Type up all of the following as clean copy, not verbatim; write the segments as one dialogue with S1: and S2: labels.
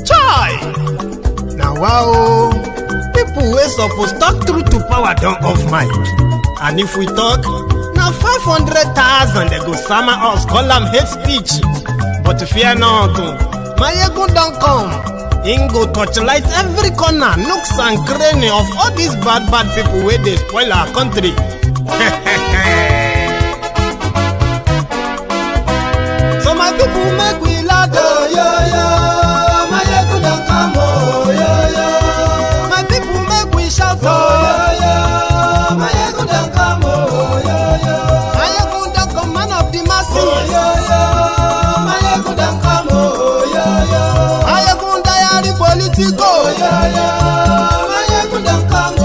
S1: Chai! Now wow, people wey suppose talk truth to power don't off mic. And if we talk, now 500,000 they go summer us, call them hate speech. But fear not, Maiyegun don't come. Him go torchlight every corner, nooks and cranny of all these bad people where they spoil our country. So my people make we loud, oh, yo, yo. Maiyegun don't come, oh, yo, yo. My people make we shout, oh, yo, yo. Maiyegun don't come, oh, yo, yo. Maiyegun don't come, man of the masses, oh, yo, yo. Maiyegun don't come, oh, yo, yo. Maiyegun diary Politico, oh, yo, yo. Maiyegun don't come, oh,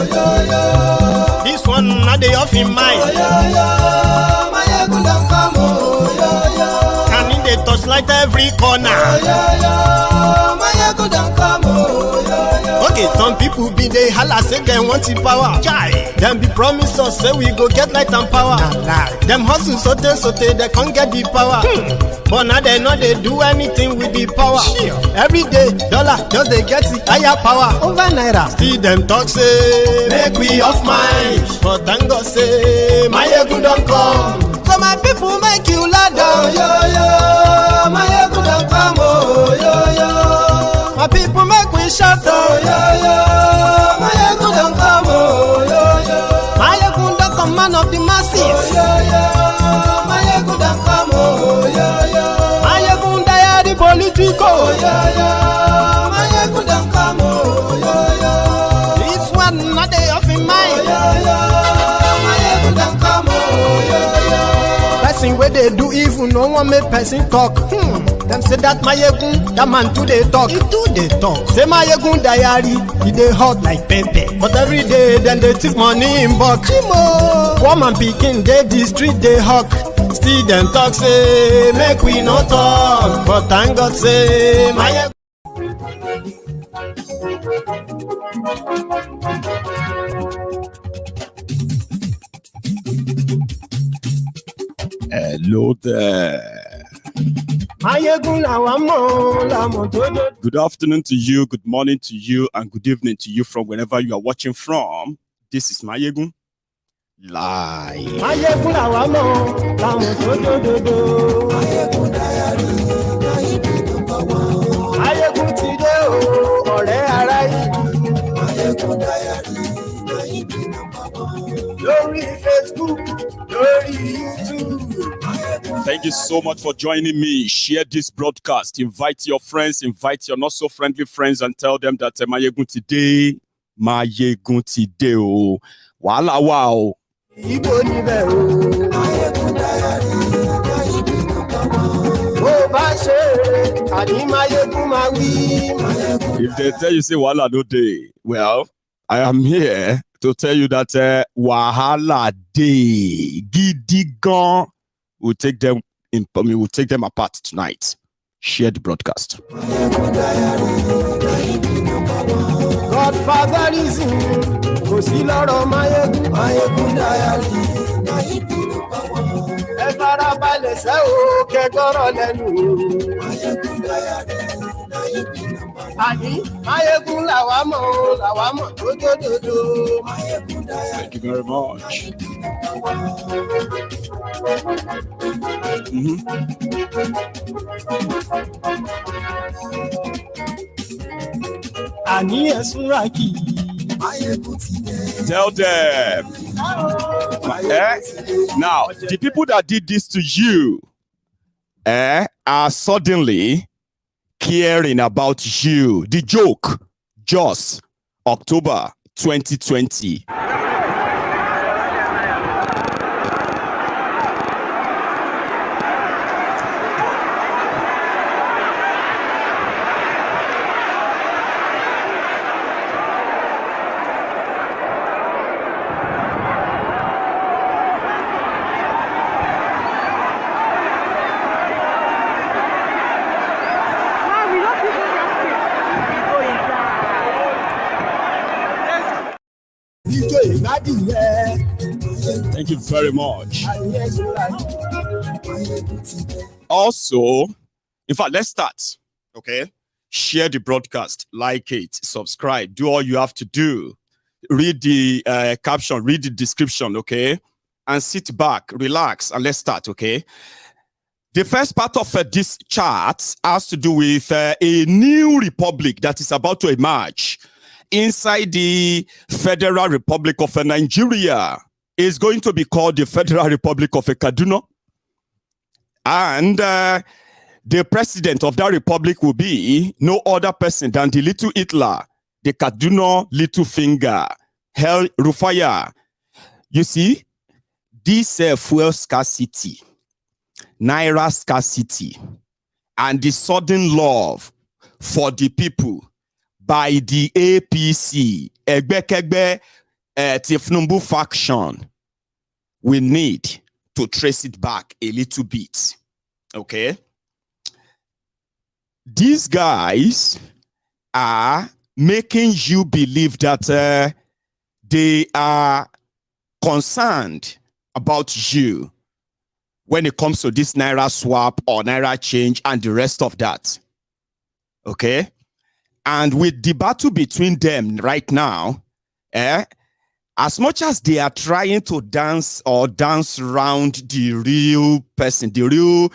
S1: yo, yo. This one not the off in mind, oh, yo, yo. Maiyegun don't come, oh, yo, yo. And in the touchlight every corner, oh, yo, yo. Maiyegun don't come, oh, yo, yo. Okay, some people be they holla say they want the power. Chai. Them be promise us say we go get light and power. Them hustle sote they can't get the power. But now they know they do anything with the power. Every day, dollar just they get the higher power over Naira. Still them talk say make we off mind. But thank God say Maiyegun don't come. So my people make you loud, oh, yo, yo. Maiyegun don't come, oh, yo, yo. My people make we shout, oh, yo, yo. Maiyegun don't come, oh, yo, yo. Maiyegun don't come, man of the masses, oh, yo, yo. Maiyegun don't come, oh, yo, yo. Maiyegun diary Politico, oh, yo, yo. Maiyegun don't come, oh, yo, yo. This one not the off in mind, oh, yo, yo. Maiyegun don't come, oh, yo, yo. Person where they do evil, no one make person talk. Them say that Maiyegun, that man too they talk. He too they talk. Say Maiyegun diary, he they hot like pepper. But every day, then they take money in bulk. Woman picking, they the street they hawk. Still them talk say, make we no talk. But thank God say, Maiyegun.
S2: Hello there. Good afternoon to you, good morning to you, and good evening to you from wherever you are watching from. This is Maiyegun Live. Thank you so much for joining me. Share this broadcast. Invite your friends, invite your not so friendly friends, and tell them that Maiyegun today. Maiyegun today. Oh, wala wow. If they tell you say wala no day, well, I am here to tell you that wahala day gidigan will take them in. We will take them apart tonight. Share the broadcast.
S1: Godfather is in. Go see Lord of Maiyegun diary. Everybody say oh, kegoro lenu. Maiyegun diary. Maiyegun lawamo, do.
S2: Thank you very much. Tell them. Now, the people that did this to you are suddenly caring about you. The joke, just October 2020. Thank you very much. Also, in fact, let's start. Okay. Share the broadcast, like it, subscribe, do all you have to do. Read the caption, read the description, okay? And sit back, relax, and let's start, okay? The first part of this chart has to do with a new republic that is about to emerge inside the Federal Republic of Nigeria. It's going to be called the Federal Republic of Kaduna. And the president of that republic will be no other person than the little Hitler, the Kaduna little finger, El-Rufai. You see, this fuel scarcity, Naira scarcity, and the sudden love for the people by the APC, Egbekegbe Tifnumbu faction, we need to trace it back a little bit. Okay? These guys are making you believe that they are concerned about you when it comes to this Naira swap or Naira change and the rest of that. Okay? And with the battle between them right now, as much as they are trying to dance around the real person, the real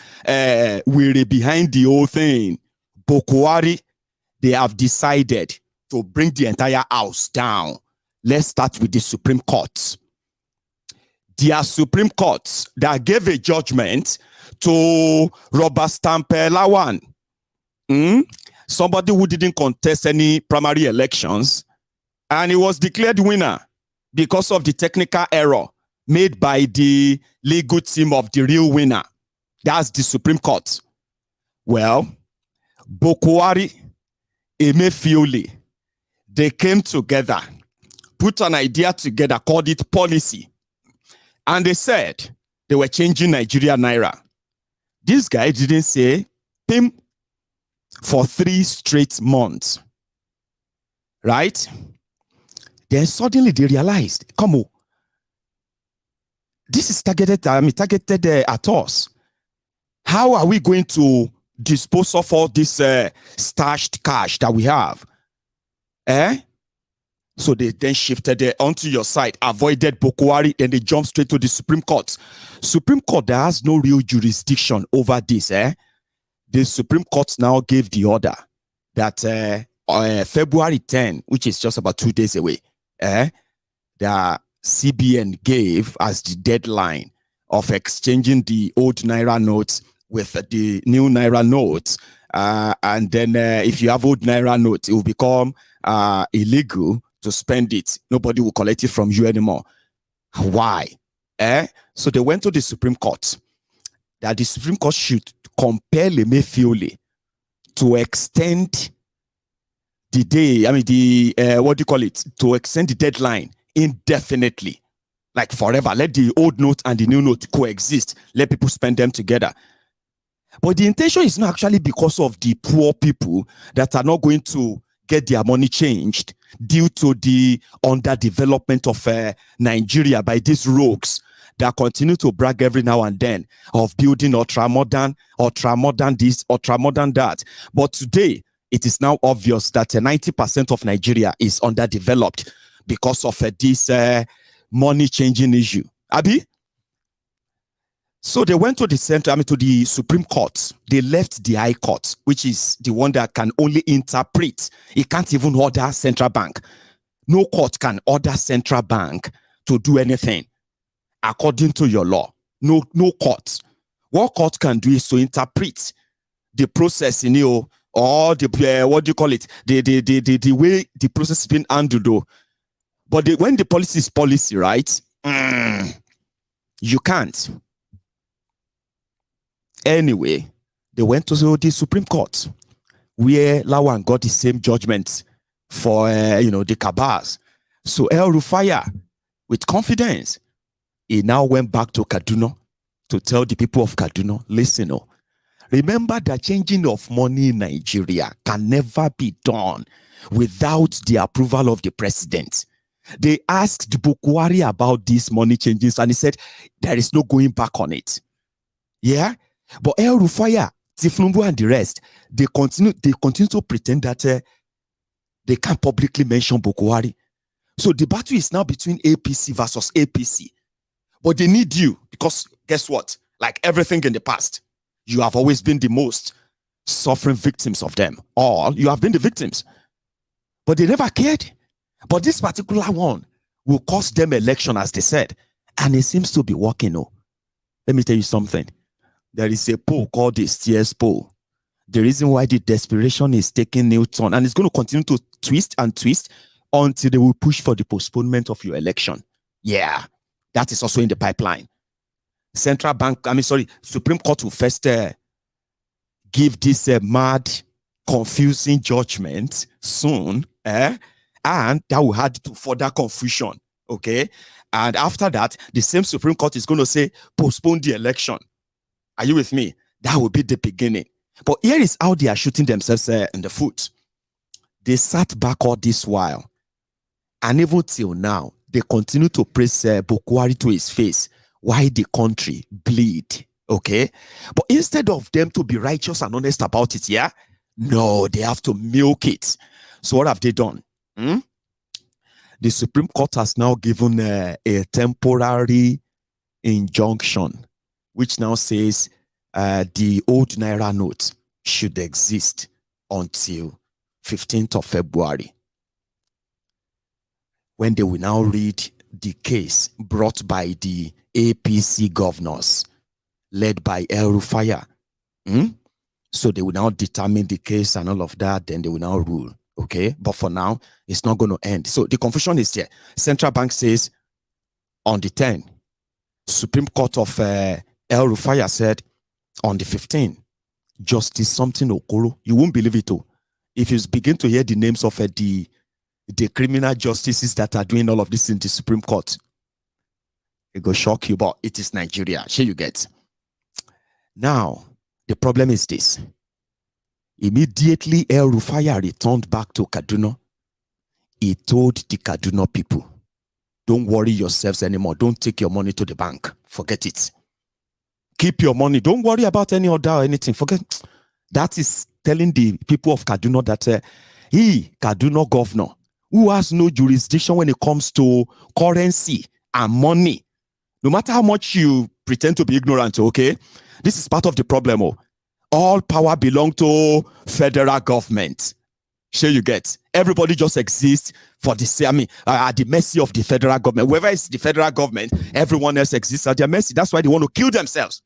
S2: weary behind the whole thing, Buhari, they have decided to bring the entire house down. Let's start with the Supreme Court. Their Supreme Court that gave a judgment to Robert Lawan, somebody who didn't contest any primary elections, and he was declared winner because of the technical error made by the legal team of the real winner. That's the Supreme Court. Well, Buhari, Emefiole, they came together, put an idea together, called it policy. And they said they were changing Nigeria Naira. This guy didn't say PIM for 3 straight months. Right? Then suddenly they realized, come on, this is targeted at us. How are we going to dispose of all this stashed cash that we have? So they then shifted it onto your side, avoided Buhari, and they jumped straight to the Supreme Court. Supreme Court that has no real jurisdiction over this. The Supreme Court now gave the order that February 10, which is just about 2 days away, the CBN gave as the deadline of exchanging the old Naira notes with the new Naira notes. And then if you have old Naira notes, it will become illegal to spend it. Nobody will collect it from you anymore. Why? So they went to the Supreme Court that the Supreme Court should compel Emefiole to extend the day, to extend the deadline indefinitely, like forever. Let the old note and the new note coexist. Let people spend them together. But the intention is not actually because of the poor people that are not going to get their money changed due to the underdevelopment of Nigeria by these rogues that continue to brag every now and then of building ultra-modern this, ultra-modern that. But today, it is now obvious that 90% of Nigeria is underdeveloped because of this money-changing issue. Abi? So they went to the to the Supreme Court. They left the High Court, which is the one that can only interpret. It can't even order central bank. No court can order central bank to do anything according to your law. No court. What court can do is to interpret the process, or the the way the process is being handled. Though. But when the policy is policy, right? You can't. Anyway, they went to the Supreme Court, where Lawan got the same judgment for the cabals. So El-Rufai, with confidence, he now went back to Kaduna to tell the people of Kaduna, listen, remember that changing of money in Nigeria can never be done without the approval of the president. They asked Buhari about these money changes, and he said there is no going back on it. Yeah, but El-Rufai, Tifnumbu, and the rest, they continue to pretend that they can't publicly mention Buhari. So the battle is now between APC versus APC. But they need you because guess what? Like everything in the past, you have always been the most suffering victims of them. All you have been the victims. But they never cared. But this particular one will cost them election, as they said. And it seems to be working. Oh. Let me tell you something. There is a poll called the Steers poll. The reason why the desperation is taking new turn, and it's going to continue to twist and twist until they will push for the postponement of your election. Yeah, that is also in the pipeline. Supreme Court will first give this mad, confusing judgment soon, and that will add to further confusion, okay? And after that, the same Supreme Court is going to say, postpone the election. Are you with me? That will be the beginning. But here is how they are shooting themselves in the foot. They sat back all this while, and even till now, they continue to praise Buhari to his face. Why the country bleed, okay? But instead of them to be righteous and honest about it, yeah? No, they have to milk it. So what have they done? The Supreme Court has now given a temporary injunction, which now says the old Naira note should exist until 15th of February. When they will now read the case brought by the APC governors, led by El-Rufai. So they will now determine the case and all of that, then they will now rule. Okay, but for now, it's not going to end. So the confusion is there. Central Bank says on the 10th, Supreme Court of El-Rufai said on the 15th, Justice something Okoro. You won't believe it too. If you begin to hear the names of the criminal justices that are doing all of this in the Supreme Court, it will shock you, but it is Nigeria. Sure you get. Now, the problem is this. Immediately, El-Rufai returned back to Kaduna. He told the Kaduna people, don't worry yourselves anymore. Don't take your money to the bank. Forget it. Keep your money. Don't worry about any order or anything. Forget. That is telling the people of Kaduna that Kaduna governor, who has no jurisdiction when it comes to currency and money, no matter how much you pretend to be ignorant, okay, this is part of the problem. All power belongs to federal government. Sure you get. Everybody just exists for the same, at the mercy of the federal government. Whoever is the federal government, everyone else exists at their mercy. That's why they want to kill themselves.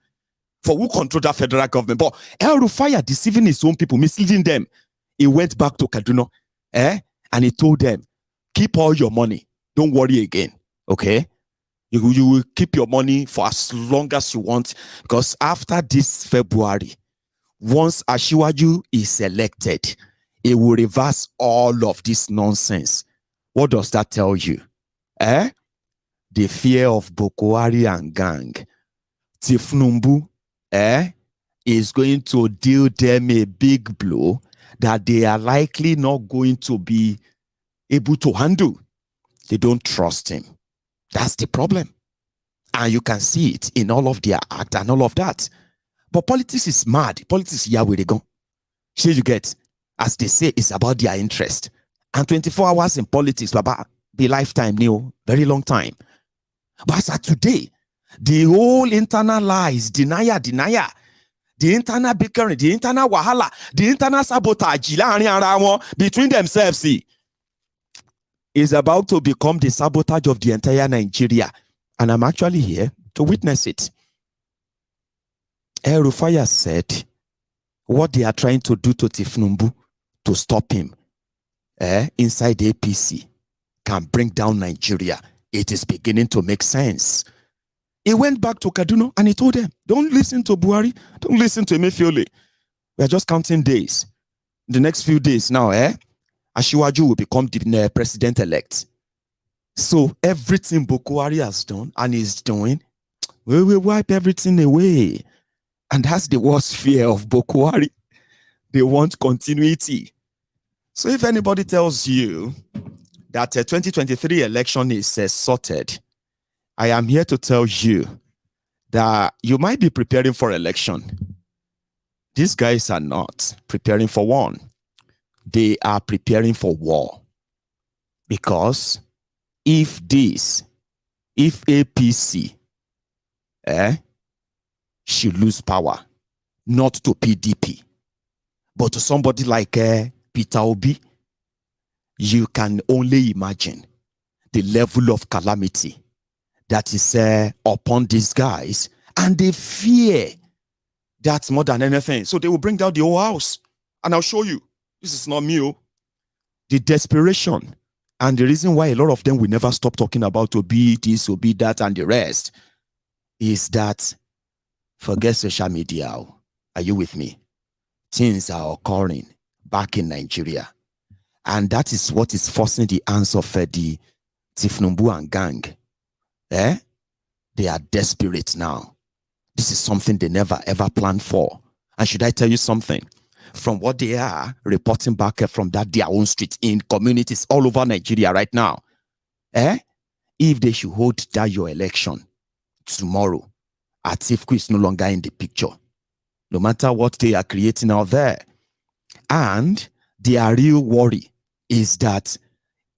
S2: For who control that federal government? But El-Rufai deceiving his own people, misleading them. He went back to Kaduna, and he told them, keep all your money. Don't worry again, okay? You will keep your money for as long as you want, because after this February, once Asiwaju is elected, it will reverse all of this nonsense. What does that tell you? The fear of Buhari and gang. Tifnumbu is going to deal them a big blow that they are likely not going to be able to handle. They don't trust him. That's the problem. And you can see it in all of their act and all of that. But politics is mad. Politics is where they go. Sure you get. As they say, it's about their interest. And 24 hours in politics, Baba, be lifetime, very long time. But as of today, the whole internal lies, denier, the internal bickering, the internal wahala, the internal sabotage between themselves, is about to become the sabotage of the entire Nigeria. And I'm actually here to witness it. El-Rufai said what they are trying to do to Tifnumbu to stop him inside the APC can bring down Nigeria. It is beginning to make sense. He went back to Kaduna and he told them, don't listen to Buhari, don't listen to Emefiole. We are just counting days. The next few days now, Asiwaju will become the president-elect. So everything Buhari has done and is doing, we will wipe everything away. And that's the worst fear of Buhari. They want continuity. So if anybody tells you that 2023 election is sorted, I am here to tell you that you might be preparing for election. These guys are not preparing for one. They are preparing for war. Because if APC should lose power, not to PDP, but to somebody like Peter Obi, you can only imagine the level of calamity that is upon these guys, and they fear that more than anything. So they will bring down the whole house, and I'll show you. This is not me. The desperation and the reason why a lot of them will never stop talking about Obi this, Obi that, and the rest is that forget social media. Are you with me? Things are occurring back in Nigeria. And that is what is forcing the hands of the Tifnumbu and gang. They are desperate now. This is something they never ever planned for. And should I tell you something? From what they are reporting back from that their own street in communities all over Nigeria right now, if they should hold that your election tomorrow, Atiku is no longer in the picture. No matter what they are creating out there. And their real worry is that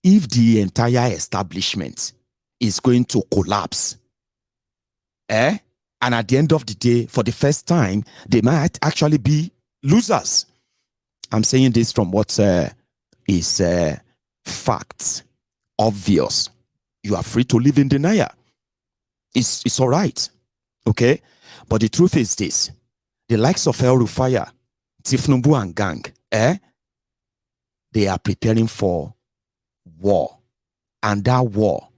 S2: if the entire establishment is going to collapse, and at the end of the day, for the first time, they might actually be losers. I'm saying this from what is fact, obvious. You are free to live in denial. It's all right, okay? But the truth is this. The likes of El-Rufai, Tifnumbu and gang, they are preparing for war. And that war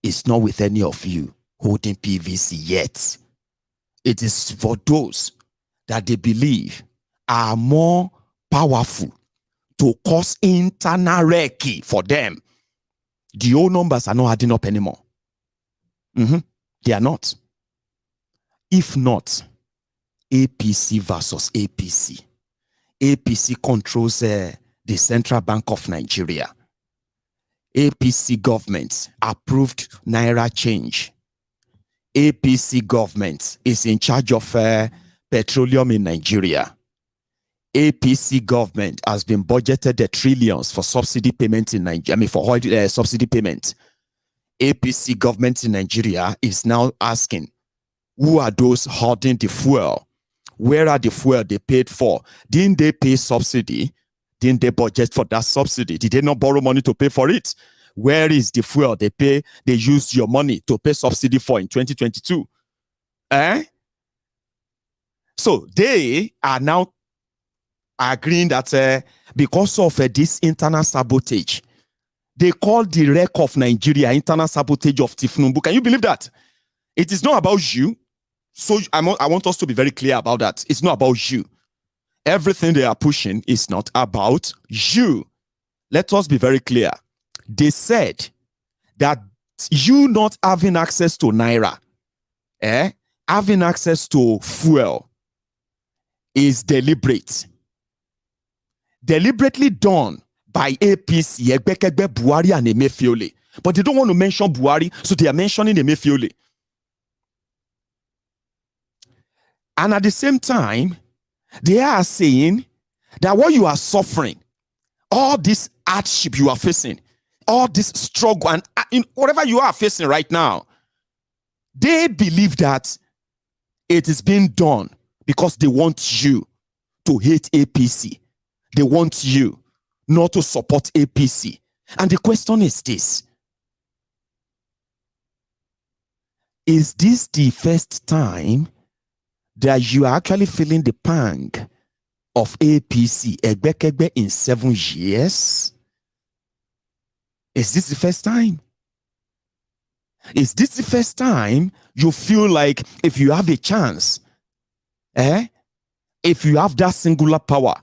S2: is not with any of you holding PVC yet. It is for those that they believe are more powerful to cause internal recce for them. The old numbers are not adding up anymore. They are not. If not, APC versus APC. APC controls the Central Bank of Nigeria. APC government approved Naira change. APC government is in charge of petroleum in Nigeria. APC government has been budgeted the trillions for subsidy payment in Nigeria. For oil subsidy payment. APC government in Nigeria is now asking, who are those holding the fuel? Where are the fuel they paid for? Didn't they pay subsidy? Didn't they budget for that subsidy? Did they not borrow money to pay for it? Where is the fuel they pay? They used your money to pay subsidy for in 2022. So they are now agreeing that because of this internal sabotage, they call the wreck of Nigeria internal sabotage of Tifnumbu. Can you believe that? It is not about you. So I want us to be very clear about that. It's not about you. Everything they are pushing is not about you. Let us be very clear. They said that you not having access to Naira, having access to fuel is deliberate. Deliberately done by APC, Egbekegbe, Buhari, and Emefiole. But they don't want to mention Buhari, so they are mentioning Emefiole. And at the same time, they are saying that what you are suffering, all this hardship you are facing, all this struggle, and in whatever you are facing right now, they believe that it is being done because they want you to hate APC. They want you not to support APC. And the question is this. Is this the first time that you are actually feeling the pang of APC Egbekegbe in 7 years? Is this the first time? Is this the first time you feel like if you have a chance, if you have that singular power,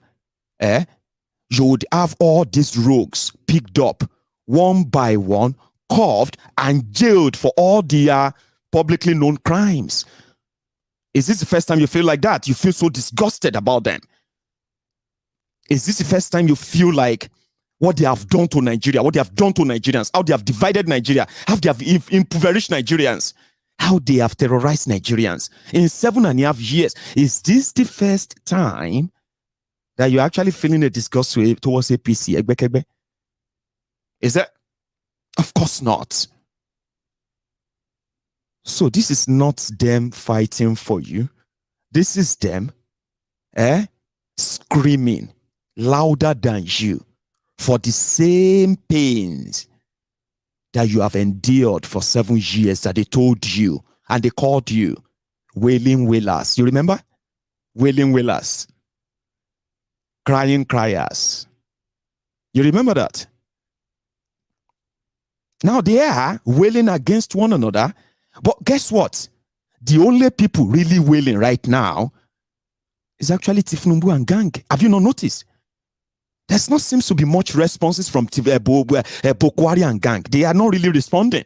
S2: you would have all these rogues picked up one by one, carved and jailed for all their publicly known crimes? Is this the first time you feel like that? You feel so disgusted about them? Is this the first time you feel like what they have done to Nigeria, what they have done to Nigerians, how they have divided Nigeria, how they have impoverished Nigerians, how they have terrorized Nigerians in 7.5 years. Is this the first time that you're actually feeling a disgust towards APC? Is that? Of course not. So this is not them fighting for you. This is them screaming louder than you for the same pains that you have endured for 7 years, that they told you and they called you wailing wailers. You remember? Wailing wailers. Crying criers. You remember that? Now they are wailing against one another, but guess what? The only people really wailing right now is actually Tifnumbu and gang. Have you not noticed? There's not seems to be much responses from Bokwari and gang. They are not really responding.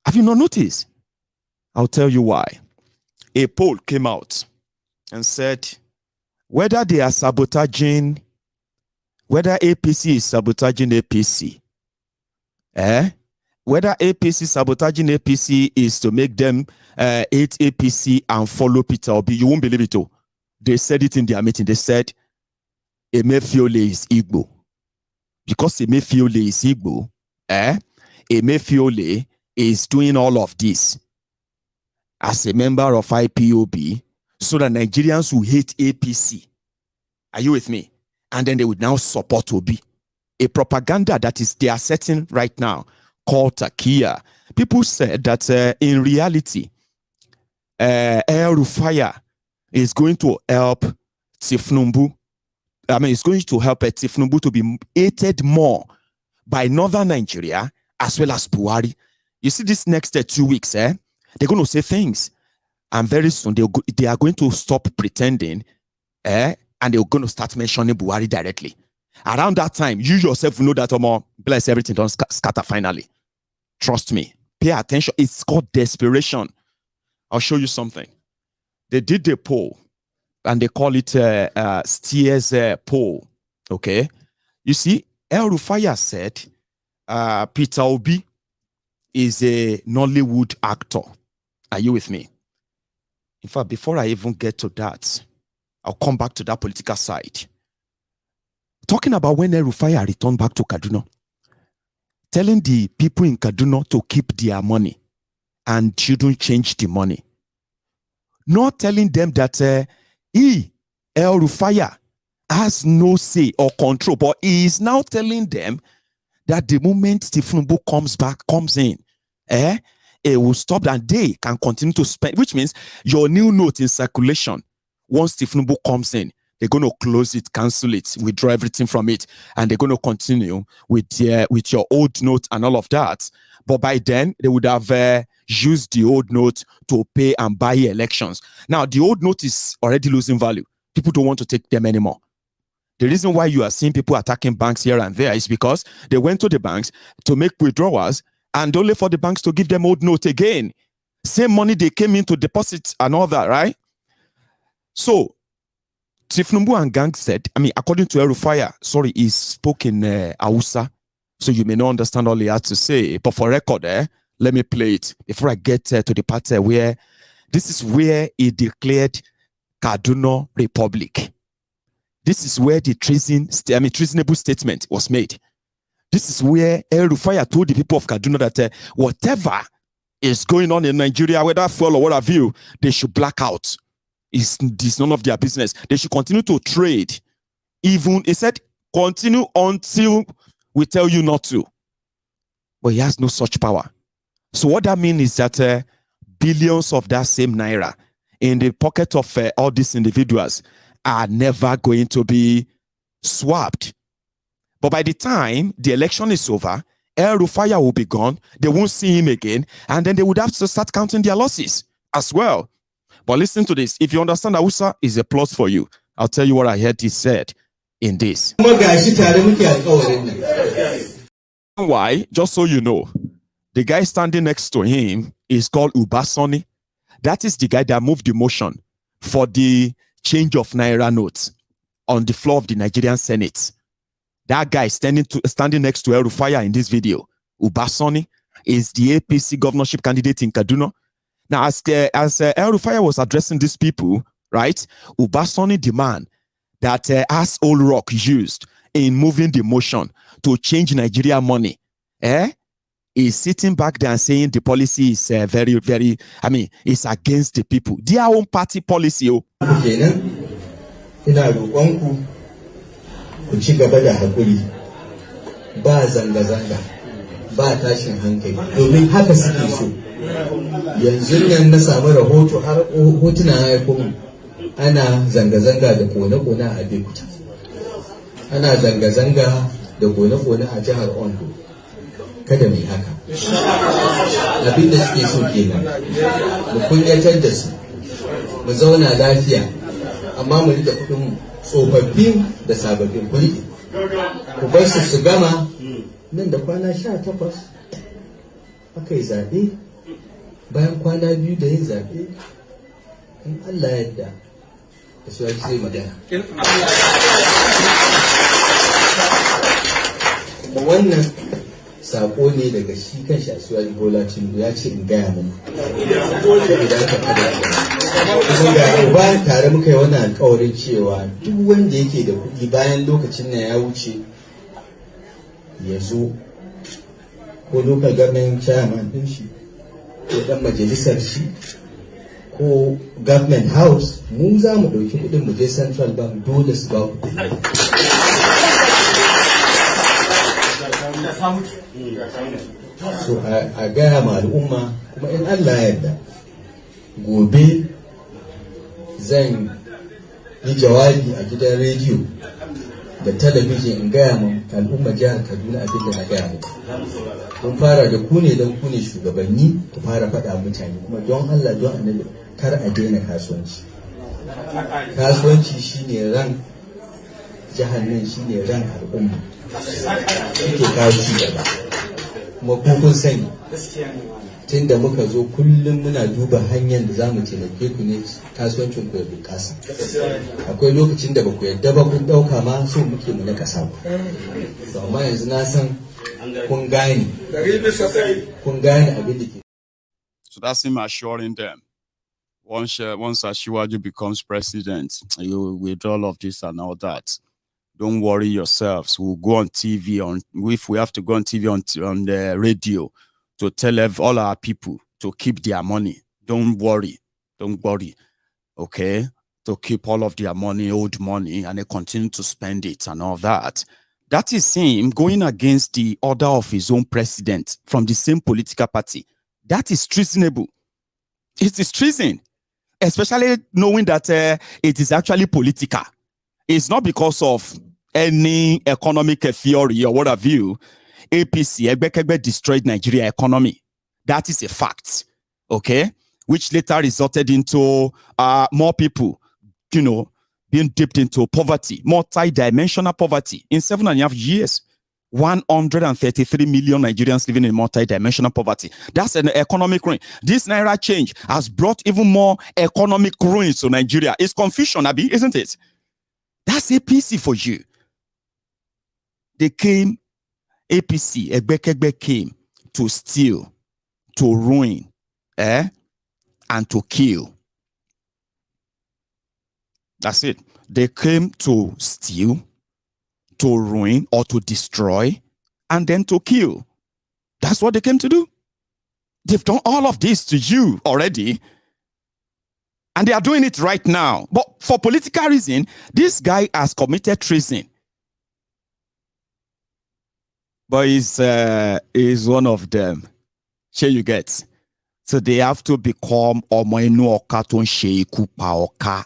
S2: Have you not noticed? I'll tell you why. A poll came out and said whether they are sabotaging, whether APC is sabotaging APC, whether APC sabotaging APC is to make them hate APC and follow Peter Obi. You won't believe it too. They said it in their meeting. They said Emefiole is Igbo. Because Emefiole is Igbo, Emefiole is doing all of this as a member of IPOB so that Nigerians will hate APC. Are you with me? And then they would now support Obi. A propaganda that is they are setting right now called Takia. People said that in reality, El-Rufai is going to help Tifnumbu. It's going to help Tifnumbu to be hated more by northern Nigeria as well as Buhari. You see, this next 2 weeks, they're going to say things. And very soon, they are going to stop pretending, and they're going to start mentioning Buhari directly. Around that time, you yourself know that, bless everything, don't scatter finally. Trust me. Pay attention. It's called desperation. I'll show you something. They did the poll, and they call it Steers poll. Okay? You see, El-Rufai said Peter Obi is a Nollywood actor. Are you with me? In fact, before I even get to that, I'll come back to that political side. Talking about when El-Rufai returned back to Kaduna, telling the people in Kaduna to keep their money and shouldn't change the money. Not telling them that El-Rufai has no say or control, but he is now telling them that the moment Tifnumbu comes in, it will stop and they can continue to spend, which means your new note in circulation, once Tifnumbu comes in, they're going to close it, cancel it, withdraw everything from it, and they're going to continue with your old note and all of that. But by then, they would have used the old note to pay and buy elections. Now, the old note is already losing value. People don't want to take them anymore. The reason why you are seeing people attacking banks here and there is because they went to the banks to make withdrawals and only for the banks to give them old note again. Same money they came in to deposit and all that, right? So, Tifnumbu and gang said, according to El-Rufai, sorry, he spoke in Hausa, so you may not understand all he had to say. But for record, let me play it before I get to the part where this is where he declared Kaduna Republic. This is where the treasonable statement was made. This is where El-Rufai told the people of Kaduna that whatever is going on in Nigeria, whether fuel or what have you, they should black out. It's none of their business. They should continue to trade. Even, he said, continue until we tell you not to. But he has no such power. So what that means is that billions of that same Naira in the pocket of all these individuals are never going to be swapped. But by the time the election is over, El-Rufai will be gone. They won't see him again. And then they would have to start counting their losses as well. But listen to this. If you understand Hausa, is a plus for you. I'll tell you what I heard he said in this. Why? Just so you know, the guy standing next to him is called Ubasoni. That is the guy that moved the motion for the change of Naira notes on the floor of the Nigerian Senate. That guy standing next to El-Rufai in this video, Ubasani, is the APC governorship candidate in Kaduna. Now, as El-Rufai was addressing these people, right, Ubasani demand that as Old Rock used in moving the motion to change Nigeria money, is sitting back there and saying the policy is very, very, it's against the people. Their own party policy.
S3: Ku ci gaba da hakuri ba zanga-zanga ba tashin hankali domin haka suke so. Yanzu nan na samu rahoto har hotuna ya kuma ana zanga-zanga da kone-kone a Abeokuta, ana zanga-zanga da kone-kone a jihar Ondo. Kada mai haka, abin da suke so kenan mu kunyatar da su, mu zauna lafiya, amma mu rike kudin mu tsofaffin da sababbin kuɗi ku bar su gama nan da kwana 18 aka yi zaɓe. Bayan kwana 2 da yin zaɓe, in Allah yadda da su zai magana. Kuma wannan sako ne daga shi kan shi Asuwaji Bola Tinubu, ya ce in gaya mana. Kuma ga bayan tare muka yi wannan alkawarin cewa duk wanda yake da kuɗi bayan lokacin nan ya wuce ya zo, ko local government chairman din shi ko dan majalisar shi ko government house, mu za mu ɗauki kuɗin mu je central bank, dole su ba ku kuɗi. So a gaya ma al'umma, kuma in Allah ya yarda gobe zan yi jawabi a gidan rediyo da talabijin in gaya ma al'umma jihar Kaduna abin da na gaya muku. Kun fara da ku ne don ku ne shugabanni, ku fara faɗa mutane, kuma don Allah don annabi kar a daina kasuwanci. Kasuwanci shine ran jihar nan, shine ran al'umma, yake kawo ci gaba. Kuma kun sani tun da muka zo kullum muna duba hanyar da za mu taimake ku ne kasuwancin ku ya bunƙasa. Akwai lokacin da ba ku yadda ba, kun ɗauka ma so muke mu na ƙasa ku. Amma yanzu na san kun gane abin da ke.
S2: So that's him assuring them. Once Asiwaju becomes president, you withdraw all of this and all that. Don't worry yourselves. We'll go on TV, if we have to go on TV, on the radio, to tell all our people to keep their money. Don't worry, okay? To keep all of their money, old money, and they continue to spend it and all that. That is him going against the order of his own president from the same political party. That is treasonable. It is treason, especially knowing that it is actually political. It's not because of any economic theory or what have you. APC, Egbekegbe, destroyed Nigeria economy. That is a fact, okay? Which later resulted into more people, being dipped into poverty, multi-dimensional poverty. In 7.5 years, 133 million Nigerians living in multi-dimensional poverty. That's an economic ruin. This Naira change has brought even more economic ruins to Nigeria. It's confusion, Abi, isn't it? That's APC for you. They came, APC, Egbekegbe came to steal, to ruin, and to kill. That's it. They came to steal, to ruin, or to destroy, and then to kill. That's what they came to do. They've done all of this to you already. And they are doing it right now. But for political reason, this guy has committed treason. But he's one of them. Sure you get. So they have to become Omoenu Okaton Sheiku Paoka.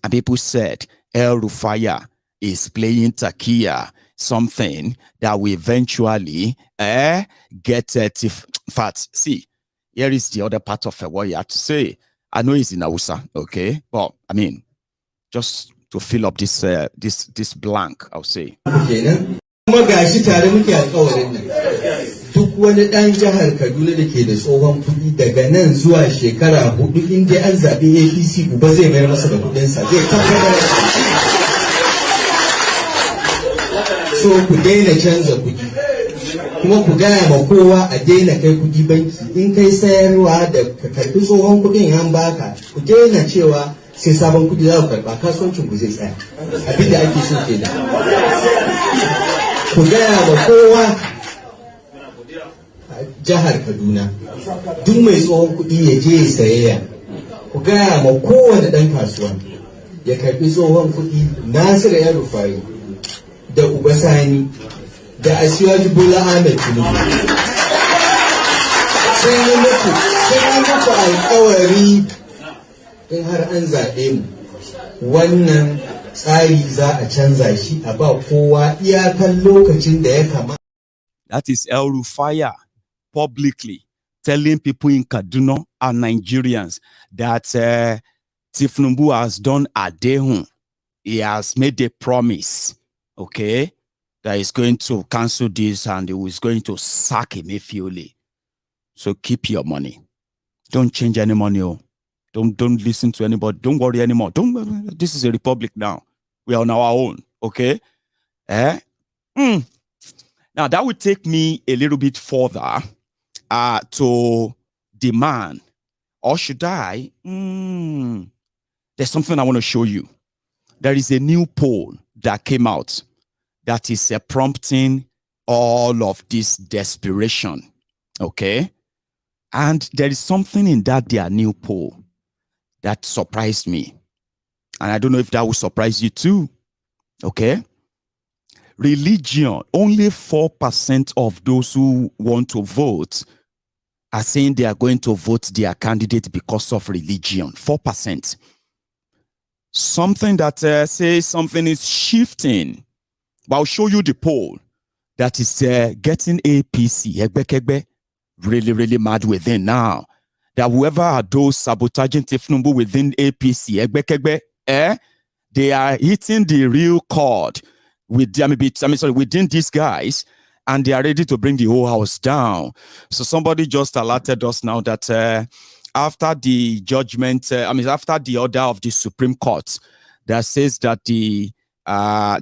S2: And people said El-Rufai is playing Takia, something that will eventually get fat. See, here is the other part of what you have to say. I know it's in Hausa, okay? But I mean, just to fill up this this blank, I'll say.
S3: Kuma gashi tare muke alƙawarin nan. Duk wani ɗan jihar Kaduna da ke da tsohon kuɗi daga nan zuwa shekara 4 in dai an zaɓi APC ba zai mayar masa da kuɗinsa. Zai tabbatar. So ku daina canza kuɗi, kuma ku gaya ma kowa a daina kai kuɗi banki. In kai sayarwa da ka karɓi tsohon kuɗin an baka, ku daina cewa sai sabon kuɗi za ku karɓa, kasuwancin ku zai tsaya. Abin da ake so kenan. Ku gaya ma kowa a jihar Kaduna, duk mai tsohon kuɗi ya je ya sayayya. Ku gaya ma kowane ɗan kasuwa ya karɓi tsohon kuɗi. Nasiru El-Rufai da Uba Sani da Asiwaju Bola Ahmed Tinubu sun yi muku alƙawari in har an zaɓe mu, wannan tsari za a canza shi a ba kowa iyakan lokacin da ya kamata.
S2: That is El-Rufai publicly telling people in Kaduna and Nigerians that Tinubu has done a dehun. He has made a promise, okay, that he's going to cancel this and he was going to sack Emefiele. So keep your money. Don't change any money. Don't listen to anybody. Don't worry anymore. This is a republic now. We are on our own, okay? Now that would take me a little bit further to demand, or should I? There's something I want to show you. There is a new poll that came out that is prompting all of this desperation, okay? And there is something in their new poll that surprised me. And I don't know if that will surprise you too, okay? Religion, only 4% of those who want to vote are saying they are going to vote their candidate because of religion. 4%. Something that says something is shifting. But I'll show you the poll that is getting APC, really, really mad within now. That whoever are those sabotaging Tinubu within APC, they are hitting the real chord with within these guys, and they are ready to bring the whole house down. So somebody just alerted us now that after the judgment, after the order of the Supreme Court that says that the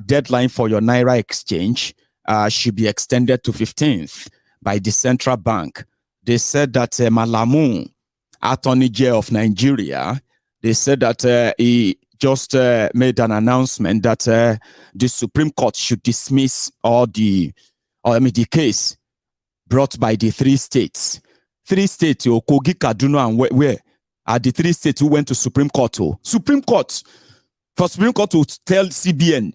S2: deadline for your Naira exchange should be extended to 15th by the central bank. They said that Malamu, Attorney General of Nigeria, they said that he just made an announcement that the Supreme Court should dismiss the case brought by the three states. Three states, Kogi, Kaduna, and where are the three states who went to Supreme Court? Supreme Court. For Supreme Court to tell CBN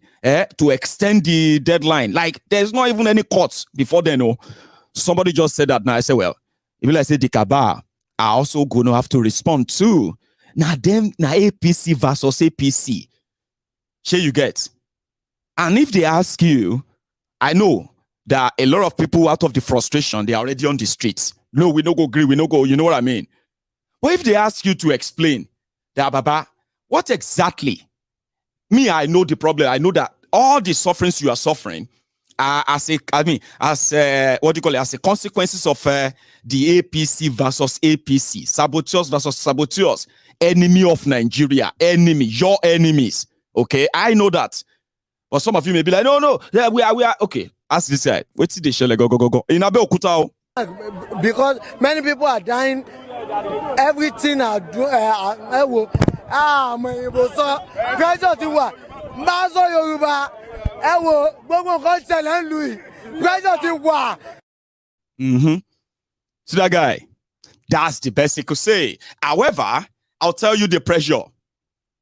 S2: to extend the deadline. Like, there's not even any courts before then. Somebody just said that. Now I say, well, if I say the Kaaba, I also going to have to respond too. Now APC versus APC. Sure you get. And if they ask you, I know that a lot of people out of the frustration, they are already on the streets. No, we no go agree, we no go, you know what I mean? But if they ask you to explain that, Baba, what exactly? Me, I know the problem. I know that all the sufferings you are suffering are as a consequences of the APC versus APC, saboteurs versus saboteurs, enemy of Nigeria, enemy, your enemies. Okay, I know that. But some of you may be like, no, we are okay. Ask this guy. Wait till they shall go. In Abeokuta.
S1: Because many people are dying. Everything are doing. Pressure to what? Maso Yoruba. Pressure to what?
S2: So that guy, that's the best he could say. However, I'll tell you the pressure.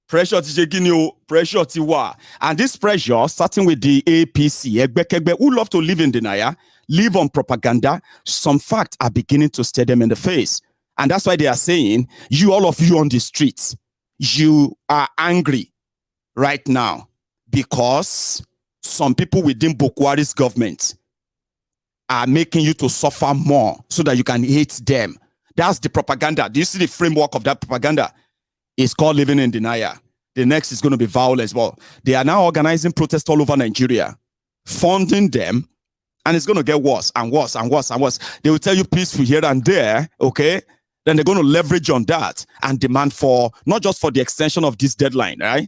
S2: Pressure to pressure to what? And this pressure, starting with the APC, who love to live in denial, live on propaganda, some facts are beginning to stare them in the face. And that's why they are saying, all of you on the streets, you are angry right now because some people within Buhari's government are making you to suffer more so that you can hate them. That's the propaganda. Do you see the framework of that propaganda? It's called living in denial. The next is going to be violence. Well, they are now organizing protests all over Nigeria, funding them, and it's going to get worse and worse and worse and worse. They will tell you peaceful here and there, okay? Then they're going to leverage on that and demand for, not just for the extension of this deadline, right?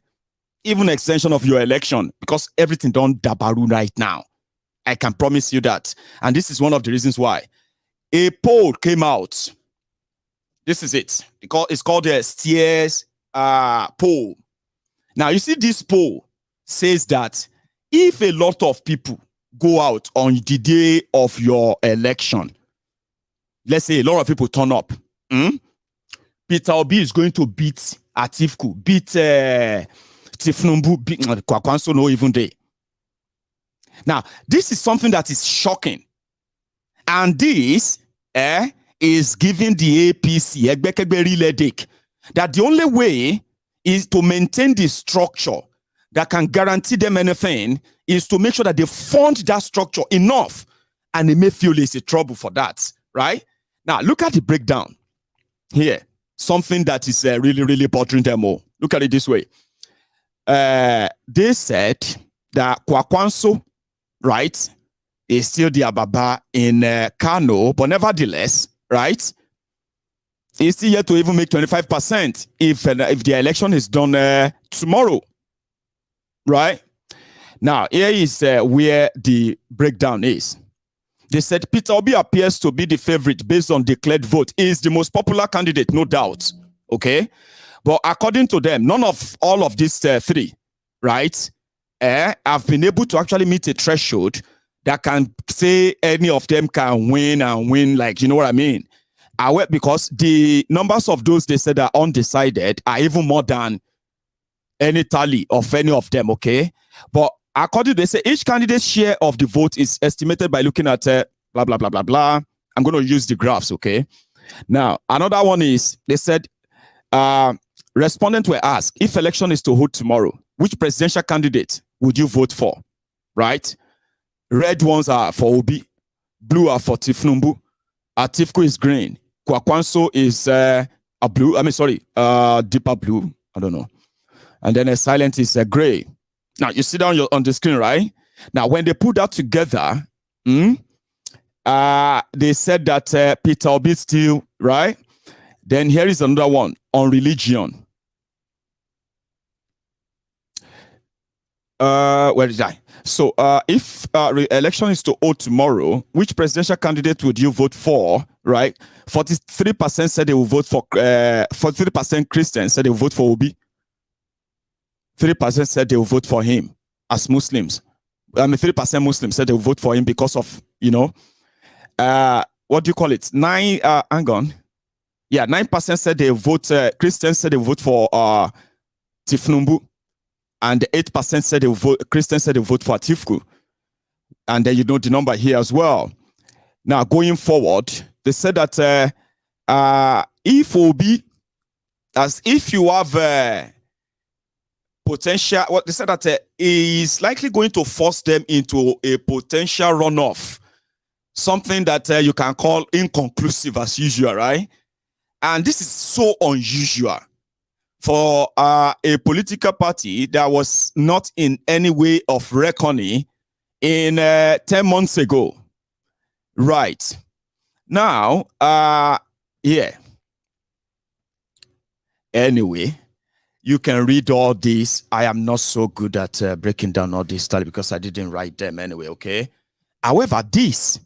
S2: Even extension of your election, because everything done dabaru right now. I can promise you that. And this is one of the reasons why. A poll came out. This is it. It's called the Steers poll. Now, you see, this poll says that if a lot of people go out on the day of your election, let's say a lot of people turn up, Peter Obi is going to beat Atiku, beat Tifnumbu, beat Kwakwanso, no even day. Now, this is something that is shocking. And this is giving the APC that the only way is to maintain the structure that can guarantee them anything is to make sure that they fund that structure enough, and Emefiele is a trouble for that, right? Now, look at the breakdown here. Something that is really, really bothering them all. Look at it this way. They said that Kwakwanso, right, is still the Ababa in Kano, but nevertheless, right, he's still yet to even make 25% if the election is done tomorrow, right? Now, here is where the breakdown is. They said Peter Obi appears to be the favorite based on declared vote. He is the most popular candidate, no doubt, okay? But according to them, none of all of these three, right, have been able to actually meet a threshold that can say any of them can win and win, like, you know what I mean? Because the numbers of those they said are undecided are even more than any tally of any of them, okay? But according to they say each candidate's share of the vote is estimated by looking at blah, blah, blah, blah, blah. I'm going to use the graphs, okay? Now, another one is, they said, respondents were asked, if election is to hold tomorrow, which presidential candidate would you vote for, right? Red ones are for Obi, blue are for Tifnumbu, Atiku is green, Kwakwanso is a blue, deeper blue, I don't know. And then a silent is a gray. Now, you see down on the screen, right? Now, when they put that together, they said that Peter Obi still, right? Then here is another one on religion. Where did I? So, if election is to hold tomorrow, which presidential candidate would you vote for, right? 43% said they will vote for, 43% Christians said they will vote for Obi. 3% said they will vote for him as Muslims. 3% Muslims said they will vote for him because of, you know, what do you call it? 9% said they vote, Christians said they will vote for Tifnumbu. And 8% said they will vote, Christians said they will vote for Atiku. And then you know the number here as well. Now, going forward, they said that if Obi, as if you have potential, what they said that is likely going to force them into a potential runoff, something that you can call inconclusive as usual, right? And this is so unusual for a political party that was not in any way of reckoning in 10 months ago, right? Now, yeah. Anyway, you can read all this. I am not so good at breaking down all this stuff because I didn't write them anyway, okay? However, this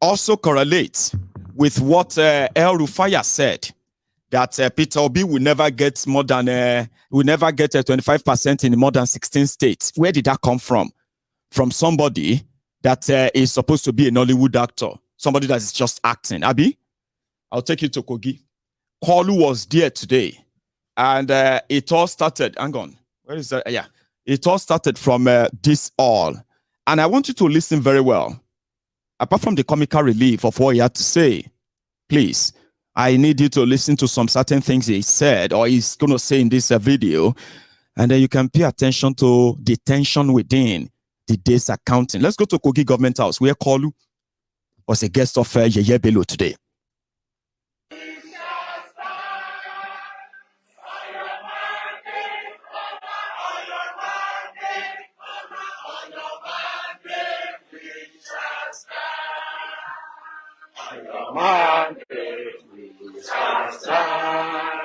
S2: also correlates with what El-Rufai said, that Peter Obi will never get more than, will never get 25% in more than 16 states. Where did that come from? From somebody that is supposed to be a Nollywood actor, somebody that is just acting. Abi, I'll take you to Kogi. Kolu was there today. And it all started, hang on, where is that? Yeah, it all started from this all. And I want you to listen very well. Apart from the comical relief of what he had to say, please, I need you to listen to some certain things he said or he's going to say in this video. And then you can pay attention to the tension within the day's accounting. Let's go to Kogi Government House, where Kolu was a guest of Yeye Bello today.
S4: Mandate we shall stand.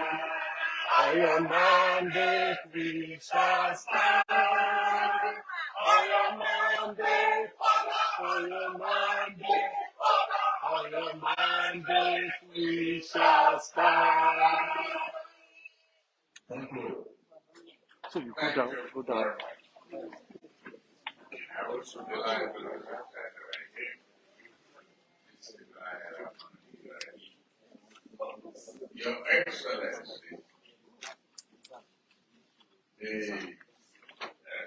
S4: On your mandate we shall stand. On your mandate, On your mandate we shall stand. Thank you. So you go down.
S5: I also delight to Your Excellency, the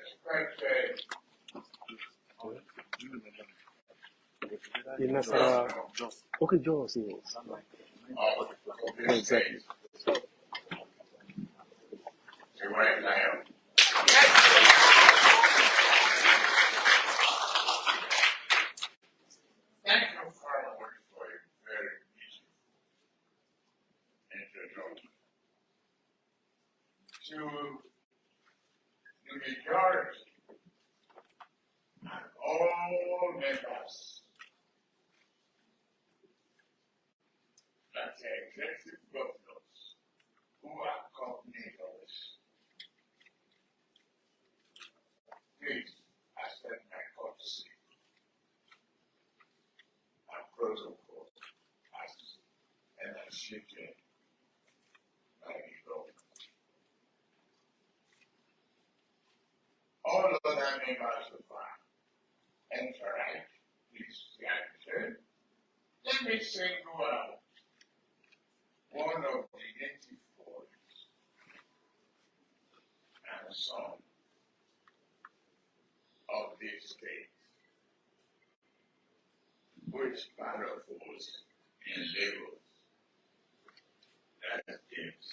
S5: expected
S4: Okay, Joe, see you.
S5: of this state, the White Lion. Thank you very much for a very beautiful introduction. To the majority and all members that the executive governors who accompanied us, please accept my courtesy and protocol as initiated by the government. All other members of our entourage, please be admitted. Let me single out one of the native boys and son of this state, which part of us in Lagos, that is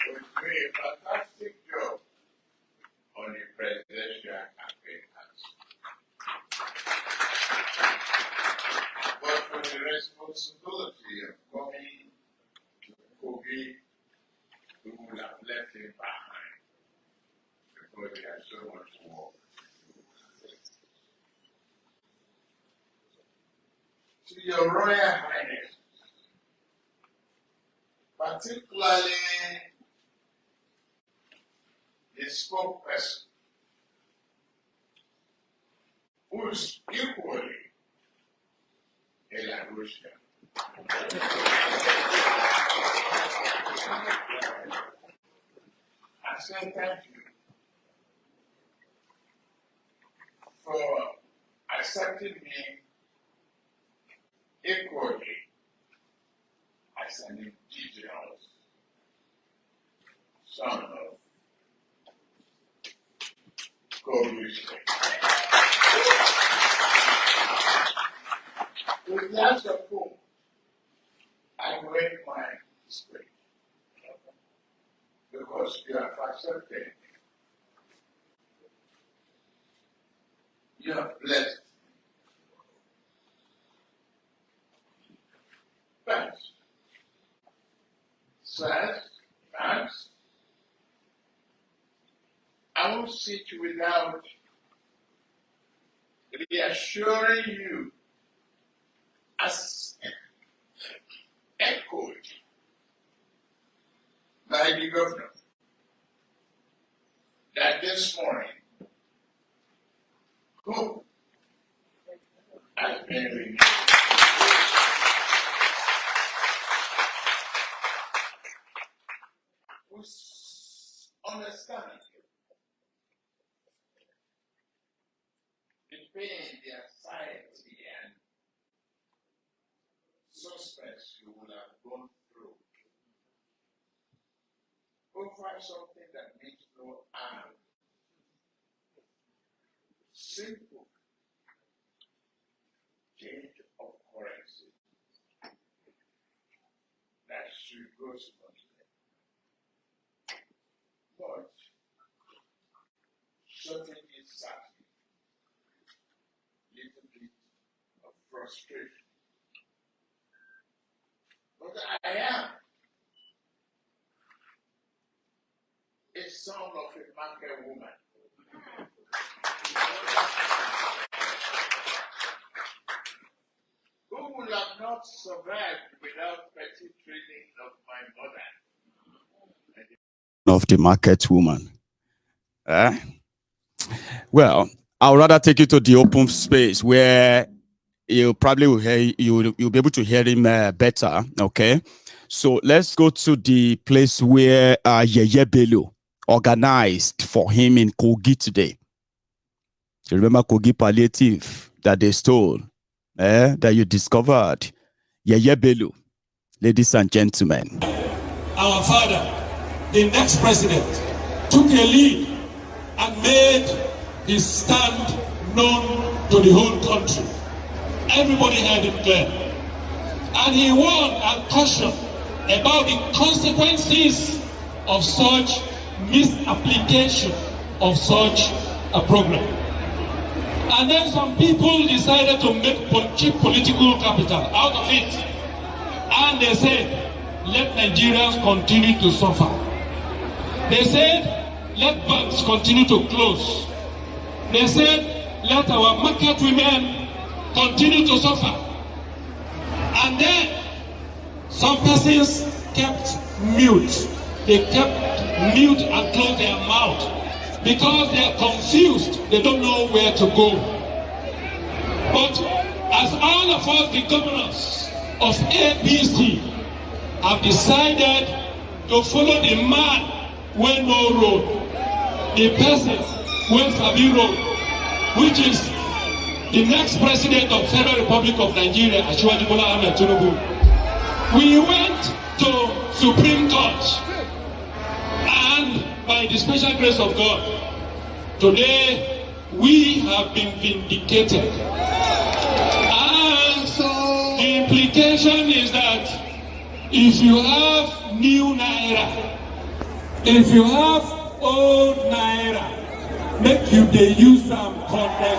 S5: who did a fantastic job on the presidential campaign. But for the responsibility of coming to Kogi, we would have left him behind because he had so much work. To your Royal Highness, particularly the spokesperson, who is equally a Lagotian. I say thank you for accepting me equally as an indigenous son of Kogi. With that support, I wait my spirit because you have accepted me. You have blessed me. Thanks. Sirs, thanks. I won't sit without reassuring you as echoed by the governor that this morning hope has been renewed. We understand the pain, the anxiety, and suspense you will have gone through over something that makes no harm. Simple change of currency that should go smoothly. But something is sadly, little bit of frustration. But I am a son of a market woman. Who would have not survived without petty training of my mother?
S2: Of the market woman. Well, I would rather take you to the open space where you probably will hear you'll be able to hear him better. Okay, so let's go to the place where Yeye Bello organized for him in Kogi today. You remember Kogi palliative that they stole, that you discovered? Yeye Bello, ladies and gentlemen.
S6: Our father, the next president, took a lead and made his stand known to the whole country. Everybody heard it clear. And he warned and cautioned about the consequences of such misapplication of such a program. And then some people decided to make cheap political capital out of it. And they said, let Nigerians continue to suffer. They said, let banks continue to close. They said, let our market women continue to suffer. And then some persons kept mute. They kept mute and closed their mouth because they are confused. They don't know where to go. But as all of us, the governors of APC, have decided to follow the man where no road, the person where Sabi road, which is the next president of Federal Republic of Nigeria, Asiwaju Bola Ahmed Tinubu. We went to Supreme Court, and by the special grace of God, today we have been vindicated. And the implication is that if you have new Naira, if you have old Naira, make you they use some corner.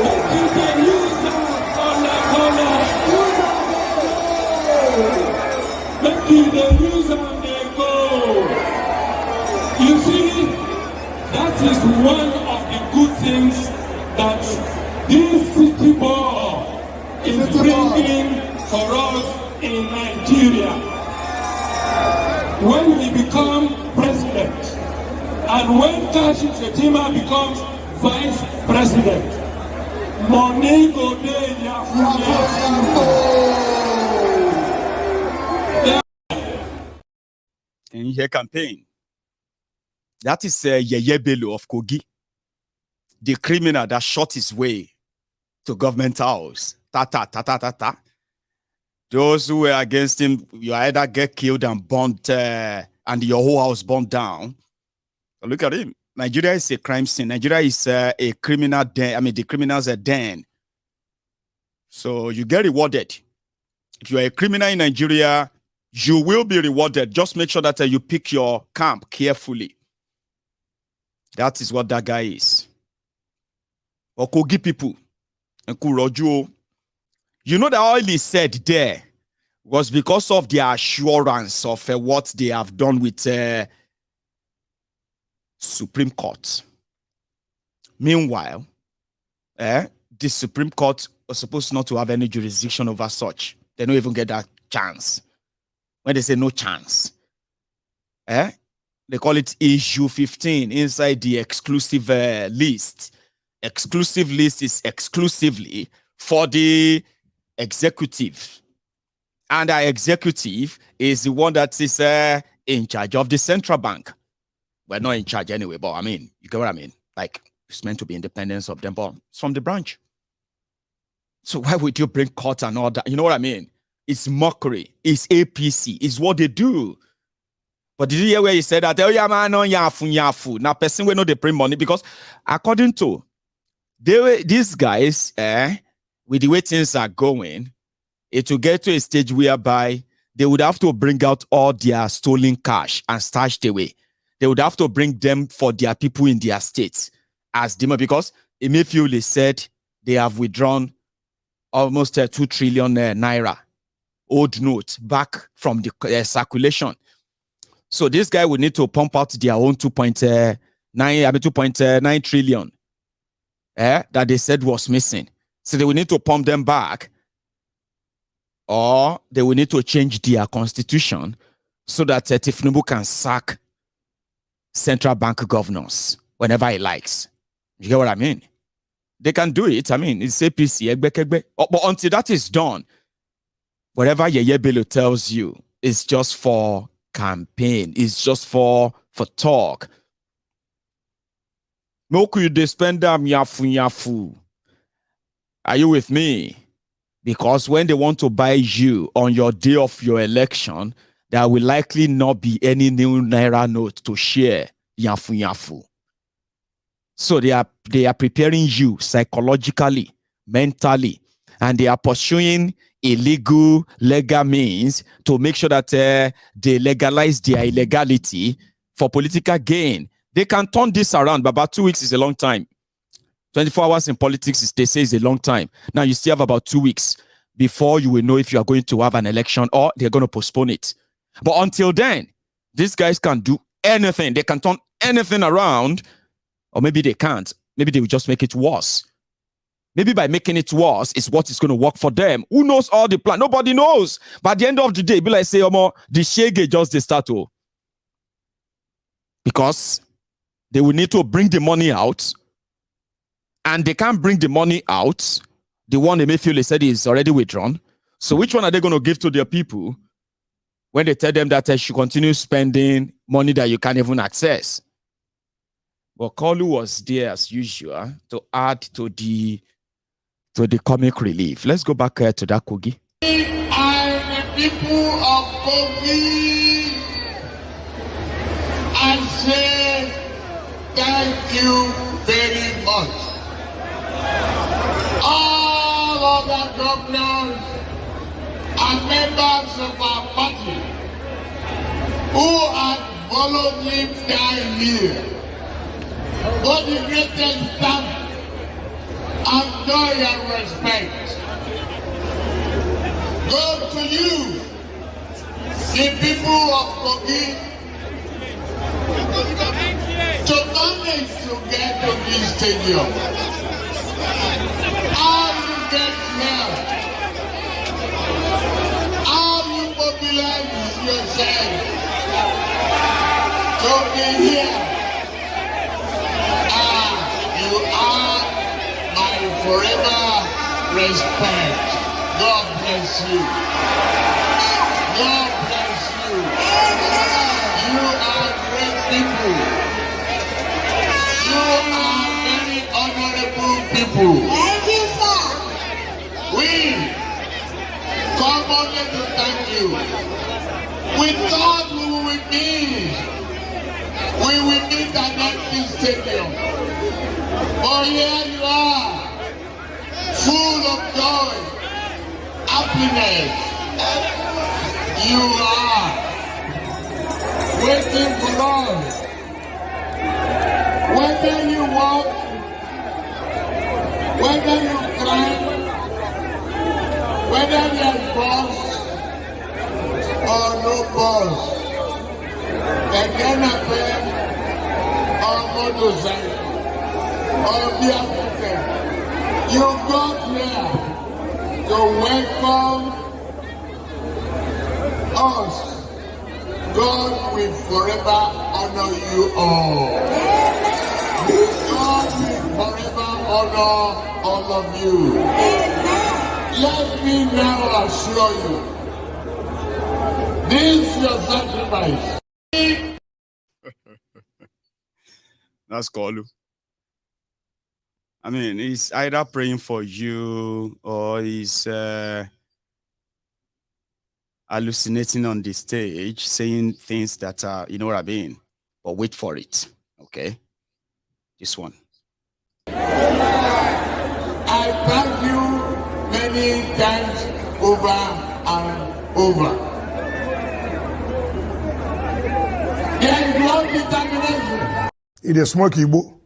S6: Make you they use some corner. Make you they use some they go. You see, that is one of the good things that this city board is bringing for us in Nigeria. When we become president and when Kashim Shettima becomes vice president, money go there.
S2: Can you hear campaign? That is Yeye Bello of Kogi, the criminal that shot his way to government house. Those who were against him, you either get killed and burnt, and your whole house burnt down. So look at him. Nigeria is a crime scene. Nigeria is a criminal den. I mean, the criminals are den. So you get rewarded. If you are a criminal in Nigeria, you will be rewarded. Just make sure that you pick your camp carefully. That is what that guy is. Okogi people. You know, the all he said there was because of the assurance of what they have done with Supreme Court. Meanwhile, the Supreme Court was supposed not to have any jurisdiction over such. They don't even get that chance. When they say no chance, they call it issue 15 inside the exclusive list. Exclusive list is exclusively for the executive. And our executive is the one that is in charge of the central bank. We're not in charge anyway, but I mean, you get what I mean? Like, it's meant to be independence of them, but it's from the branch. So why would you bring court and all that? You know what I mean? It's mockery. It's APC. It's what they do. But did you hear where he said that? Oh, yeah, man, no, yafu. Now, person will know they bring money because according to these guys, with the way things are going, it will get to a stage whereby they would have to bring out all their stolen cash and stashed away. They would have to bring them for their people in their states as demo, because Emefiele said they have withdrawn almost 2 trillion naira old notes back from the circulation. So this guy would need to pump out their own 2.9 trillion that they said was missing. So they will need to pump them back, or they will need to change their constitution so that Tinubu can sack central bank governors whenever he likes. You get what I mean? They can do it. I mean, it's APC. But until that is done, whatever Yeye Bello tells you is just for campaign. It's just for talk. No could they spend them yafu. Are you with me? Because when they want to buy you on your day of your election, there will likely not be any new Naira note to share yafu. So they are preparing you psychologically, mentally, and they are pursuing illegal, legal means to make sure that they legalize their illegality for political gain. They can turn this around, but about 2 weeks is a long time. 24 hours in politics, they say, is a long time. Now you still have about 2 weeks before you will know if you are going to have an election or they're going to postpone it. But until then, these guys can do anything. They can turn anything around, or maybe they can't. Maybe they will just make it worse. Maybe by making it worse is what is going to work for them. Who knows all the plan? Nobody knows. But at the end of the day, be like say, Omo, the shege just the start. Because they will need to bring the money out. And they can't bring the money out. The one they may feel they said is already withdrawn. So which one are they going to give to their people when they tell them that they should continue spending money that you can't even access? But Kolu was there as usual to add to the comic relief. Let's go back to that Kogi.
S5: And the people of Kogi, I say thank you very much. All of the governors and members of our party who have followed me down here for the greatest stamp and joy and respect go to you, the people of Kogi, to manage to get to this stadium. How you get here? How you mobilize yourself to be here? You are my forever respect. God bless you. God bless you. You are great people. You are very honorable people.
S1: Thank you, sir.
S5: We come only to thank you. We thought we will meet. We will meet at empty stadium. But here you are, full of joy, happiness. You are waiting for us. Whether you walk, whether you cry, whether there's boss or no boss, again or motorcycle, or the African, you got here to welcome us. God will forever honor you all. God will forever honor all of you. Let me now assure you, this is your sacrifice.
S2: That's Kolu. I mean, he's either praying for you or he's hallucinating on the stage, saying things that are, you know what I mean? But wait for it, okay? This one.
S5: I thank you many times over and over. There is no determination.
S7: It is smoke Igbo.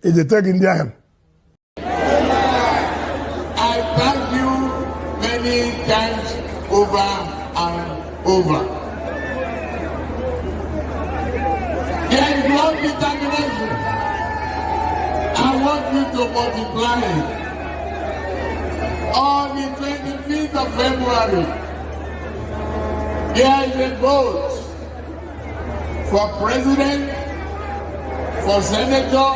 S7: It is taking Indian.
S5: I thank you many times over and over. There is no determination. I want you to multiply it. On the 25th of February, there is a vote for president, for senator,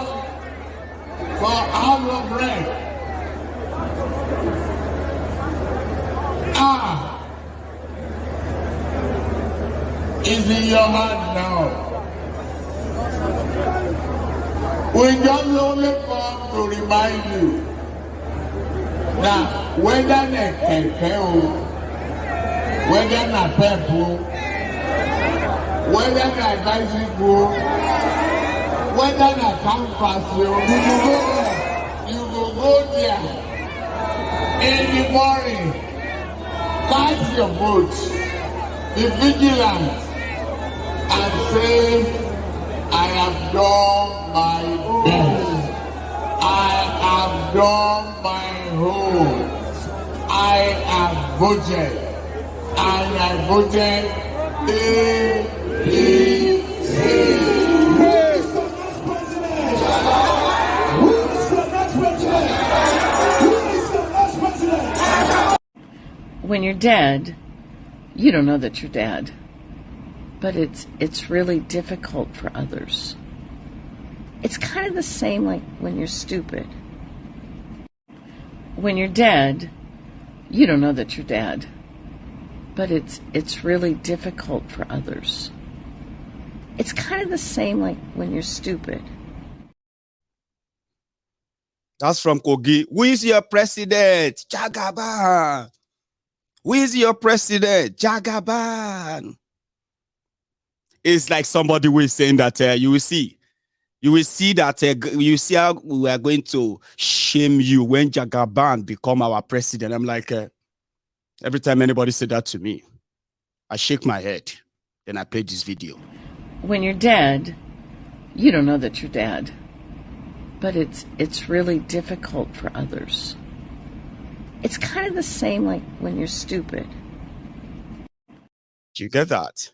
S5: for House of Rep. Is in your hand now. We just only come to remind you that whether the keke, whether the pepper, whether the bicycle, whether the canvas, you will go there in the morning, cast your vote, be vigilant, and say, I have done my best. I have done my whole. I have voted. And I voted APC. Who is the next president? Who is the next president? Who is the next president?
S8: When you're dead, you don't know that you're dead. But it's really difficult for others. It's kind of the same like when you're stupid. When you're dead, you don't know that you're dead. But it's really difficult for others. It's kind of the same like when you're stupid.
S2: That's from Kogi. Who is your president? Jagaban. Who is your president? Jagaban. It's like somebody was saying that you will see that you see how we are going to shame you when Jagaban become our president. I'm like, every time anybody said that to me, I shake my head. Then I play this video.
S8: When you're dead, you don't know that you're dead. But it's really difficult for others. It's kind of the same like when you're stupid.
S2: Do you get that?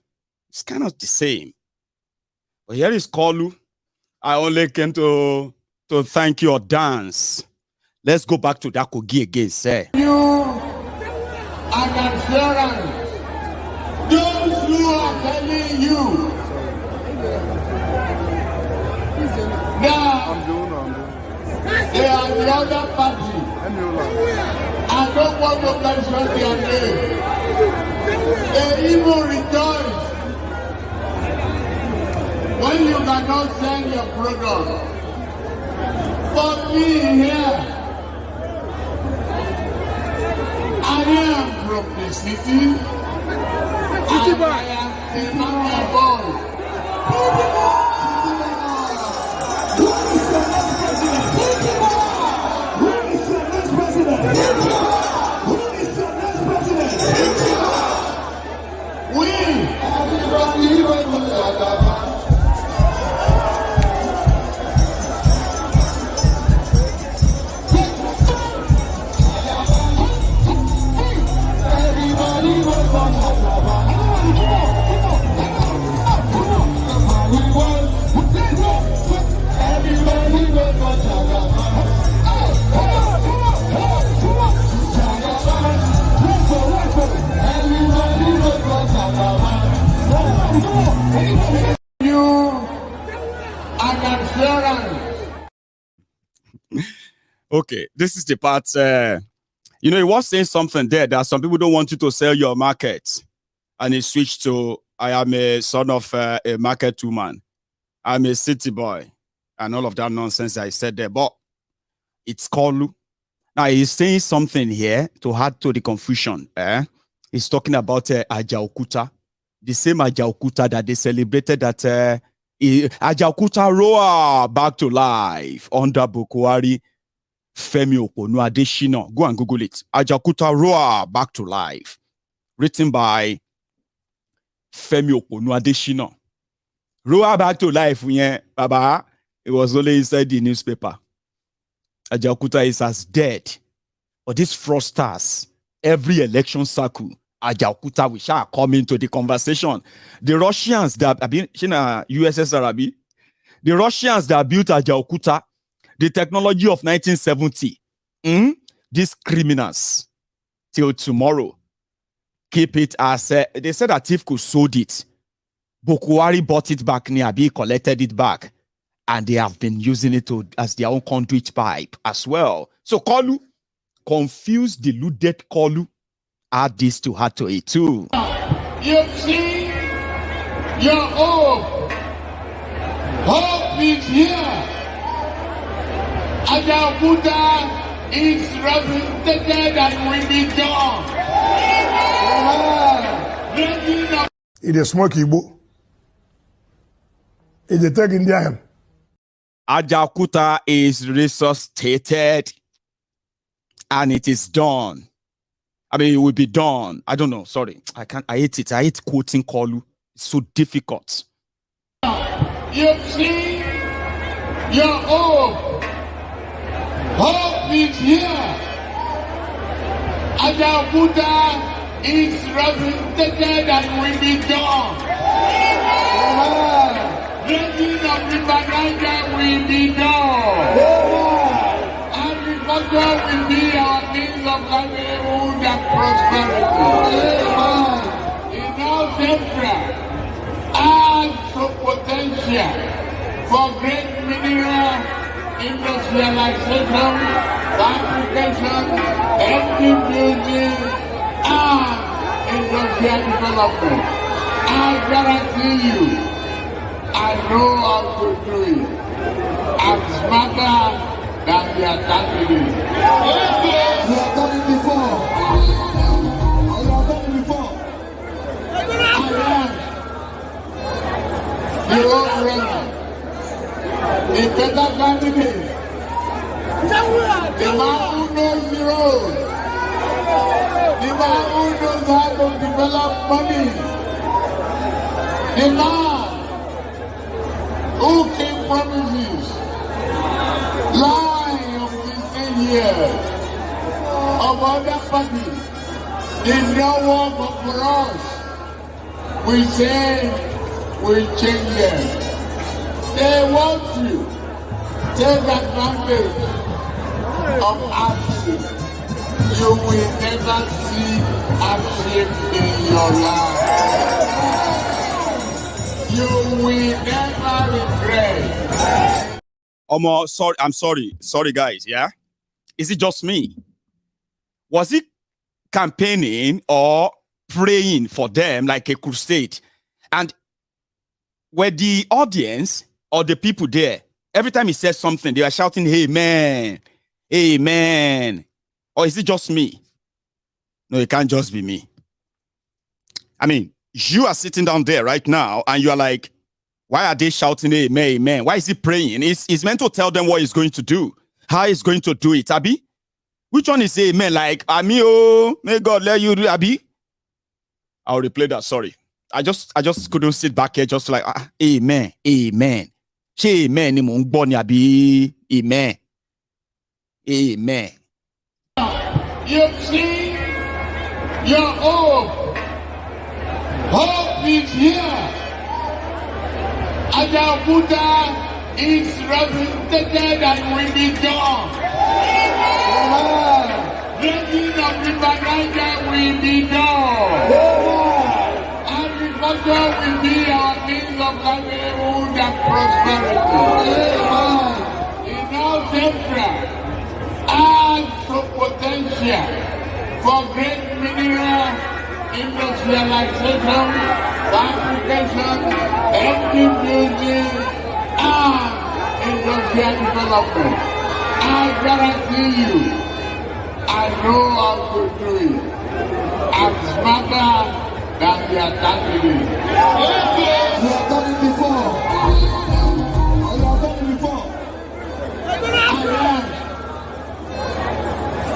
S2: It's kind of the same. But here is Kolu. I only came to thank your dance. Let's go back to that Kogi again, sir.
S5: You and assurance. Those who are telling you that they are the other party. I don't want to mention their name. They even rejoice when you cannot sell your product. For me here, I am from the city. I am a mountain boy. Who is the next president? Who is the next president? Who is the next president? We.
S2: Okay, this is the part, you know, he was saying something there that some people don't want you to sell your market. And he switched to, I am a son of a market woman. I'm a city boy. And all of that nonsense I said there. But it's Kolu. Now, he's saying something here to add to the confusion. He's talking about Ajaokuta. The same Ajaokuta that they celebrated that Ajaokuta roar back to life under Buhari. Femi Oponu Adeshina. Go and Google it. Ajaokuta roar back to life. Written by Femi Oponu Adeshina. Roar back to life, yeah, Baba. It was only inside the newspaper. Ajaokuta is as dead. But these fraudsters, every election cycle, Ajaokuta we shall come into the conversation. The Russians that have been in USSR, the Russians that built Ajaokuta, the technology of 1970, these criminals till tomorrow keep it as they said that TIFCO sold it. Buhari bought it back, Niabi collected it back, and they have been using it as their own conduit pipe as well. So Kolu, confused, deluded Kolu, add this to her to it too.
S5: You see, your hope is here. Our Buddha is represented and will be done.
S7: It is smoke Igbo. It is taking them.
S2: Ajaokuta is resuscitated and it is done. I mean, it will be done. I don't know. Sorry. I hate it. I hate quoting Kolu. It's so difficult.
S5: You see, your hope is here. Our Buddha is represented and will be done. Drinking of River Niger will be done. Agriculture will be our means of livelihood and prosperity. In our central and so potential for great mineral industrialization, fabrication, engine building, and industrial development. I guarantee you, I know how to do it. I'm smarter than we are talking. You have done it before. You have done it before. I am the old runner. A better candidate. The man who knows the road. The man who knows how to develop money. The man who came promises, lying of 15 years of other parties, did not work for us. We say we change them. They want to take advantage of hardship. You will never see hardship in your life. You will never regret.
S2: Sorry, I'm sorry. Sorry, guys, yeah? Is it just me? Was it campaigning or praying for them like a crusade? And were the audience or the people there, every time he says something, they are shouting, Amen, Amen. Or is it just me? No, it can't just be me. I mean, you are sitting down there right now and you are like, why are they shouting Amen, Amen? Why is he praying? He's meant to tell them what he's going to do, how he's going to do it, Abi? Which one is Amen? Like, Ami, oh, may God let you do, Abi? I'll replay that, sorry. I just couldn't sit back here just like, Amen, Amen. Amen, Amen. Amen.
S5: You see, your hope is here. Our Buddha is represented and will be done. Drinking of River Niger will be done. Agriculture will be our means of livelihood and prosperity. In our central and so potential for great mineral industrialization, fabrication, engine building, and industrial development. I guarantee you, I know how to do it. I'm smarter than we are talking. You have done it before. You have done it before. I am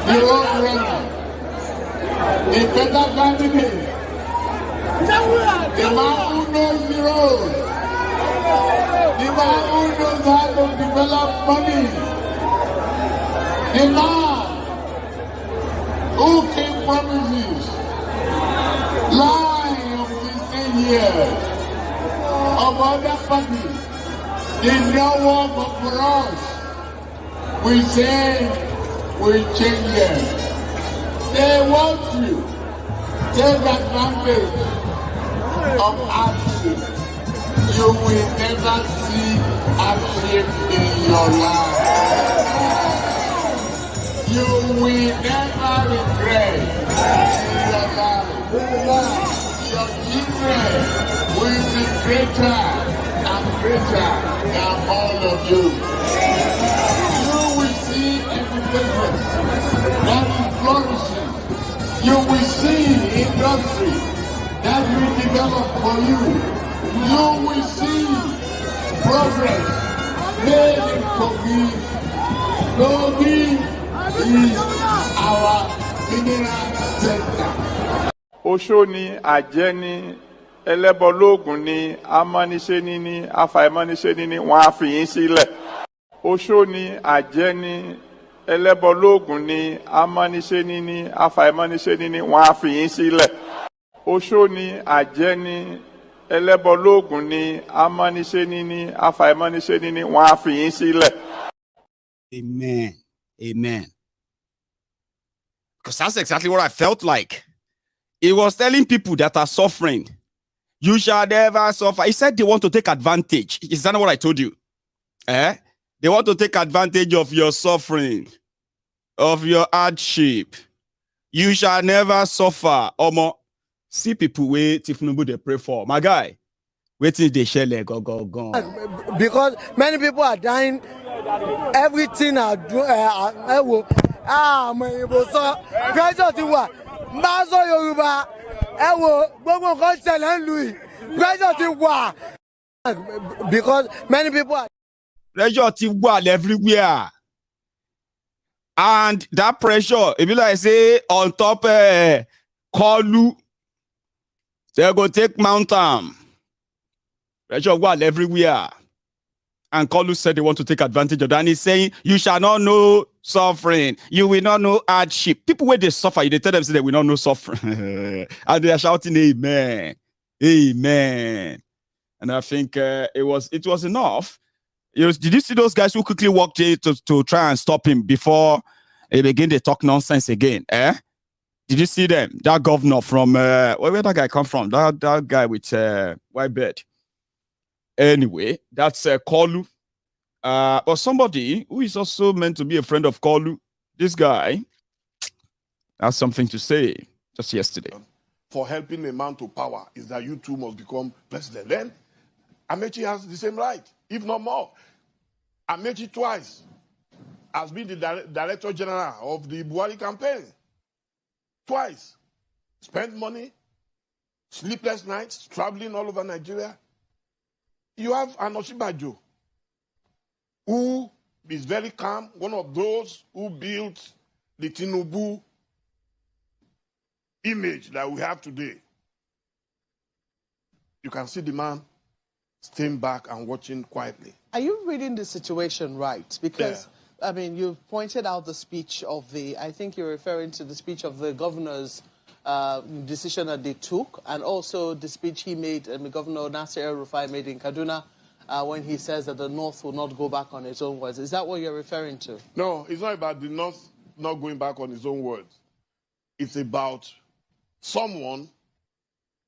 S5: the old runner. A better candidate. The man who knows the road. The man who knows how to develop money. The man who came promises, lying of 15 years of other parties, did not work for us. We say we change them. They want to take advantage of hardship. you will never see hardship in your life. You will never regret in your life. Your children will be greater and greater than all of you. You will see every business that is flourishing. You will see industry that will develop for you. You will see progress made in Kogi. Kogi is our mineral center.
S9: Oṣó ni, àjẹ́ ni, ẹlẹ́bọlóògùn ni, amániṣe ni, afàìmọ́niṣe ni, wọ́n á fi yín sílẹ̀. Oṣó ni, àjẹ́ ni, ẹlẹ́bọlóògùn ni, amániṣe ni, afàìmọ́niṣe ni, wọ́n á fi yín sílẹ̀. Oṣó ni, àjẹ́ ni, ẹlẹ́bọlóògùn ni, amániṣe ni, afàìmọ́niṣe ni, wọ́n á fi yín sílẹ̀.
S2: Amen. Amen. Because that's exactly what I felt like. He was telling people that are suffering, you shall never suffer. He said they want to take advantage. Is that not what I told you? They want to take advantage of your suffering, of your hardship. You shall never suffer. Omo, see people wait if nobody they pray for. My guy, waiting they share like go.
S1: Because many people are dying. Everything are doing. Pressure to what? Maso Yoruba, gbogbo nǹkan ṣẹlẹ̀ ń lu yìí. Pressure ti wà. Because many people are.
S2: Pressure ti wà everywhere. And that pressure, if you like say on top Kolu, they go take mountain. Pressure wà everywhere. And Kolu said they want to take advantage of that. And he's saying, you shall not know suffering. You will not know hardship. People, when they suffer, they tell them, say they will not know suffering. And they are shouting, amen. Amen. And I think it was enough. Did you see those guys who quickly walked in to try and stop him before he began to talk nonsense again? Did you see them? That governor from, where that guy come from? That guy with white beard. Anyway, that's Kolu. But somebody who is also meant to be a friend of Kolu, this guy, has something to say just yesterday.
S10: For helping a man to power is that you too must become president. Then Amechi has the same right, if not more. Amechi twice has been the Director General of the Buhari campaign. Twice. Spent money, sleepless nights, traveling all over Nigeria. You have an Oshibajo who is very calm, one of those who built the Tinubu image that we have today. You can see the man staying back and watching quietly.
S11: Are you reading the situation right? Because, yeah. I mean, you pointed out the speech of I think you're referring to the speech of the governor's decision that they took, and also the speech he made, Governor El-Rufai made in Kaduna, when he says that the North will not go back on its own words. Is that what you're referring to?
S10: No, it's not about the North not going back on its own words. It's about someone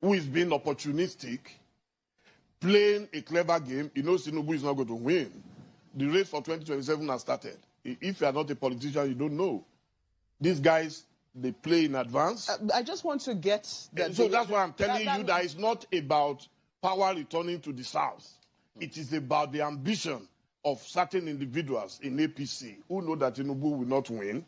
S10: who is being opportunistic, playing a clever game. He knows Tinubu is not going to win. The race for 2027 has started. If you are not a politician, you don't know. These guys, they play in advance.
S11: I just want to get that.
S10: So that's why I'm telling you that it's not about power returning to the South. It is about the ambition of certain individuals in APC who know that Tinubu will not win,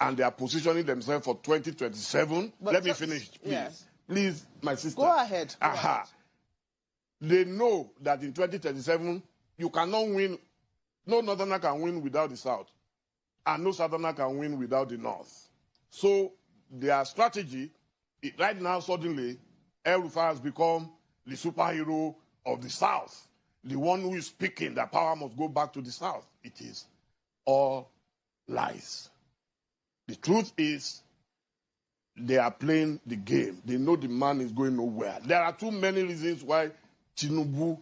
S10: and they are positioning themselves for 2027.
S11: But
S10: Let me finish, please.
S11: Yes.
S10: Please, my sister.
S11: Go ahead. Go
S10: ahead. They know that in 2037, you cannot win. No Northerner can win without the South, and no Southerner can win without the North. So their strategy, right now, suddenly, El-Rufai has become the superhero of the South, the one who is speaking that power must go back to the South. It is all lies. The truth is, they are playing the game. They know the man is going nowhere. There are too many reasons why Tinubu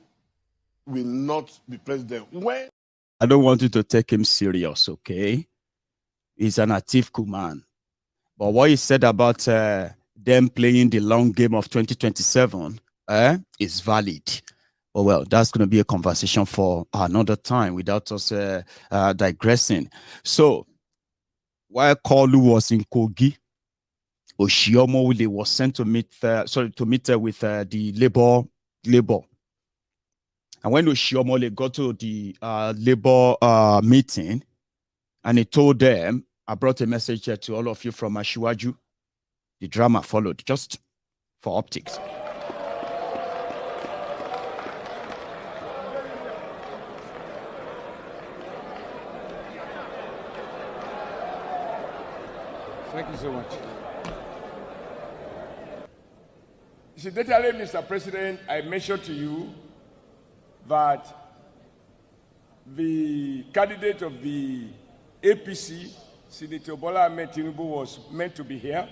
S10: will not be president.
S2: I don't want you to take him serious, okay? He's an Atiku man. But what he said about them playing the long game of 2027 is valid. Oh, well, that's going to be a conversation for another time without us digressing. So, while Kolu was in Kogi, Oshiomhole was sent to meet, with the labor. And when Oshiomhole got to the labor meeting, and he told them, I brought a message here to all of you from Ashiwaju. The drama followed, just for optics.
S12: Thank you so much. Incidentally, Mr. President, I mentioned to you that the candidate of the APC, Senator Bola Ahmed Tinubu, was meant to be here.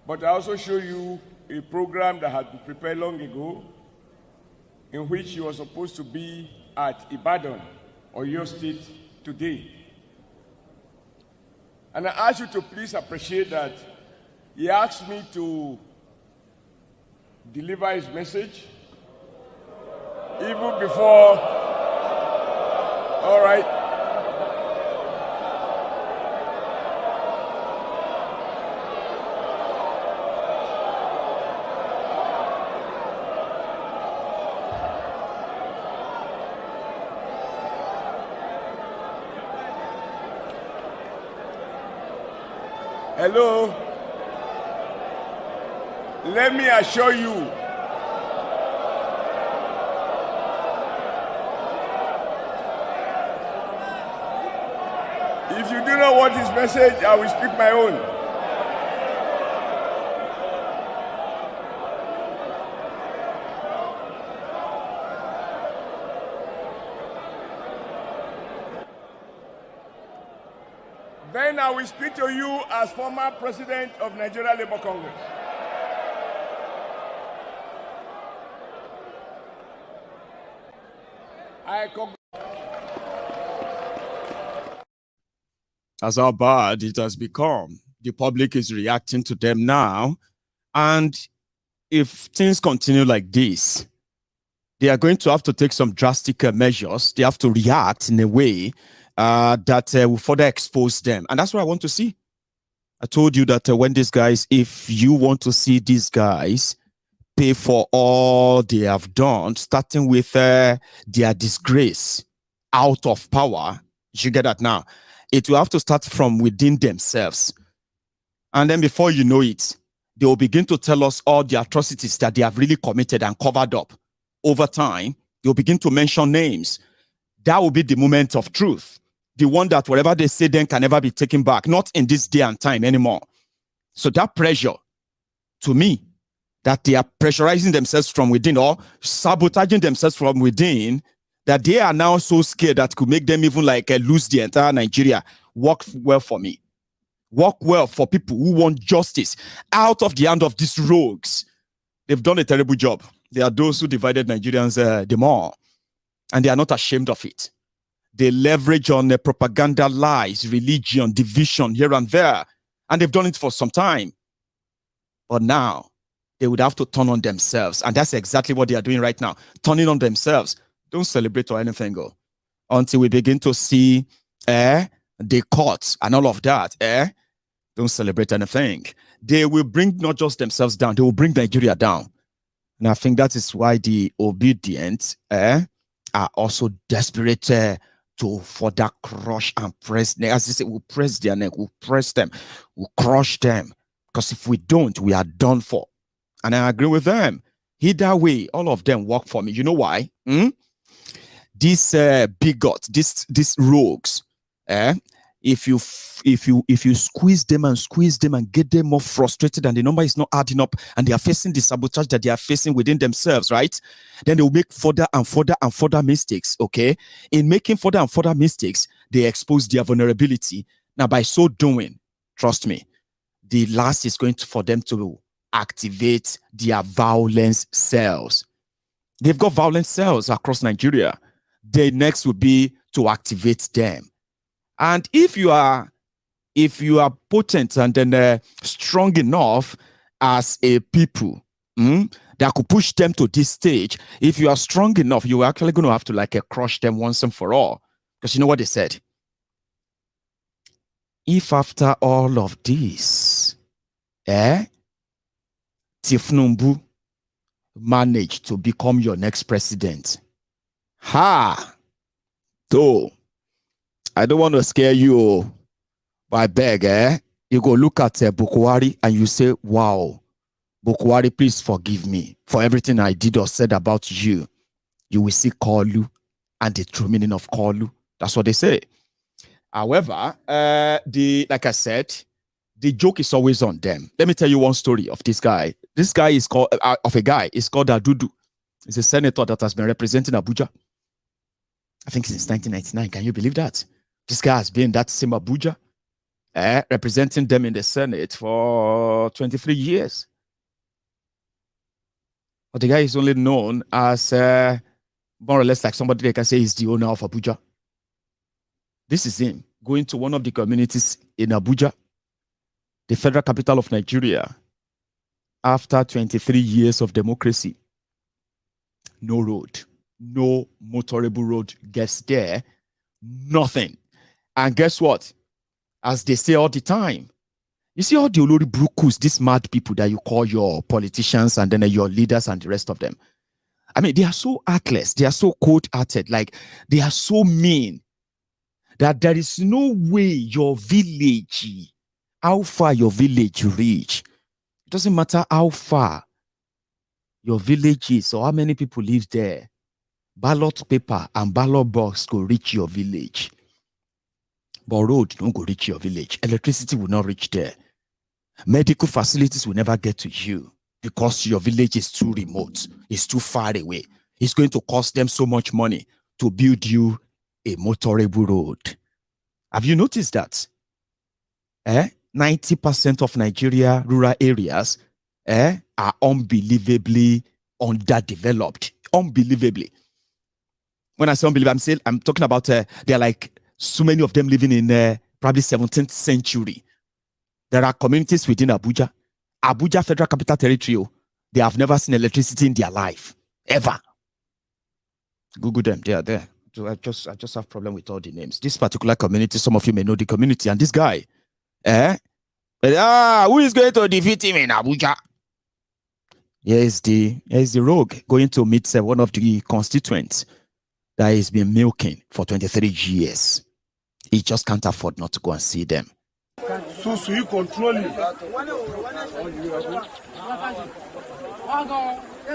S12: But I also show you a program that had been prepared long ago in which he was supposed to be at Ibadan, Oyo State, today. And I ask you to please appreciate that he asked me to deliver his message even before. All right. Hello. Let me assure you, if you do not want his message, I will speak my own. Then I will speak to you as former president of Nigeria Labour Congress.
S2: That's how bad it has become. The public is reacting to them now. And if things continue like this, they are going to have to take some drastic measures. They have to react in a way that will further expose them. And that's what I want to see. I told you that when these guys, if you want to see these guys pay for all they have done, starting with their disgrace out of power, you get that now. It will have to start from within themselves. And then before you know it, they will begin to tell us all the atrocities that they have really committed and covered up. Over time, they'll begin to mention names. That will be the moment of truth. The one that whatever they say then can never be taken back. Not in this day and time anymore. So that pressure, to me, that they are pressurizing themselves from within or sabotaging themselves from within, that they are now so scared that could make them even like lose the entire Nigeria, work well for me. Work well for people who want justice out of the hand of these rogues. They've done a terrible job. They are those who divided Nigerians the more. And they are not ashamed of it. They leverage on propaganda, lies, religion, division here and there. And they've done it for some time. But now, they would have to turn on themselves. And that's exactly what they are doing right now. Turning on themselves. Don't celebrate or anything, go. Until we begin to see the courts and all of that. Don't celebrate anything. They will bring not just themselves down, they will bring Nigeria down. And I think that is why the obedient are also desperate to further crush and press. As they say, we'll press their neck, we'll press them, we'll crush them. Because if we don't, we are done for. And I agree with them. Either way, all of them work for me. You know why? These bigots, these rogues, if you squeeze them and get them more frustrated and the number is not adding up and they are facing the sabotage that they are facing within themselves, right? Then they will make further and further mistakes, okay? In making further and further mistakes, they expose their vulnerability. Now, by so doing, trust me, the last is going for them to activate their violence cells. They've got violent cells across Nigeria. The next would be to activate them. And if you are potent and then strong enough as a people, that could push them to this stage. If you are strong enough, you're actually going to have to like crush them once and for all. Because you know what they said? If after all of this, Tifnumbu managed to become your next president, though, I don't want to scare you, but I beg, you go look at Buhari and you say, wow, Buhari, please forgive me for everything I did or said about you. You will see Kolu and the true meaning of Kolu. That's what they say. However, like I said, the joke is always on them. Let me tell you one story of this guy. This guy is called, it's called Adudu. He's a senator that has been representing Abuja, I think since 1999. Can you believe that? This guy has been that same Abuja, representing them in the Senate for 23 years. But the guy is only known as more or less like somebody they can say is the owner of Abuja. This is him going to one of the communities in Abuja, the federal capital of Nigeria, after 23 years of democracy. No road, no motorable road gets there, nothing. And guess what? As they say all the time, you see all the Olori Brukus, these mad people that you call your politicians and then your leaders and the rest of them. I mean, they are so heartless. They are so cold-hearted. Like, they are so mean that there is no way your village, how far your village reach. It doesn't matter how far your village is or how many people live there. Ballot paper and ballot box go reach your village. But road don't go reach your village. Electricity will not reach there. Medical facilities will never get to you because your village is too remote. It's too far away. It's going to cost them so much money to build you a motorable road. Have you noticed that? 90% of Nigeria rural areas are unbelievably underdeveloped. Unbelievably. When I say unbelievable, I'm talking about there are like so many of them living in probably 17th century. There are communities within Abuja. Abuja Federal Capital Territory, they have never seen electricity in their life. Ever. Google them. They are there. So I just have problem with all the names. This particular community, some of you may know the community. And this guy, who is going to defeat him in Abuja? Here's the rogue going to meet one of the constituents that he's been milking for 23 years. He just can't afford not to go and see them.
S7: So you control it. So you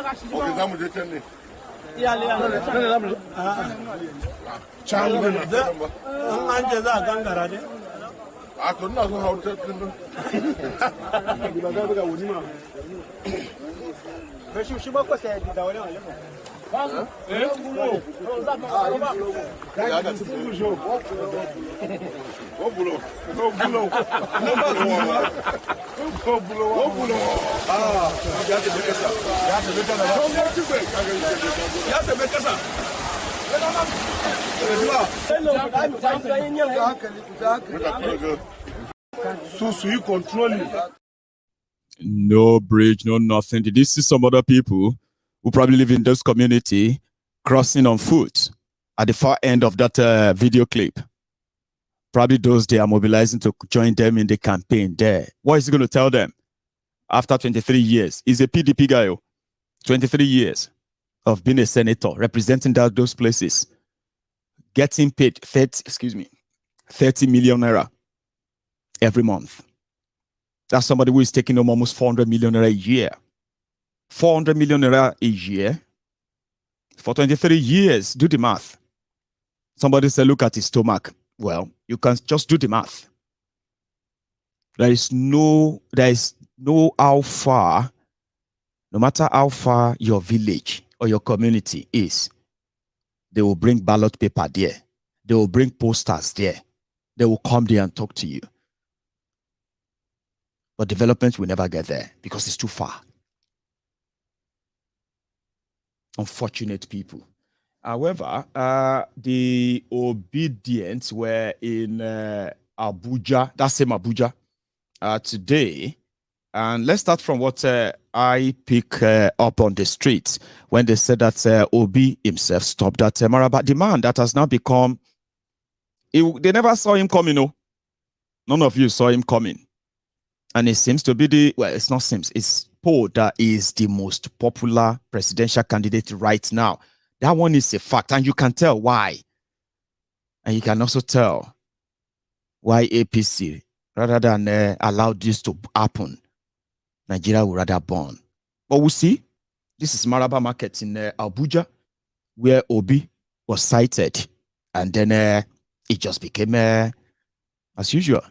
S7: control it.
S2: No bridge, no nothing. Did you see some other people who probably live in this community crossing on foot at the far end of that video clip? Probably those they are mobilizing to join them in the campaign there. What is he going to tell them after 23 years? He's a PDP guy. 23 years of being a senator, representing those places, getting paid 30 million naira every month. That's somebody who is taking home almost 400 million naira a year. 400 million naira a year for 23 years. Do the math. Somebody said, look at his stomach. Well, you can just do the math. There is no how far, no matter how far your village or your community is, they will bring ballot paper there. They will bring posters there. They will come there and talk to you. But development will never get there because it's too far. Unfortunate people. However, the obedience were in Abuja, that same Abuja, today, And let's start from what I pick up on the streets when they said that Obi himself stopped that Maraba demand that has now become, they never saw him coming, no. None of you saw him coming. And it seems to be it's not seems, it's Poe that is the most popular presidential candidate right now. That one is a fact, and you can tell why. And you can also tell why APC, rather than allow this to happen, Nigeria would rather burn. But we'll see. This is Maraba Market in Abuja, where Obi was cited. And then it just became as usual.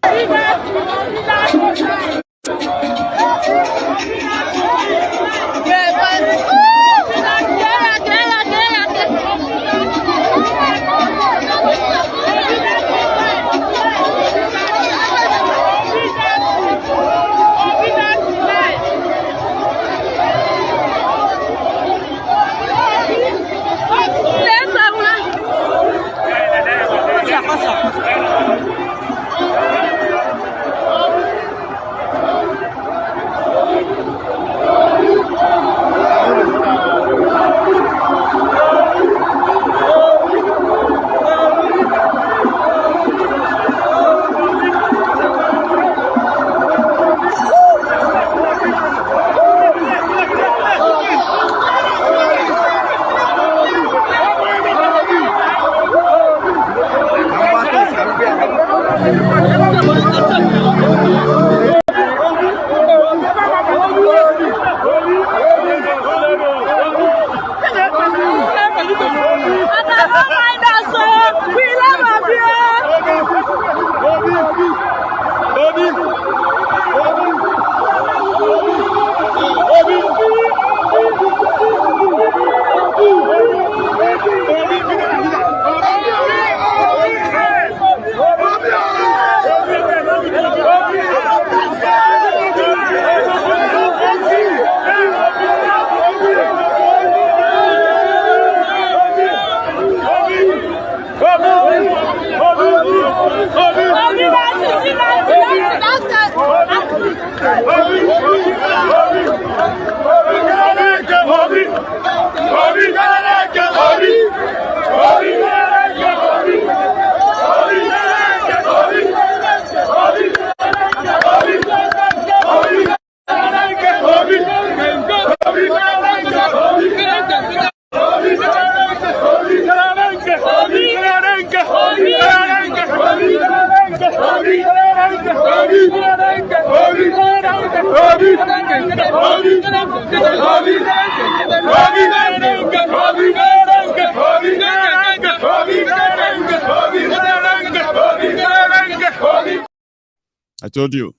S2: I told you,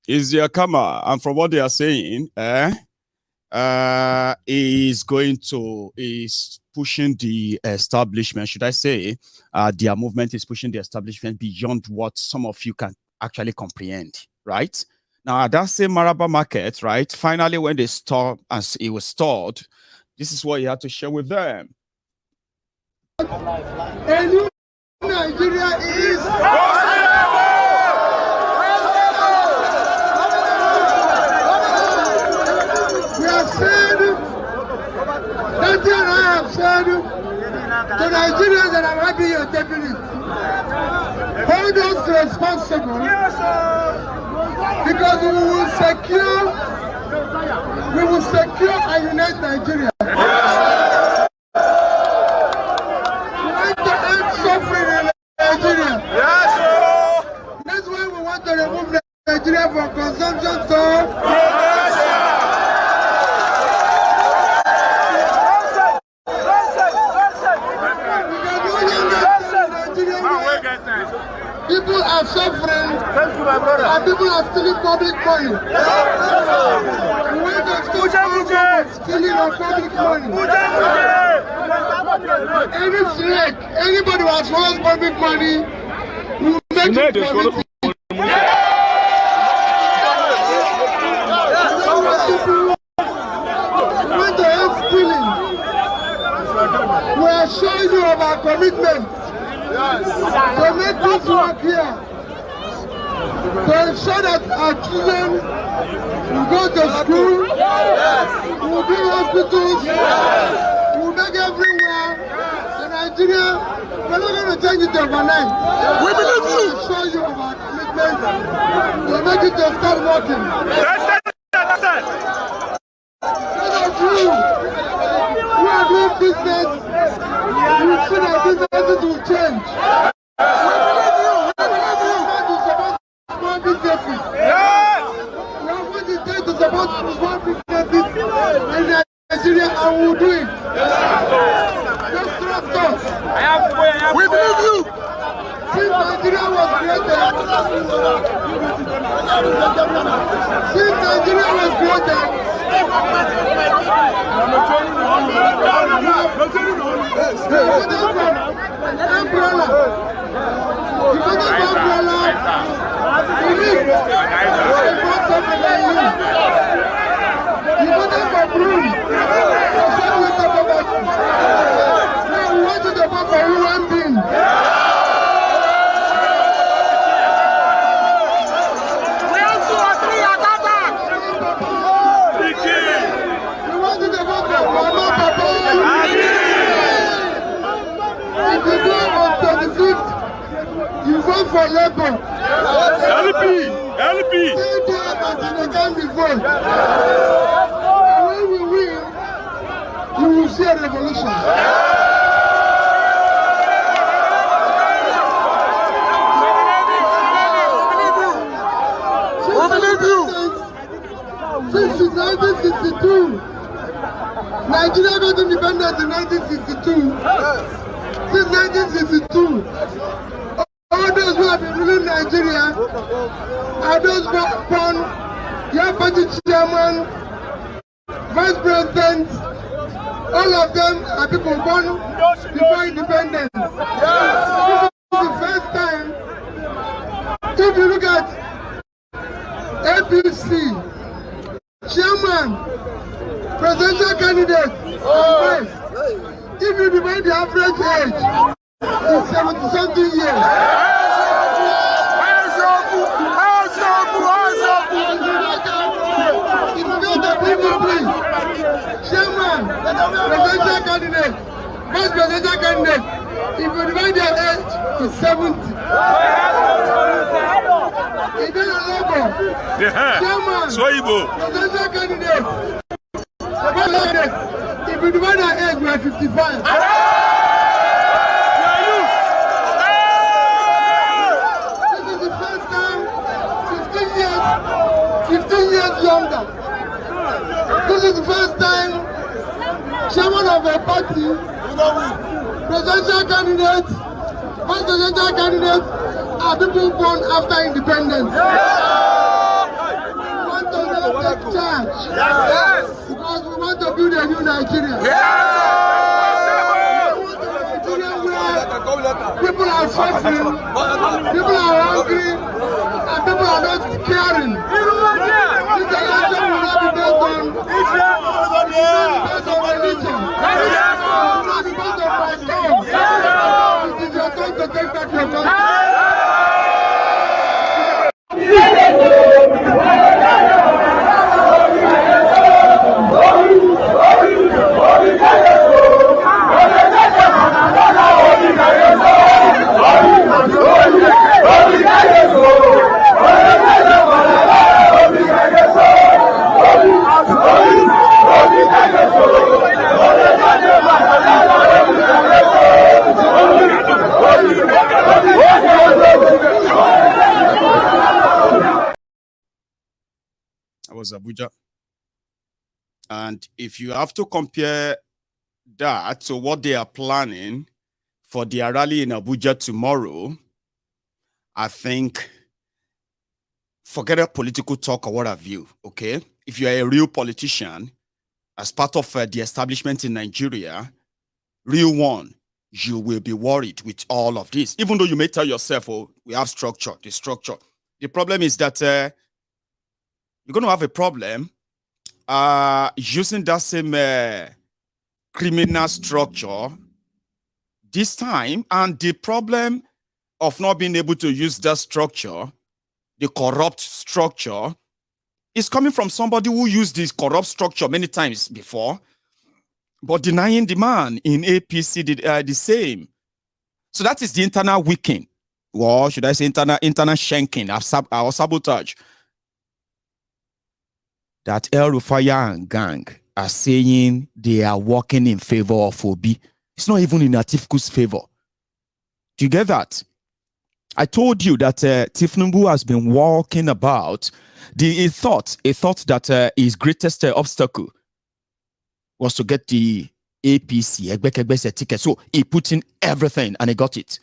S2: is Yakama, and from what they are saying, is pushing the establishment, should I say, their movement is pushing the establishment beyond what some of you can actually comprehend, right? Now, that same Maraba Market, right, finally when they stopped, as it was stored, this is what you had to share with them.
S1: A new Nigeria is we have said, nothing I have said to Nigerians that I'm happy you're taking it. Hold us responsible because we will secure and unite Nigeria. We want to end suffering in Nigeria. That's why we want to remove Nigeria from consumption to people are suffering and people are stealing public money. We want to stop stealing of public money. Any snake, anybody who has lost public money, we will make it political. We want to end stealing. We are showing you of our commitment. To make this work here.
S13: ensure that our children will go to school, will build hospitals, will make everywhere in Nigeria. We're not going to change it overnight. We believe you. We'll show you our commitment. We'll make it to start working. Those of you who are doing business, you see that businesses will change. Small businesses. We are going to take to support small businesses in Nigeria, and we will do it. Just trust us. We believe you. Since Nigeria was created, for Labour. LP. Stay there until the time we vote. When we win, you will see a revolution. We believe you. Since 1962, Nigeria got independence in 1962. Since 1962. All those who have been ruling Nigeria are those born, your party chairman, vice president, all of them are people born before independence. This is the first time, if you look at APC, chairman, presidential candidate, if you divide the average age, it's 70-something years. If you get the PPP, chairman, presidential candidate, vice presidential candidate, if you divide their age, it's 70. If you get a Labour, chairman, presidential candidate, if you divide their age, we are 55. Younger. This is the first time chairman of a party, presidential candidate, vice presidential candidate are people born after independence. We want to take charge because we want to build a new Nigeria. People are suffering, people are hungry, and people are not caring. This election will not be based on religion. It will not be based on passion. It is your time to take back your country.
S2: Abuja. And if you have to compare that to what they are planning for their rally in Abuja tomorrow, I think forget a political talk or what have you, okay? If you are a real politician, as part of the establishment in Nigeria, real one, you will be worried with all of this. Even though you may tell yourself, oh, we have structure, the structure. The problem is that you're going to have a problem using that same criminal structure this time. And the problem of not being able to use that structure, the corrupt structure, is coming from somebody who used this corrupt structure many times before, but denying the man in APC did the same. So that is the internal weakening, or should I say internal shanking or sabotage that El-Rufai and gang are saying they are working in favor of Obi. It's not even in Atifu's favor. Do you get that? I told you that Tinubu has been walking about. He thought that his greatest obstacle was to get the APC ticket. So he put in everything and he got it.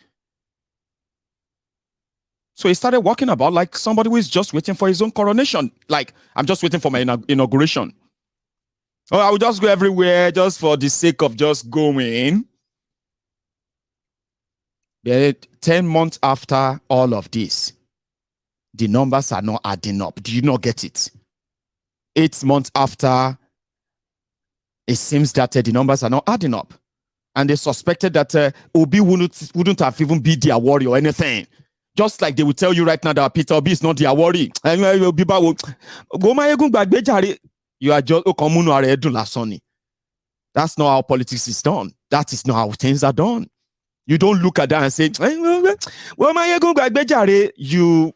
S2: So he started walking about like somebody who is just waiting for his own coronation. Like, I'm just waiting for my inauguration. Oh, I will just go everywhere just for the sake of just going. But 10 months after all of this, the numbers are not adding up. Do you not get it? 8 months after, it seems that the numbers are not adding up. And they suspected that Obi wouldn't have even been their worry or anything. Just like they will tell you right now that Peter Obi is not their worry. You are just that's not how politics is done. That is not how things are done. You don't look at that and say, well, you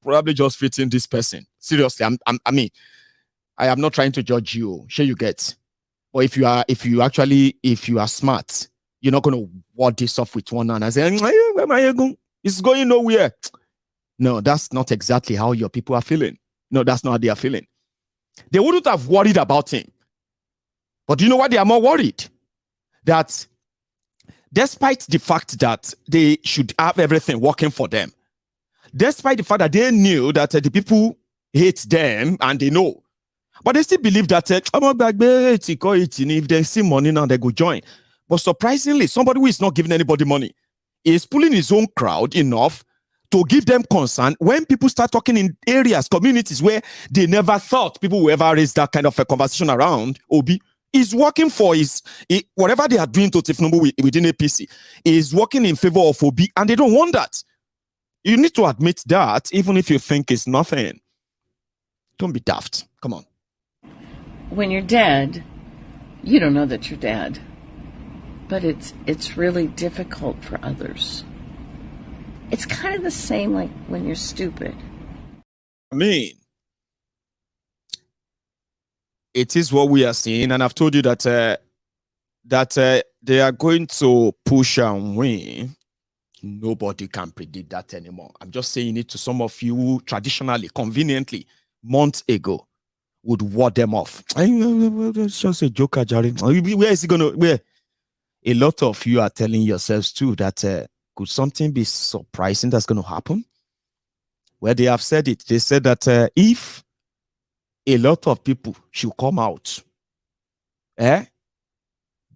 S2: probably just fit in this person. Seriously, I am not trying to judge you. Sure, you get. Or if you are smart, you're not going to ward this off with one hand and say, it's going nowhere. No, that's not exactly how your people are feeling. No, that's not how they are feeling. They wouldn't have worried about him. But do you know why they are more worried? That despite the fact that they should have everything working for them, despite the fact that they knew that the people hate them and they know, but they still believe that if they see money now, they go join. But surprisingly, somebody who is not giving anybody money is pulling his own crowd enough to give them concern when people start talking in areas, communities where they never thought people would ever raise that kind of a conversation around. Obi is working for whatever they are doing to Tinubu within APC is working in favor of Obi, and they don't want that. You need to admit that, even if you think it's nothing. Don't be daft. Come on.
S8: When you're dead, you don't know that you're dead. But it's really difficult for others. It's kind of the same like when you're stupid.
S2: I mean, it is what we are seeing, and I've told you that they are going to push and win. Nobody can predict that anymore. I'm just saying it to some of you who traditionally, conveniently, months ago, would ward them off. It's just a joke, Jerry. Where is he going to? Where? A lot of you are telling yourselves too that could something be surprising that's going to happen? Well, they have said it. They said that if a lot of people should come out, then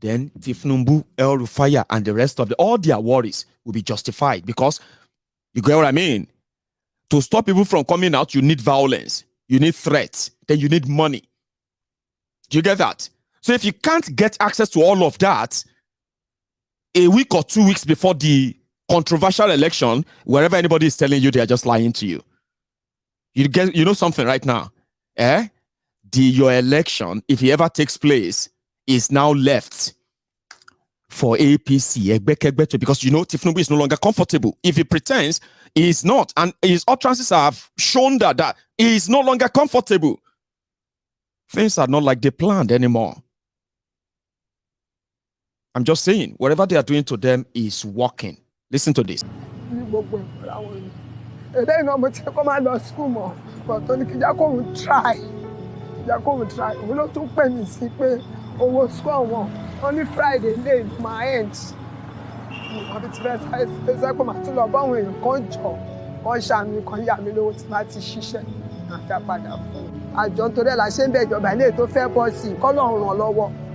S2: Tinubu, El-Rufai, and the rest of all their worries will be justified, because you get what I mean? To stop people from coming out, you need violence, you need threats, then you need money. Do you get that? So if you can't get access to all of that a week or 2 weeks before the controversial election, wherever anybody is telling you, they are just lying to you. You know something right now? Your election, if it ever takes place, is now left for APC, because you know Tinubu is no longer comfortable. If he pretends, he is not, and his utterances have shown that he is no longer comfortable. Things are not like they planned anymore. I'm just saying, whatever they are doing to them is working. Listen to this.
S13: Only Friday late my end.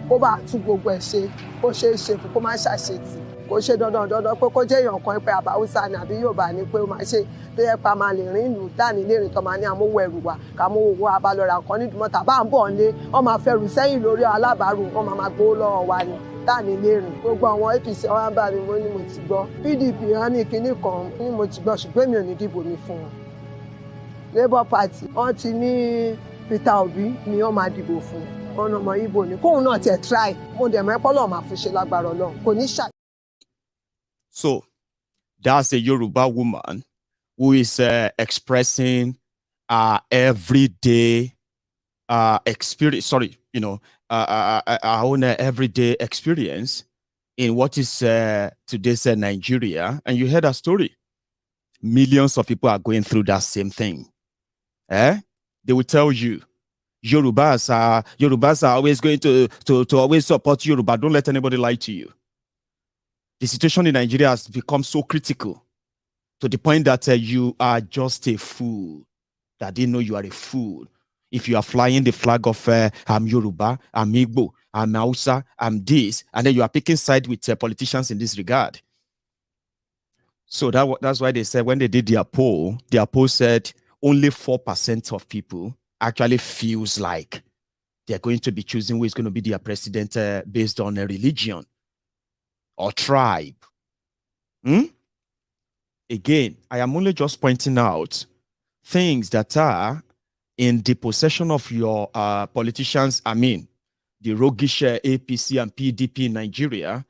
S13: Kó bá tún gbogbo ẹ̀ ṣe kó ṣe é ṣe kó má ṣàṣetì kó ṣe dandan pé kó jẹ́ èèyàn kan pé àbá Hausa ni àbí Yorùbá ni pé ó máa ṣe tó yẹ pa máa lè rìn ìlú dání lérìn tó máa ní amówó ẹrù wa ká mówó owó abalọ́ra nǹkan nídùúmọ́ta bá ń bọ̀ nílé wọ́n máa fẹ́rù sẹ́yìn lórí alábàárù wọ́n máa gbowó lọ́wọ́ wa ni dání lérìn gbogbo àwọn APC wọn bá mi wọ́n ní mo ti gbọ́ PDP hàn ní kinní kan ní mo ti gbọ́ ṣùgbọ́n mi ò ní dìbò mi fún wọn Labour Party wọ́n ti ní Peter Obi ni wọ́n máa dìbò fún ọ̀nà ọmọ Igbo ni kóun náà tiẹ̀ try mo dẹ̀ mọ́ ẹ̀pọ́ lọ́ọ̀ máa fi ṣe lágbára Ọlọ́run kò ní ṣà.
S2: So that's a Yoruba woman who is expressing everyday experience. Sorry, our own everyday experience in what is today's Nigeria. And you heard her story. Millions of people are going through that same thing. They will tell you, Yorubas are always going to always support Yoruba. Don't let anybody lie to you. The situation in Nigeria has become so critical to the point that you are just a fool. That they know you are a fool. If you are flying the flag of I'm Yoruba, I'm Igbo, I'm Hausa, I'm this, and then you are picking sides with politicians in this regard. So that's why they said when they did their poll said only 4% of people actually feels like they're going to be choosing who is going to be their president based on a religion or tribe. Again, I am only just pointing out things that are in the possession of your politicians, the roguish APC and PDP in Nigeria.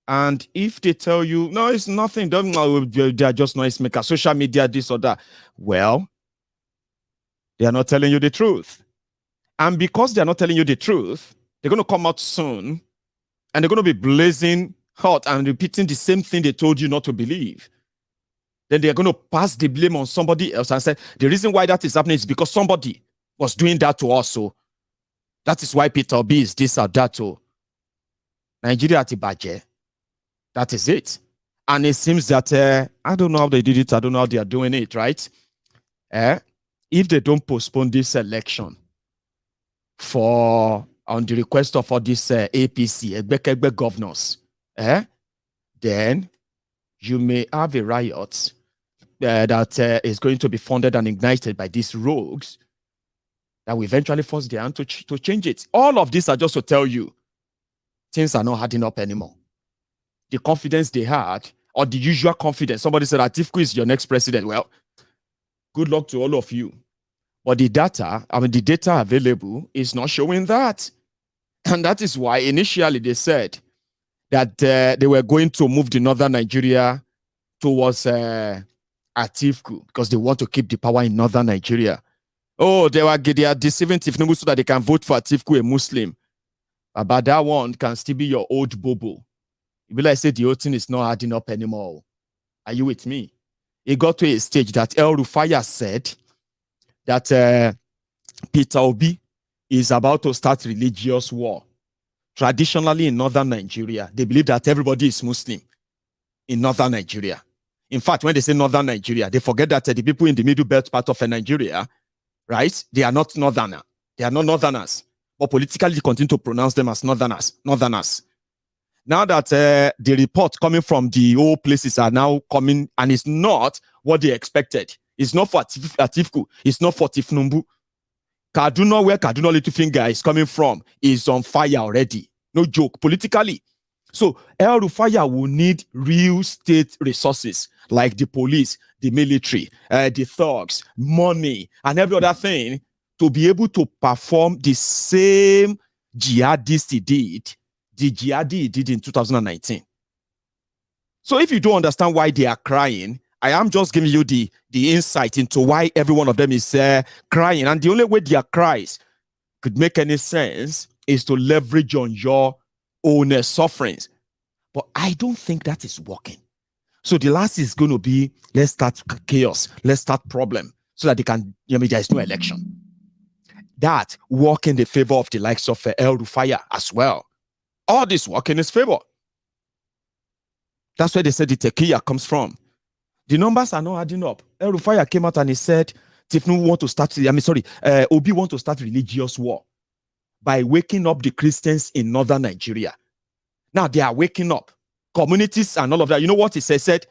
S2: And if they tell you, no, it's nothing, they are just noisemakers, social media, this or that, well, they are not telling you the truth. And because they are not telling you the truth, they're going to come out soon and they're going to be blazing hot and repeating the same thing they told you not to believe. Then they're going to pass the blame on somebody else and say, the reason why that is happening is because somebody was doing that to us. So that is why Peter Obi is this or that. So Nigeria Tibaje. That is it. And it seems that, I don't know how they did it. I don't know how they are doing it, right? If they don't postpone this election on the request of all these APC, Ebekebe governors, then you may have a riot that is going to be funded and ignited by these rogues that will eventually force their hand to change it. All of these are just to tell you things are not adding up anymore. The confidence they had, or the usual confidence. Somebody said Atiku is your next president. Well, good luck to all of you. But the data available is not showing that. And that is why initially they said that they were going to move the northern Nigeria towards Atiku because they want to keep the power in northern Nigeria. Oh, they are deceiving Tifnubu so that they can vote for Atiku, a Muslim. But that one can still be your old bobo. You be like, say the whole thing is not adding up anymore. Are you with me? It got to a stage that El-Rufai said that Peter Obi is about to start religious war. Traditionally in northern Nigeria, they believe that everybody is Muslim in northern Nigeria. In fact, when they say northern Nigeria, they forget that the people in the middle belt part of Nigeria, right? They are not northerner. They are not northerners. But politically, they continue to pronounce them as northerners. Now that the report coming from the old places are now coming, and it's not what they expected. It's not for Atiku. It's not for Tifnumbu. Kaduna, where Kaduna Little Finger is coming from, is on fire already. No joke, politically. So El-Rufai will need real state resources like the police, the military, the thugs, money, and every other thing to be able to perform the same jihadist he did, the jihadi he did in 2019. So if you don't understand why they are crying, I am just giving you the insight into why every one of them is crying. And the only way their cries could make any sense is to leverage on your own sufferings. But I don't think that is working. So the last is going to be, let's start chaos, let's start problem, so that they can, there is no election. That work in the favor of the likes of El-Rufai as well. All this work in his favor. That's where they said the tequila comes from. The numbers are not adding up. El-Rufai came out and he said, Tifnu want to start, Obi want to start religious war by waking up the Christians in northern Nigeria. Now they are waking up. Communities and all of that. You know what he said?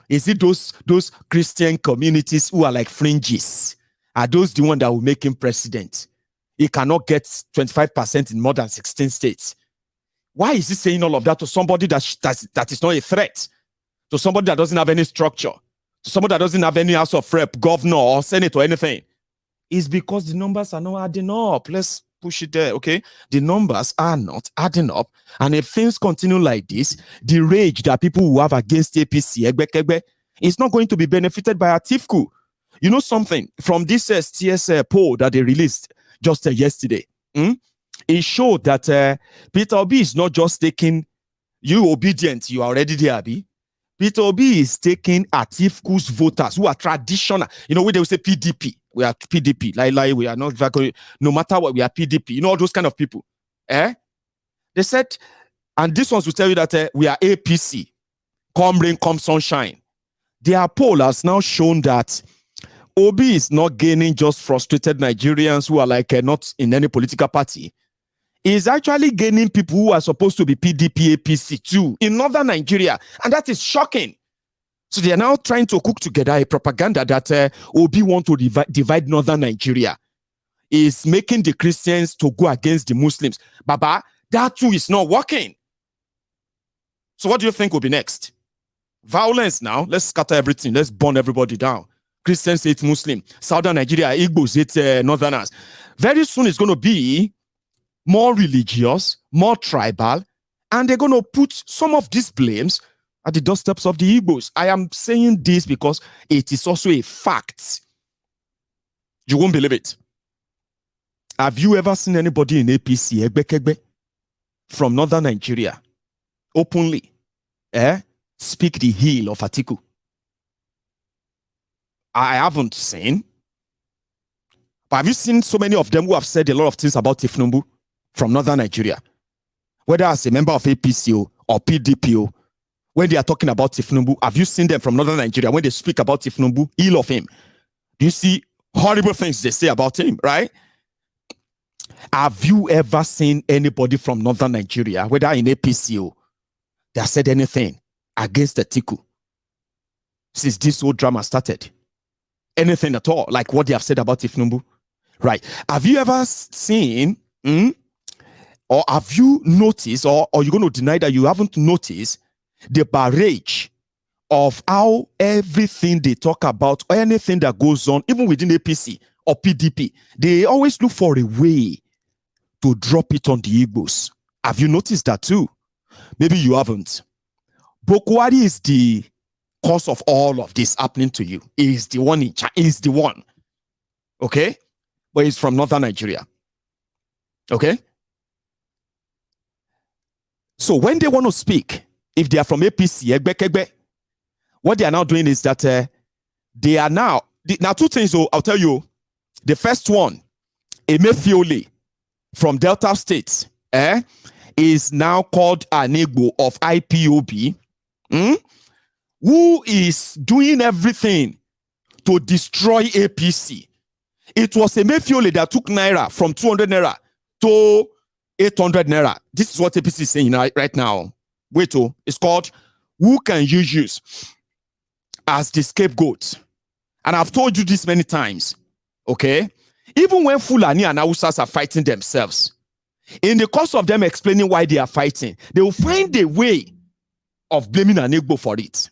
S2: Is it those Christian communities who are like fringes? Are those the one that will make him president? He cannot get 25% in more than 16 states. Why is he saying all of that to somebody that is not a threat? To somebody that doesn't have any structure? someone that doesn't have any house of rep, governor, or senate, or anything, is because the numbers are not adding up. Let's push it there, okay? The numbers are not adding up. And if things continue like this, the rage that people will have against APC, is not going to be benefited by Atiku. You know something? From this STS poll that they released just yesterday, it showed that Peter Obi is not just taking you obedient, you are already there, Abi. Peter Obi is taking Atiku's voters who are traditional. You know, when they will say PDP, we are PDP. Like we are not, no matter what, we are PDP. You know, all those kind of people. They said, and this ones will tell you that we are APC. Come rain, come sunshine. Their poll has now shown that Obi is not gaining just frustrated Nigerians who are like not in any political party. Is actually gaining people who are supposed to be PDP, APC too in northern Nigeria. And that is shocking. So they are now trying to cook together a propaganda that Obi want to divide northern Nigeria. Is making the Christians to go against the Muslims. Baba, that too is not working. So what do you think will be next? Violence now. Let's scatter everything. Let's burn everybody down. Christians hate Muslim. Southern Nigeria, Igbos hate Northerners. Very soon it's going to be more religious, more tribal, and they're going to put some of these blames at the doorsteps of the Igbos. I am saying this because it is also a fact. You won't believe it. Have you ever seen anybody in APC, from northern Nigeria, openly, speak the heel of Atiku? I haven't seen. But have you seen so many of them who have said a lot of things about Tifnumbu from northern Nigeria? Whether as a member of APC or PDP, when they are talking about Tifnumbu, have you seen them from northern Nigeria when they speak about Tifnumbu, ill of him? Do you see horrible things they say about him, right? Have you ever seen anybody from northern Nigeria, whether in APC, that said anything against Atiku since this whole drama started? Anything at all, like what they have said about Tifnumbu? Right. Have you ever seen, or have you noticed, or you're going to deny that you haven't noticed the barrage of how everything they talk about, or anything that goes on, even within APC or PDP, they always look for a way to drop it on the Igbos? Have you noticed that too? Maybe you haven't. Buhari is the cause of all of this happening to you. He is the one in charge. He is the one. Okay? But he's from northern Nigeria. Okay? So when they want to speak, if they are from APC, what they are now doing is that they are now two things. I'll tell you. The first one, Emefiole from Delta State, is now called an Igbo of IPOB, who is doing everything to destroy APC. It was Emefiole that took Naira from 200 Naira to 800 Naira. This is what APC is saying right now. Wait, it's called, who can you use as the scapegoat? And I've told you this many times, okay? Even when Fulani and Hausas are fighting themselves, in the course of them explaining why they are fighting, they will find a way of blaming an Igbo for it.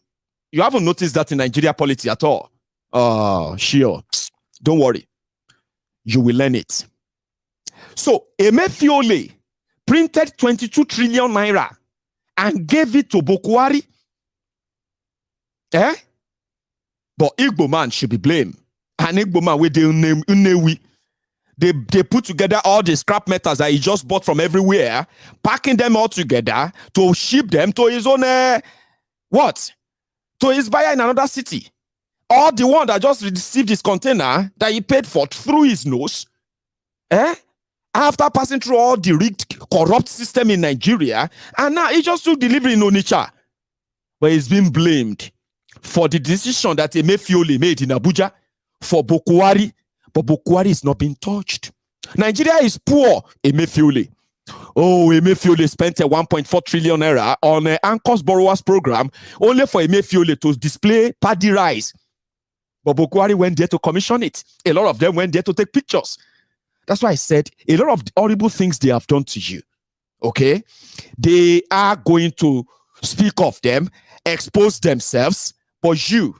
S2: You haven't noticed that in Nigeria politics at all. Sure. Don't worry. You will learn it. So, Emefiole printed 22 trillion Naira and gave it to Buhari. But Igbo man should be blamed. And Igbo man with the name Unewi. They put together all the scrap metals that he just bought from everywhere, packing them all together to ship them to his own, to his buyer in another city. Or the one that just received his container that he paid for through his nose, after passing through all the rigged, corrupt system in Nigeria, and now he just took delivery in Onitsha. But he's been blamed for the decision that Emefiole made in Abuja for Buhari. But Buhari is not being touched. Nigeria is poor. Emefiole. Oh, Emefiole spent 1.4 trillion naira on Anchor's Borrowers Program only for Emefiole to display paddy rice. But Buhari went there to commission it. A lot of them went there to take pictures. That's why I said a lot of horrible things they have done to you. Okay? They are going to speak of them, expose themselves, but you,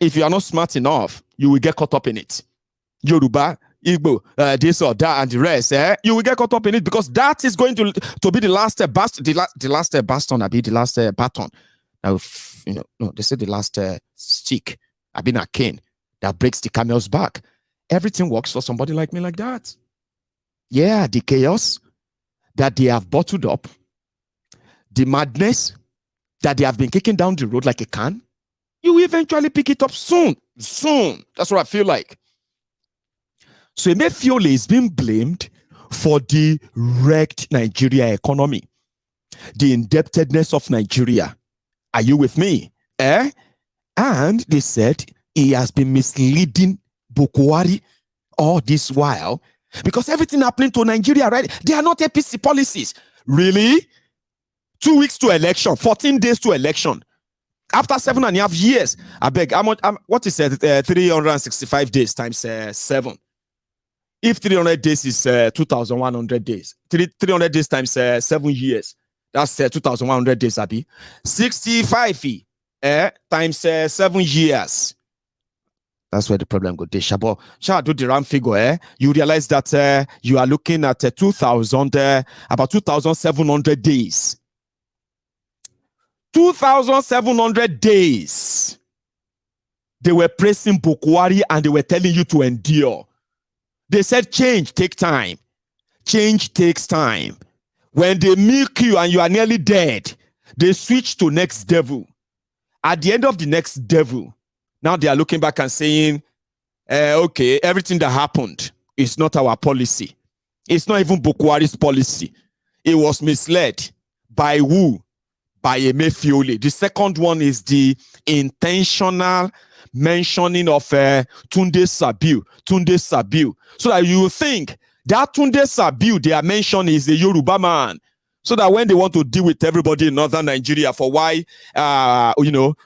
S2: If you are not smart enough, you will get caught up in it. Yoruba, Igbo, this or that, and the rest. You will get caught up in it because that is going to be the last baston. The last baston. I be the last baton. Now, no, they say the last stick. I been a cane that breaks the camel's back. Everything works for somebody like me like that. Yeah, the chaos that they have bottled up, the madness that they have been kicking down the road like a can, you will eventually pick it up soon. Soon. That's what I feel like. So Emefiole is being blamed for the wrecked Nigeria economy, the indebtedness of Nigeria. Are you with me? And they said he has been misleading Buhari all this while because everything happening to Nigeria, right? They are not APC policies. Really? 2 weeks to election, 14 days to election. After 7.5 years, I beg, what is it? 365 days times 7. If 300 days is 2,100 days, 300 days times 7 years, that's 2,100 days, Abi. 65 times 7 years. That's where the problem goes. Shabo, shall do the round figure? You realize that you are looking at about 2,700 days. 2,700 days. They were praising Buhari and they were telling you to endure. They said change take time. Change takes time. When they milk you and you are nearly dead, they switch to next devil. At the end of the next devil, now they are looking back and saying, okay, everything that happened is not our policy. It's not even Buhari's policy. It was misled. By who? By Emefiole. The second one is the intentional mentioning of Tunde Sabiu. So that you think that Tunde Sabiu they are mentioning is a Yoruba man. So that when they want to deal with everybody in northern Nigeria for why Tifnubu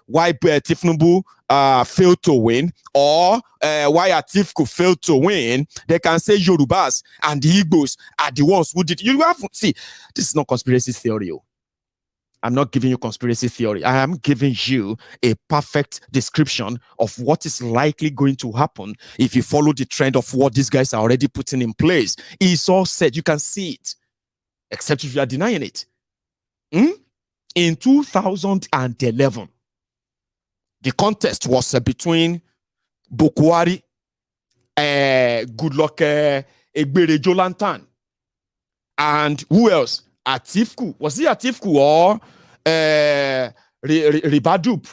S2: failed to win or why Atiku failed to win, they can say Yorubas and the Igbos are the ones who did. You have see, this is not conspiracy theory. I'm not giving you conspiracy theory. I am giving you a perfect description of what is likely going to happen if you follow the trend of what these guys are already putting in place. It's all said. You can see it. Except if you are denying it. In 2011, the contest was between Buhari, Goodluck Egberejo Lantan, and who else? Atiku. Was it Atiku or Ribadup?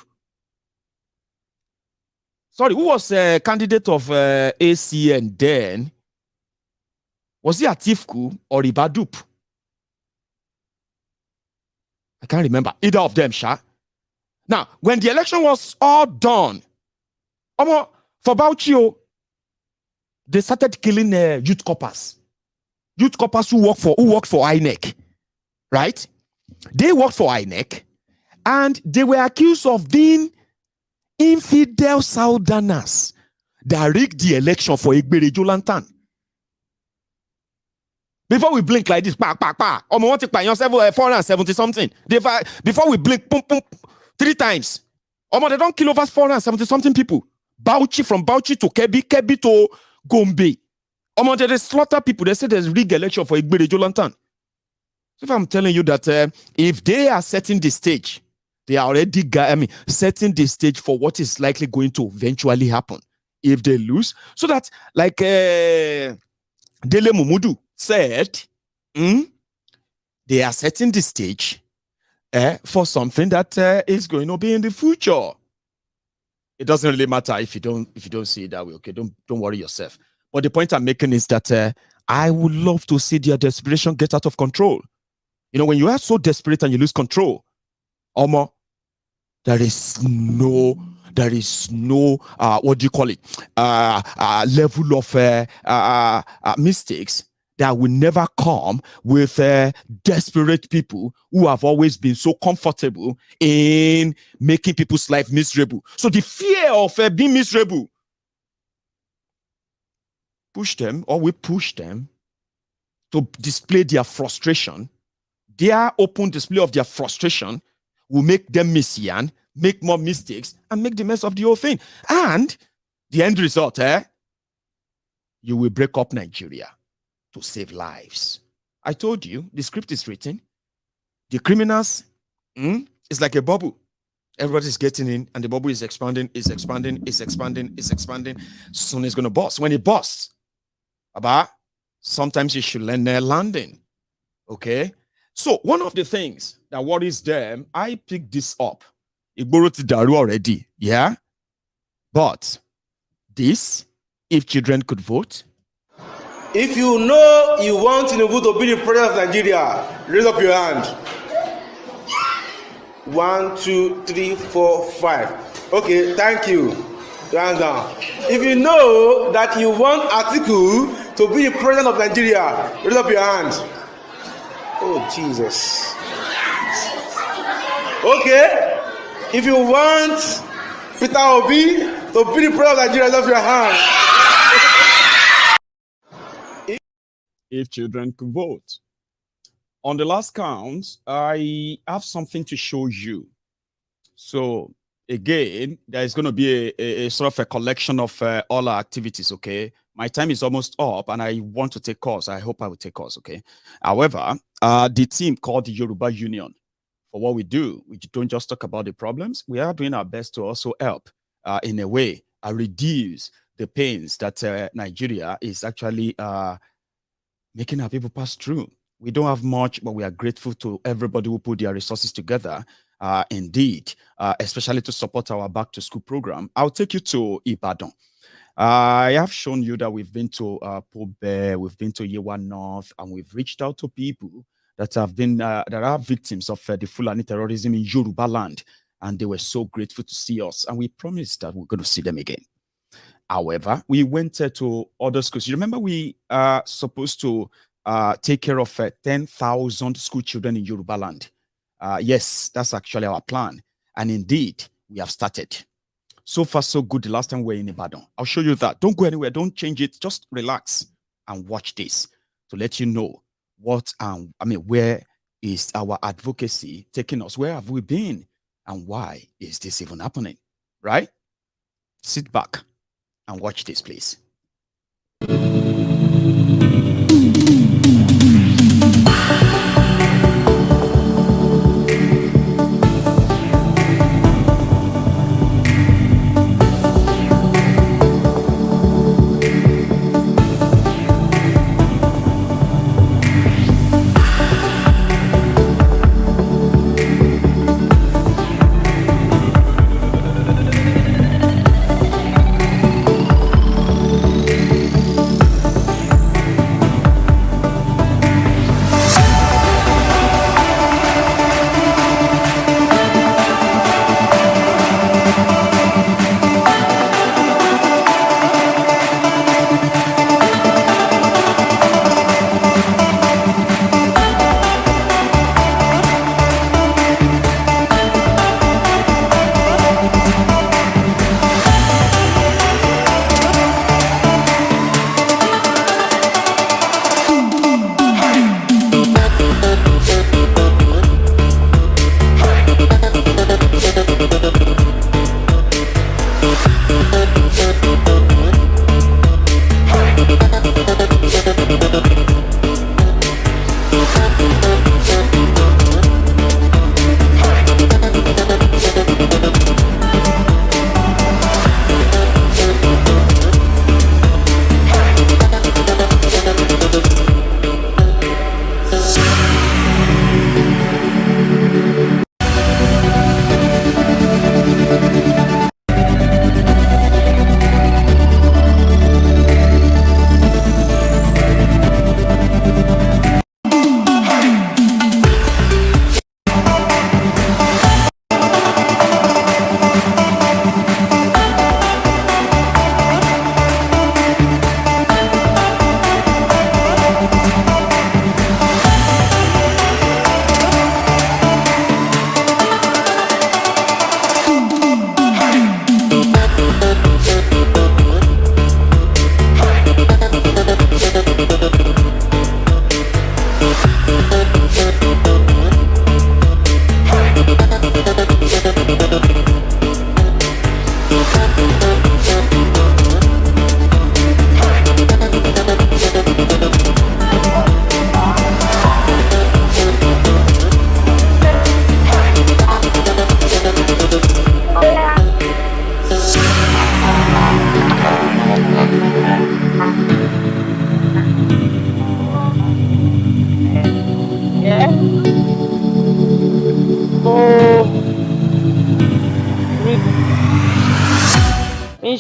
S2: Sorry, who was a candidate of ACN then? Was it Atiku or Ribadup? I can't remember. Either of them, Sha. Now, when the election was all done, for Bauchi, they started killing youth corpers. Youth corpers who worked for INEC. Right? They worked for INEC and they were accused of being infidel Southerners that rigged the election for Egberejo Lantan. Before we blink like this, 470 something. Before we blink, boom, boom, 3 times. They don't kill over 470 something people. From Bauchi to Kebbi to Gombe. They slaughter people. They say there's rigged election for Egberejo Lantan. So if I'm telling you that if they are setting the stage, they are already setting the stage for what is likely going to eventually happen if they lose. So that, like Dele Mumudu said, they are setting the stage for something that is going to be in the future. It doesn't really matter if you don't see it that way. Okay, don't worry yourself. But the point I'm making is that I would love to see their desperation get out of control. You know, when you are so desperate and you lose control, there is no what do you call it? Level of mistakes that will never come with desperate people who have always been so comfortable in making people's life miserable. So the fear of being miserable push them, or we push them to display their frustration. Their open display of their frustration will make them messian, make more mistakes, and make the mess of the whole thing. And the end result, you will break up Nigeria to save lives. I told you, the script is written. The criminals, it's like a bubble. Everybody's getting in, and the bubble is expanding, is expanding, is expanding, is expanding. Soon it's going to burst. When it bursts, sometimes you should learn their landing. Okay? So one of the things that worries them, I picked this up. Igboro ti daru already, yeah? But this, if children could vote.
S14: If you know you want Tinubu to be the president of Nigeria, raise up your hand. 1, 2, 3, 4, 5. Okay, thank you. Hands down. If you know that you want Atiku to be the president of Nigeria, raise up your hand. Oh, Jesus. Okay. If you want Peter Obi to be the president of Nigeria, raise up your hand.
S2: If children could vote. On the last count, I have something to show you. So again, there is going to be a sort of a collection of all our activities, okay? My time is almost up, and I want to take calls. I hope I will take calls, okay? However, the team called the Yoruba Union, for what we do, we don't just talk about the problems. We are doing our best to also help, in a way, reduce the pains that Nigeria is actually making our people pass through. We don't have much, but we are grateful to everybody who put their resources together, indeed, especially to support our back to school program. I'll take you to Ibadan. I have shown you that we've been to Pobe, we've been to Yewa North, and we've reached out to people that have been that are victims of the Fulani terrorism in Yoruba land, and they were so grateful to see us, and we promised that we're going to see them again. However, we went to other schools. You remember we are supposed to take care of 10,000 school children in Yoruba land. Yes, that's actually our plan. And indeed, we have started. So far, so good. The last time we were in Ibadan. I'll show you that. Don't go anywhere. Don't change it. Just relax and watch this to let you know what, where is our advocacy taking us? Where have we been? And why is this even happening? Right? Sit back and watch this, please.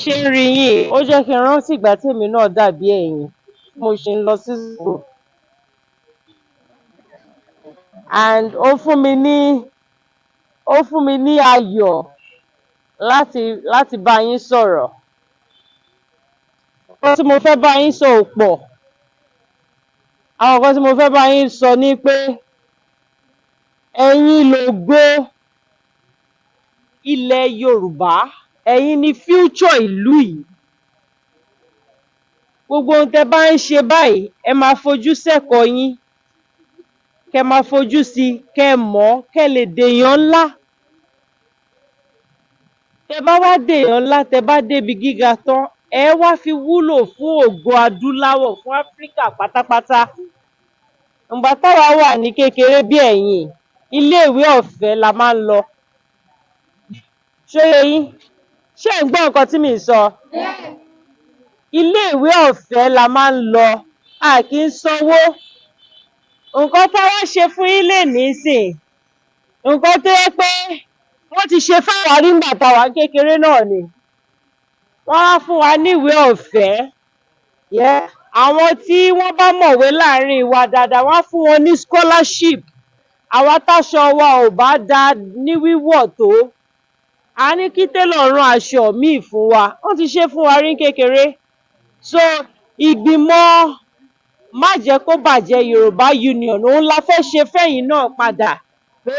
S15: ṣe ń rí yín ó jẹ́ kí n rántí ìgbà tèmi náà dàbí ẹ̀yin mo ṣe ń lọ sí school and ó fún mi ní ayọ̀ láti bá yín sọ̀rọ̀. Nǹkan tí mo fẹ́ bá yín sọ ò pọ̀. Àwọn nǹkan tí mo fẹ́ bá yín sọ ni pé ẹ̀yin lògo ilẹ̀ Yorùbá, ẹ̀yin ni future ìlú yìí. Gbogbo ohun tẹ́ bá ń ṣe báyìí, ẹ máa fojú sẹ́kọ̀ọ́ yín, kẹ́ máa fojú sí i, kẹ́ mọ̀, kẹ́ lè dèèyàn ńlá. Tẹ́ bá wá dèèyàn ńlá, tẹ́ bá débi gíga tán, ẹ wá fi wúlò fún ògo adúláwọ̀, fún Áfíríkà pátápátá. Ìgbà táwa wà ní kékeré bí ẹ̀yin, iléèwé ọ̀fẹ́ la máa ń lọ. Ṣó yé yín? Ṣé ẹ̀ ń gbọ́ nǹkan tí mì ń sọ? Iléèwé ọ̀fẹ́ la máa ń lọ, a kì í sanwó. Nǹkan táwa ṣe fún yín lénìí sìn, nǹkan tó yẹ pé wọ́n ti ṣe fáwa rí nígbà táwa kékeré náà ni. Wọ́n á fún wa níwèé ọ̀fẹ́. Àwọn tí wọ́n bá mọ̀wé láàrin wa dáadáa, wọ́n á fún wọn ní scholarship. Àwa táṣọ wa ò bá dáa ní wíwọ̀ tó, a ní kí télọ̀ rán aṣọ míì fún wa. Wọ́n ti ṣe fún wa rí kékeré. So ìgbìmọ̀ má jẹ́ kó bàjẹ́ Yorùbá Union, òun la fẹ́ ṣe fẹ́yìn náà padà.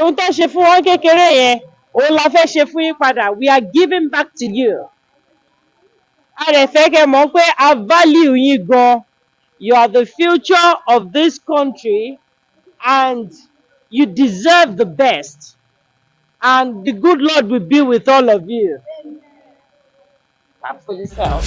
S15: Ohun tó ṣe fún wọn kékeré yẹn, òun la fẹ́ ṣe fún yín padà. We are giving back to you. A rẹ̀ fẹ́ kẹ́ mọ̀ pé a value yín gan. You are the future of this country and you deserve the best. And the good Lord will be with all of you. Clap for yourself.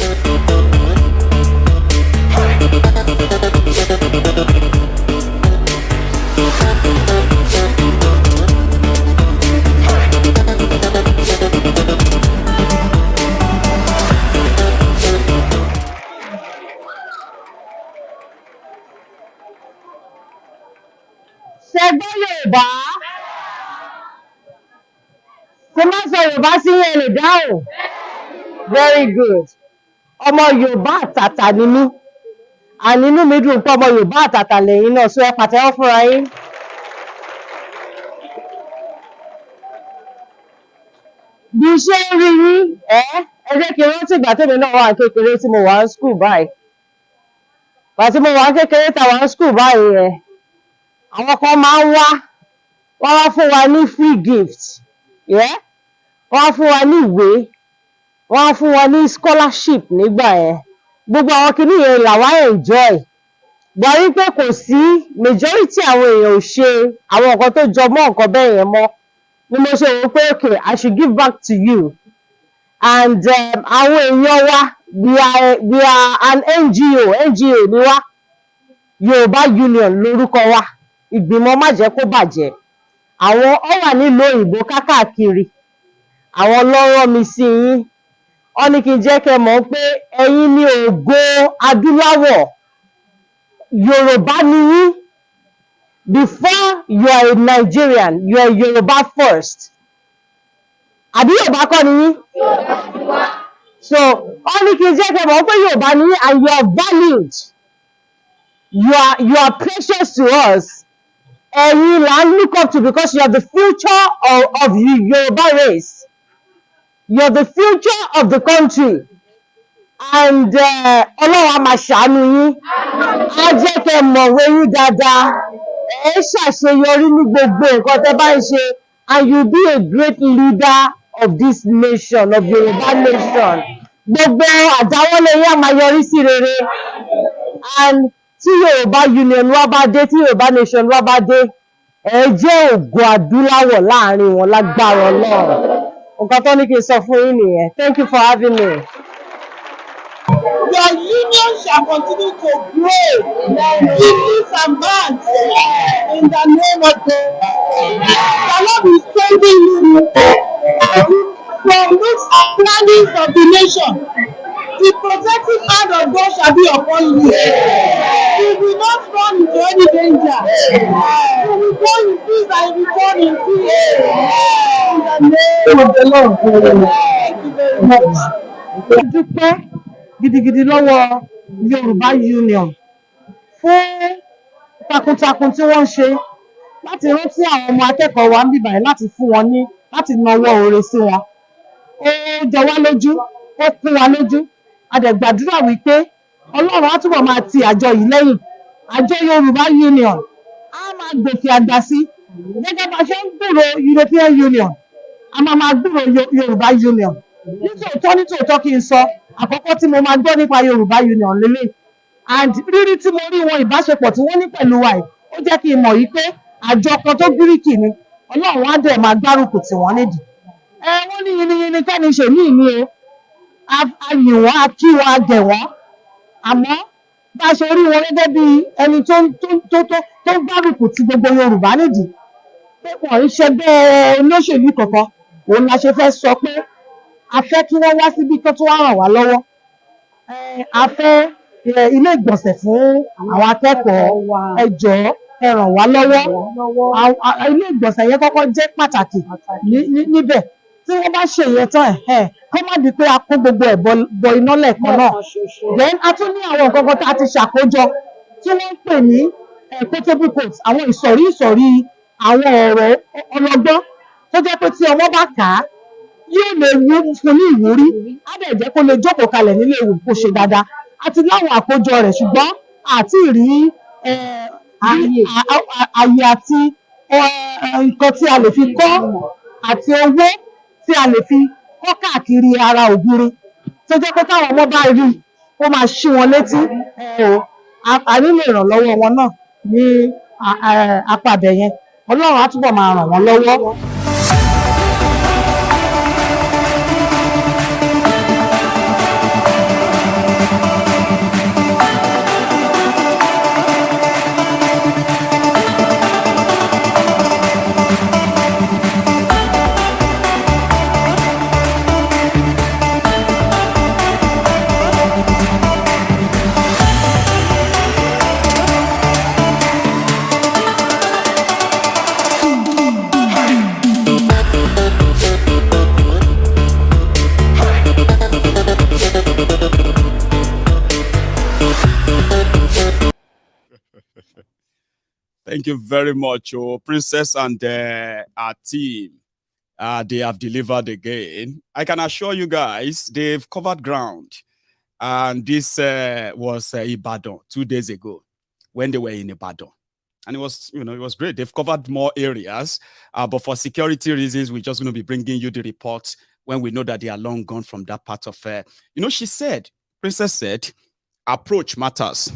S15: Ṣẹ̀gbọ́n Yorùbá. Ṣé máa sọ Yorùbá sí yẹn lè dáhùn? Very good. Ọmọ Yorùbá àtàtà ni mí. Àní inú mi dùn pé ọmọ Yorùbá àtàtà lẹ́yìn náà, so ẹ pàtẹ́wọ́ fúnra yín. Bí ṣe ń rí yín, ẹ jẹ́ kí n rántí ìgbà tèmi náà wà kékeré tí mo wà ní school báyìí. Ìgbà tí mo wà kékeré tá wà ní school báyìí yẹn, àwọn kan máa ń wọ́n wá fún wa ní free gift. Wọ́n á fún wa ní ìwé, wọ́n á fún wa ní scholarship nígbà yẹn. Gbogbo àwọn kìíní yẹn làwa enjoy. Buhari pé kò sí majority àwọn èèyàn ò ṣe àwọn nǹkan tó jọ mọ́ nǹkan bẹ́ẹ̀ yẹn mọ́. Ni mo ṣe wò pé okay, I should give back to you. And àwọn èèyàn wa, we are an NGO ni wá. Yoruba Union lórúkọ wa. Ìgbìmọ̀ má jẹ́ kó bàjẹ́. Àwọn ó wà nílùú òyìnbó káàkiri. Àwọn lọ́rọ̀ mi sí yín. Wọ́n ní kí n jẹ́ kẹ́ mọ̀ pé ẹ̀yin ni ògo adúláwọ̀. Yorùbá ni yín. Before you are a Nigerian, you are Yoruba first. Àbí Yorùbá kọ́ ni yín? So wọ́n ní kí n jẹ́ kẹ́ mọ̀ pé Yorùbá ni yín and you are valued. You are precious to us. Ẹ̀yin là ń look up to because you are the future of Yoruba race. You are the future of the country. And Ọlọ́run á máa ṣàánú yín. Á jẹ́ kẹ́ mọ̀wé yín dáadáa. Ẹ ṣàṣeyọrí ní gbogbo nǹkan tẹ́ bá ń ṣe. And you be a great leader of this nation, of Yoruba nation. Gbogbo àdáwọ́lé yín á máa yọrí sí rere. And tí Yoruba Union wá bá dé, tí Yoruba nation wá bá dé, ẹ jẹ́ ògo adúláwọ̀ láàrin wọn lágbára Ọlọ́run. Nǹkan tó ní kí n sọ fún yín nìyẹn. Thank you for having me.
S13: Your union shall continue to grow in leaps and bounds in the name of God. The Lord is sending you from this planning of the nation. The protective hand of God shall be upon you. You will not run into any danger. You will go in peace and return in peace. In the name of the Lord. Thank you very much.
S15: dúpẹ́ gidigidi lọ́wọ́ Yoruba Union fún takuntakun tí wọ́n ń ṣe láti rántí àwọn ọmọ akẹ́kọ̀ọ́ wa ń bì báyìí láti fún wọn ní láti nawọ́ oore sí wọn. Ó jọ wá lójú, ó kún wa lójú. A dẹ̀ gbàdúrà wípé Ọlọ́run á túbọ̀ máa ti àjọ yìí lẹ́yìn. Àjọ Yoruba Union á máa gòkè àgbà sí. Gẹ́gẹ́ bá ṣe ń gbúrò European Union, a máa gbúrò Yoruba Union. Nítòótọ́ kí n sọ, àkọ́kọ́ tí mo máa gbọ́ nípa Yoruba Union lélẹ̀. And rírí tí mo rí wọn ìbáṣepọ̀ tí wọ́n ní pẹ̀lú wa yìí, ó jẹ́ kí n mọ̀ yìí pé àjọ kan tó gíríkì ni. Ọlọ́run á dẹ̀ máa gbárùkù tì wọ́n nídìí. Wọ́n ní yiniyini kẹ́ni ṣèmí ìní o. A yìn wọ́n, a kí wọn, a gẹ̀ wọ́n. Àmọ́ bá a ṣe rí wọn gẹ́gẹ́ bí ẹni tó ń gbárùkù ti gbogbo Yorùbá nídìí. Pé wọ́n ń ṣẹgbẹ́ olóṣèlú kankan. Òun la ṣe fẹ́ sọ pé a fẹ́ kí wọ́n wá síbí kó tó wá ràn wá lọ́wọ́. A fẹ́ ilé ìgbọ̀nsẹ̀ fún àwọn akẹ́kọ̀ọ́. Ẹ jọ̀ọ́ ẹ ràn wá lọ́wọ́. Ilé ìgbọ̀nsẹ̀ yẹn kọ́kọ́ jẹ́ pàtàkì níbẹ̀. Tí wọ́n bá ṣe ìyẹn tán kó má di pé a kó gbogbo ẹ̀ bọ iná lẹ́ẹ̀kan náà. Then a tún ní àwọn nǹkan kan tá a ti ṣàkójọ tí wọ́n ń pè ní portable quotes, àwọn ìsọ̀rí àwọn ọ̀rọ̀ ọlọ́gbọ́n tó jẹ́ pé tí ọmọ bá kà á yóò lè fún ní ìwúrí. Á dẹ̀ jẹ́ kó lè jókòó kalẹ̀ nílé ìwé kó ṣe dáadáa. A ti láwọn àkójọ rẹ̀ ṣùgbọ́n àti rí àyè àti nǹkan tí a lè fi kọ́ àti owó tí a lè fi kọ́ káàkiri ara ògiri tó jẹ́ pé táwọn ọmọ bá rí ó máa ṣí wọn létí. A nílò ìrànlọ́wọ́ wọn náà ní apá ibẹ̀ yẹn. Ọlọ́run á túbọ̀ máa ràn wọ́n lọ́wọ́.
S2: Thank you very much, Princess and our team. They have delivered again. I can assure you guys, they've covered ground. And this was Ibadan 2 days ago when they were in Ibadan. And it was great. They've covered more areas. But for security reasons, we're just going to be bringing you the reports when we know that they are long gone from that part of she said, Princess said, approach matters.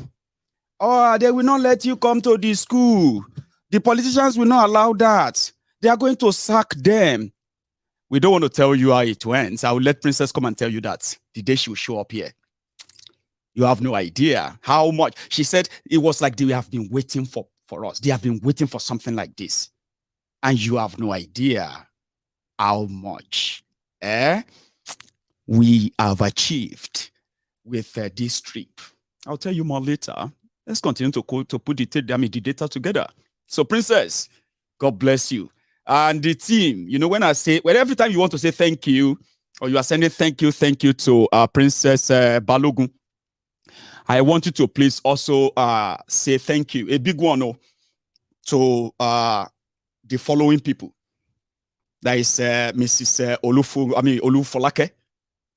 S2: Oh, they will not let you come to the school. The politicians will not allow that. They are going to sack them. We don't want to tell you how it went. I will let Princess come and tell you that the day she will show up here. You have no idea how much. She said it was like they have been waiting for us. They have been waiting for something like this. And you have no idea how much we have achieved with this trip. I'll tell you more later. Let's continue to put the data together. So, Princess, God bless you. And the team, when every time you want to say thank you, or you are sending thank you to Princess Balogun, I want you to please also say thank you, a big one, to the following people. That is Mrs. Olufolake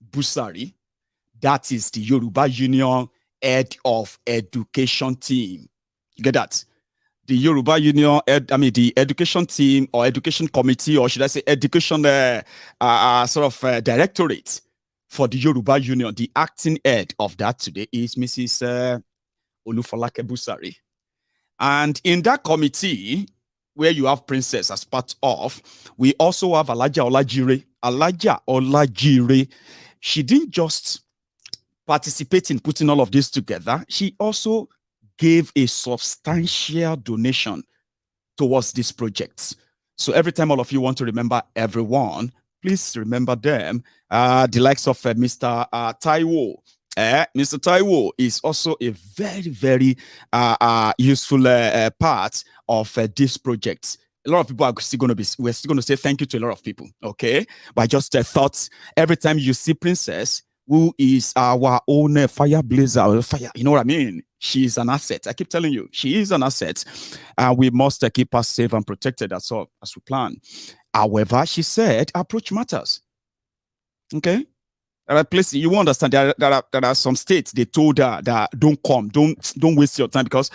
S2: Busari. That is the Yoruba Union Head of Education Team. You get that? The Yoruba Union, the education team or education committee, or should I say education directorate for the Yoruba Union. The acting head of that today is Mrs. Olufolake Busari. And in that committee, where you have Princess as part of, we also have Alaja Olajire. Alaja Olajire, she didn't just participate in putting all of this together. She also gave a substantial donation towards this project. So every time all of you want to remember everyone, please remember them. The likes of Mr. Taiwo. Mr. Taiwo is also a very, very useful part of this project. A lot of people are still going to we're still going to say thank you to a lot of people, okay? But I just thought every time you see Princess, who is our own fire blazer, fire, you know what I mean? She is an asset. I keep telling you, she is an asset. And we must keep her safe and protected as we plan. However, she said, approach matters. Okay? There are places, you won't understand, there are some states, they told her that don't come, don't waste your time, because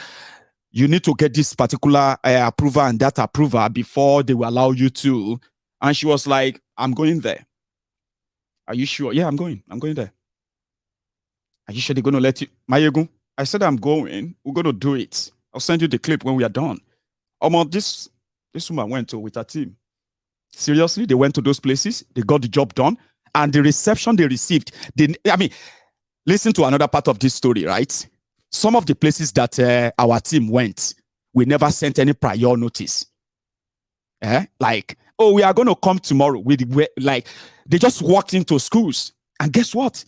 S2: you need to get this particular approval and that approval before they will allow you to. And she was like, I'm going there. Are you sure? Yeah, I'm going there. Are you sure they're going to let you? Maiyegun, I said I'm going. We're going to do it. I'll send you the clip when we are done. This woman went to with her team. Seriously, they went to those places. They got the job done. And the reception they received, listen to another part of this story, right? Some of the places that our team went, we never sent any prior notice. Like, oh, we are going to come tomorrow. They just walked into schools. And guess what?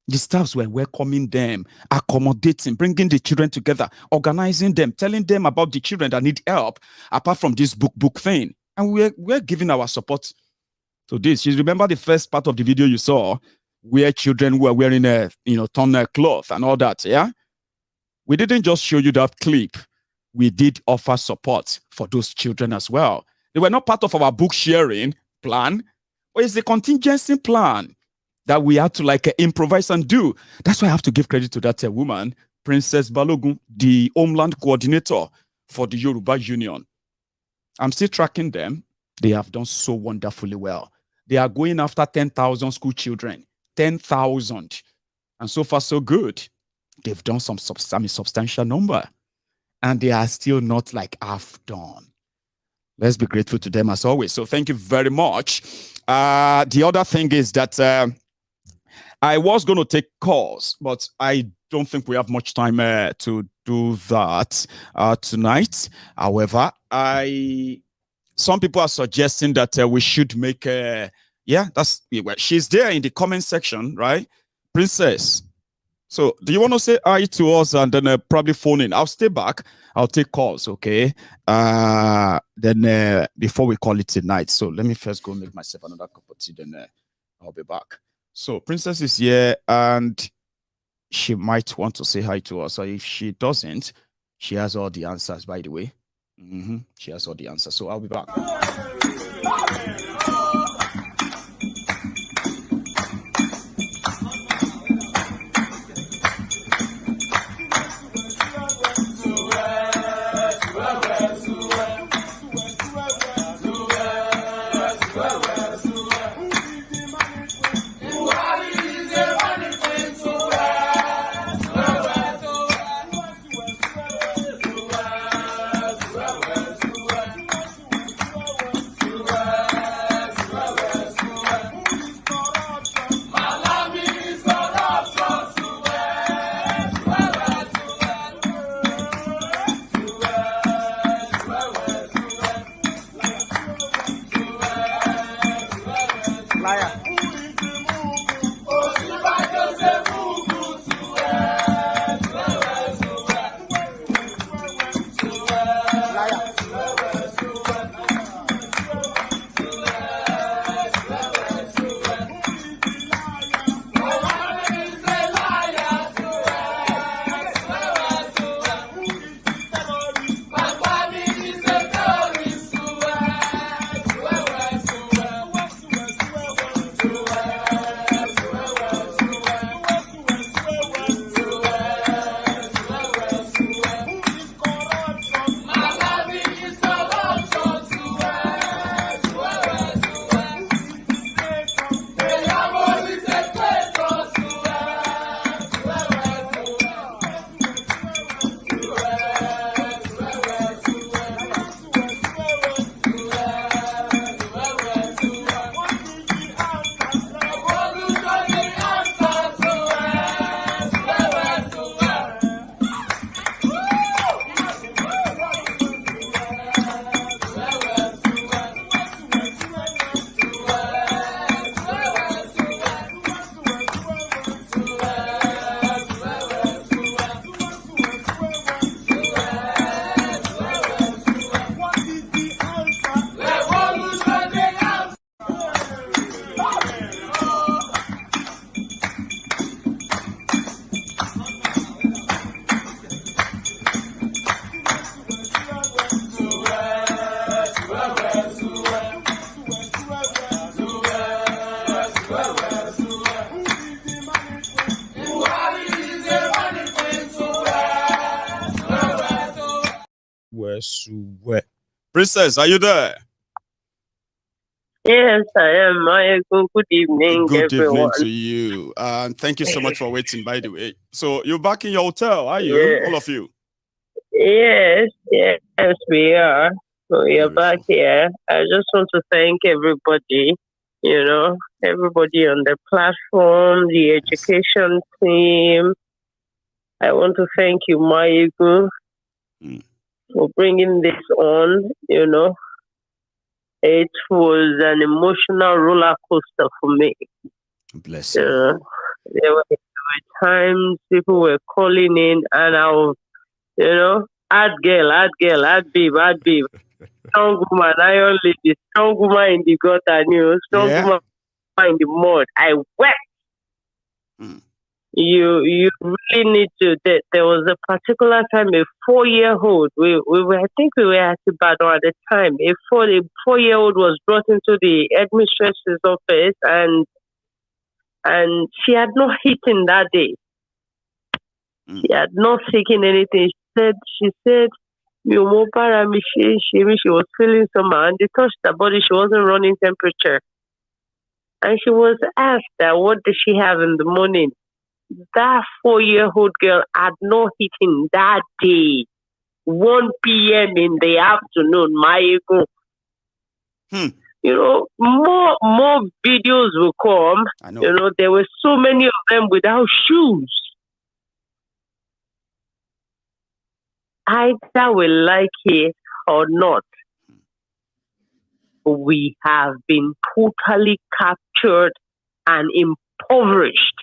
S2: The staffs were welcoming them, accommodating, bringing the children together, organizing them, telling them about the children that need help, apart from this book thing. And we're giving our support to this. You remember the first part of the video you saw, where children were wearing torn cloth and all that, yeah? We didn't just show you that clip. We did offer support for those children as well. They were not part of our book sharing plan, but it's a contingency plan that we had to improvise and do. That's why I have to give credit to that woman, Princess Balogun, the Homeland Coordinator for the Yoruba Union. I'm still tracking them. They have done so wonderfully well. They are going after 10,000 school children. 10,000. And so far, so good. They've done some substantial number. And they are still not half done. Let's be grateful to them as always. So thank you very much. The other thing is that I was going to take calls, but I don't think we have much time to do that tonight. However, some people are suggesting that we should make she's there in the comment section, right? Princess. So do you want to say hi to us and then probably phone in? I'll stay back. I'll take calls, okay? Then before we call it tonight. So let me first go make myself another cup of tea, then I'll be back. So Princess is here and she might want to say hi to us. So if she doesn't, she has all the answers, by the way. She has all the answers. So I'll be back. Princess, are you there?
S16: Yes, I am. Maiyegun. Good evening,
S2: Good
S16: everyone.
S2: evening to you. And thank you so much for waiting, by the way. So you're back in your hotel, are you?
S16: Yeah.
S2: All of you?
S16: Yes, we are. We are back here. I just want to thank everybody, everybody on the platform, the education team. I want to thank you, Maiyegun, for bringing this on, It was an emotional roller coaster for me.
S2: Bless you.
S16: There were times people were calling in and I was, ad girl, ad babe. Strong woman, iron lady, strong woman in the gutter, strong woman in the mud. I wept. You really need to. There was a particular time, a 4-year-old. We were, I think we were at Ibadan at the time. A 4-year-old was brought into the headmistress's office, and she had not eaten that day. She had not taken anything. She said, she was feeling somehow, and they touched her body. She wasn't running temperature, and she was asked that what did she have in the morning. That 4-year-old girl had not eaten that day. 1 p.m. in the afternoon, Maiyegun. More videos will come.
S2: I know.
S16: There were so many of them without shoes. Either we like it or not, we have been totally captured and impoverished.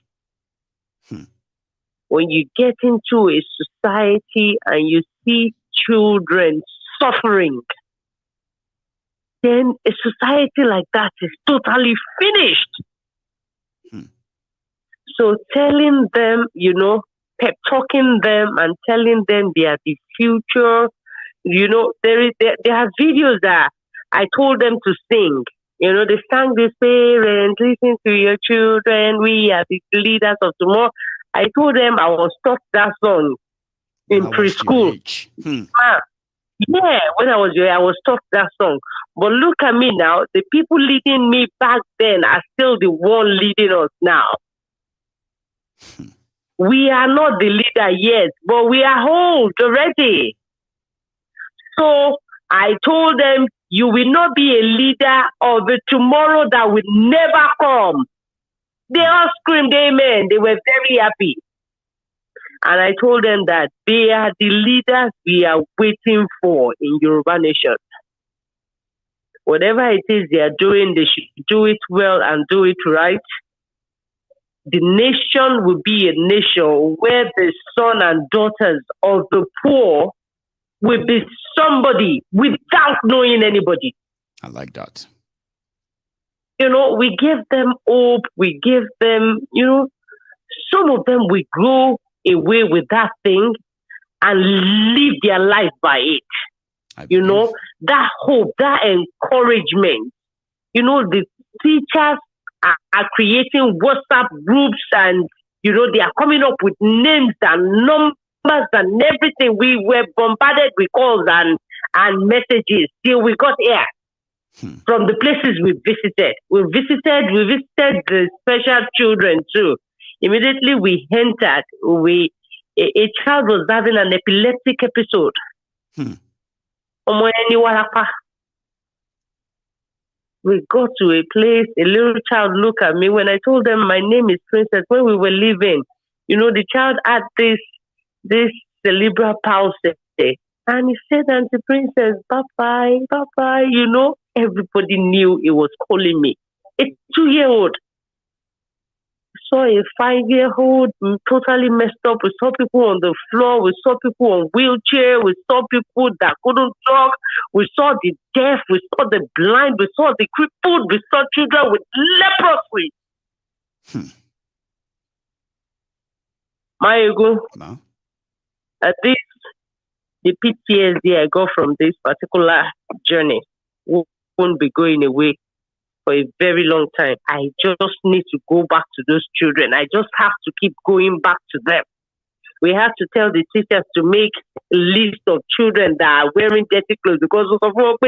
S16: When you get into a society and you see children suffering, then a society like that is totally finished. So telling them, pep talking them and telling them they are the future, there are videos that I told them to sing. They sang this, parents, listen to your children, we are the leaders of tomorrow. I told them I was taught that song in preschool. Yeah, when I was there, I was taught that song. But look at me now. The people leading me back then are still the one leading us now. We are not the leader yet, but we are old already. So I told them, you will not be a leader of the tomorrow that will never come. They all screamed amen. They were very happy. And I told them that they are the leaders we are waiting for in Yoruba Nation. Whatever it is they are doing, they should do it well and do it right. The nation will be a nation where the sons and daughters of the poor will be somebody without knowing anybody.
S2: I like that.
S16: We give them hope. We give them, some of them will go away with that thing and live their life by it. That hope, that encouragement. The teachers are creating WhatsApp groups and, they are coming up with names and numbers and everything. We were bombarded with calls and messages till we got here. From the places we visited. We visited the special children too. Immediately we entered, a child was having an epileptic episode. We got to a place, a little child looked at me when I told them my name is Princess. When we were leaving, the child had this cerebral palsy. And he said, Auntie Princess, bye-bye. Everybody knew he was calling me. A 2-year-old. Saw a 5-year-old totally messed up. We saw people on the floor. We saw people on wheelchair. We saw people that couldn't talk. We saw the deaf. We saw the blind. We saw the crippled. We saw children with leprosy. Maiyegun, at least the PTSD I got from this particular journey won't be going away for a very long time. I just need to go back to those children. I just have to keep going back to them. We have to tell the teachers to make list of children that are wearing dirty clothes because of what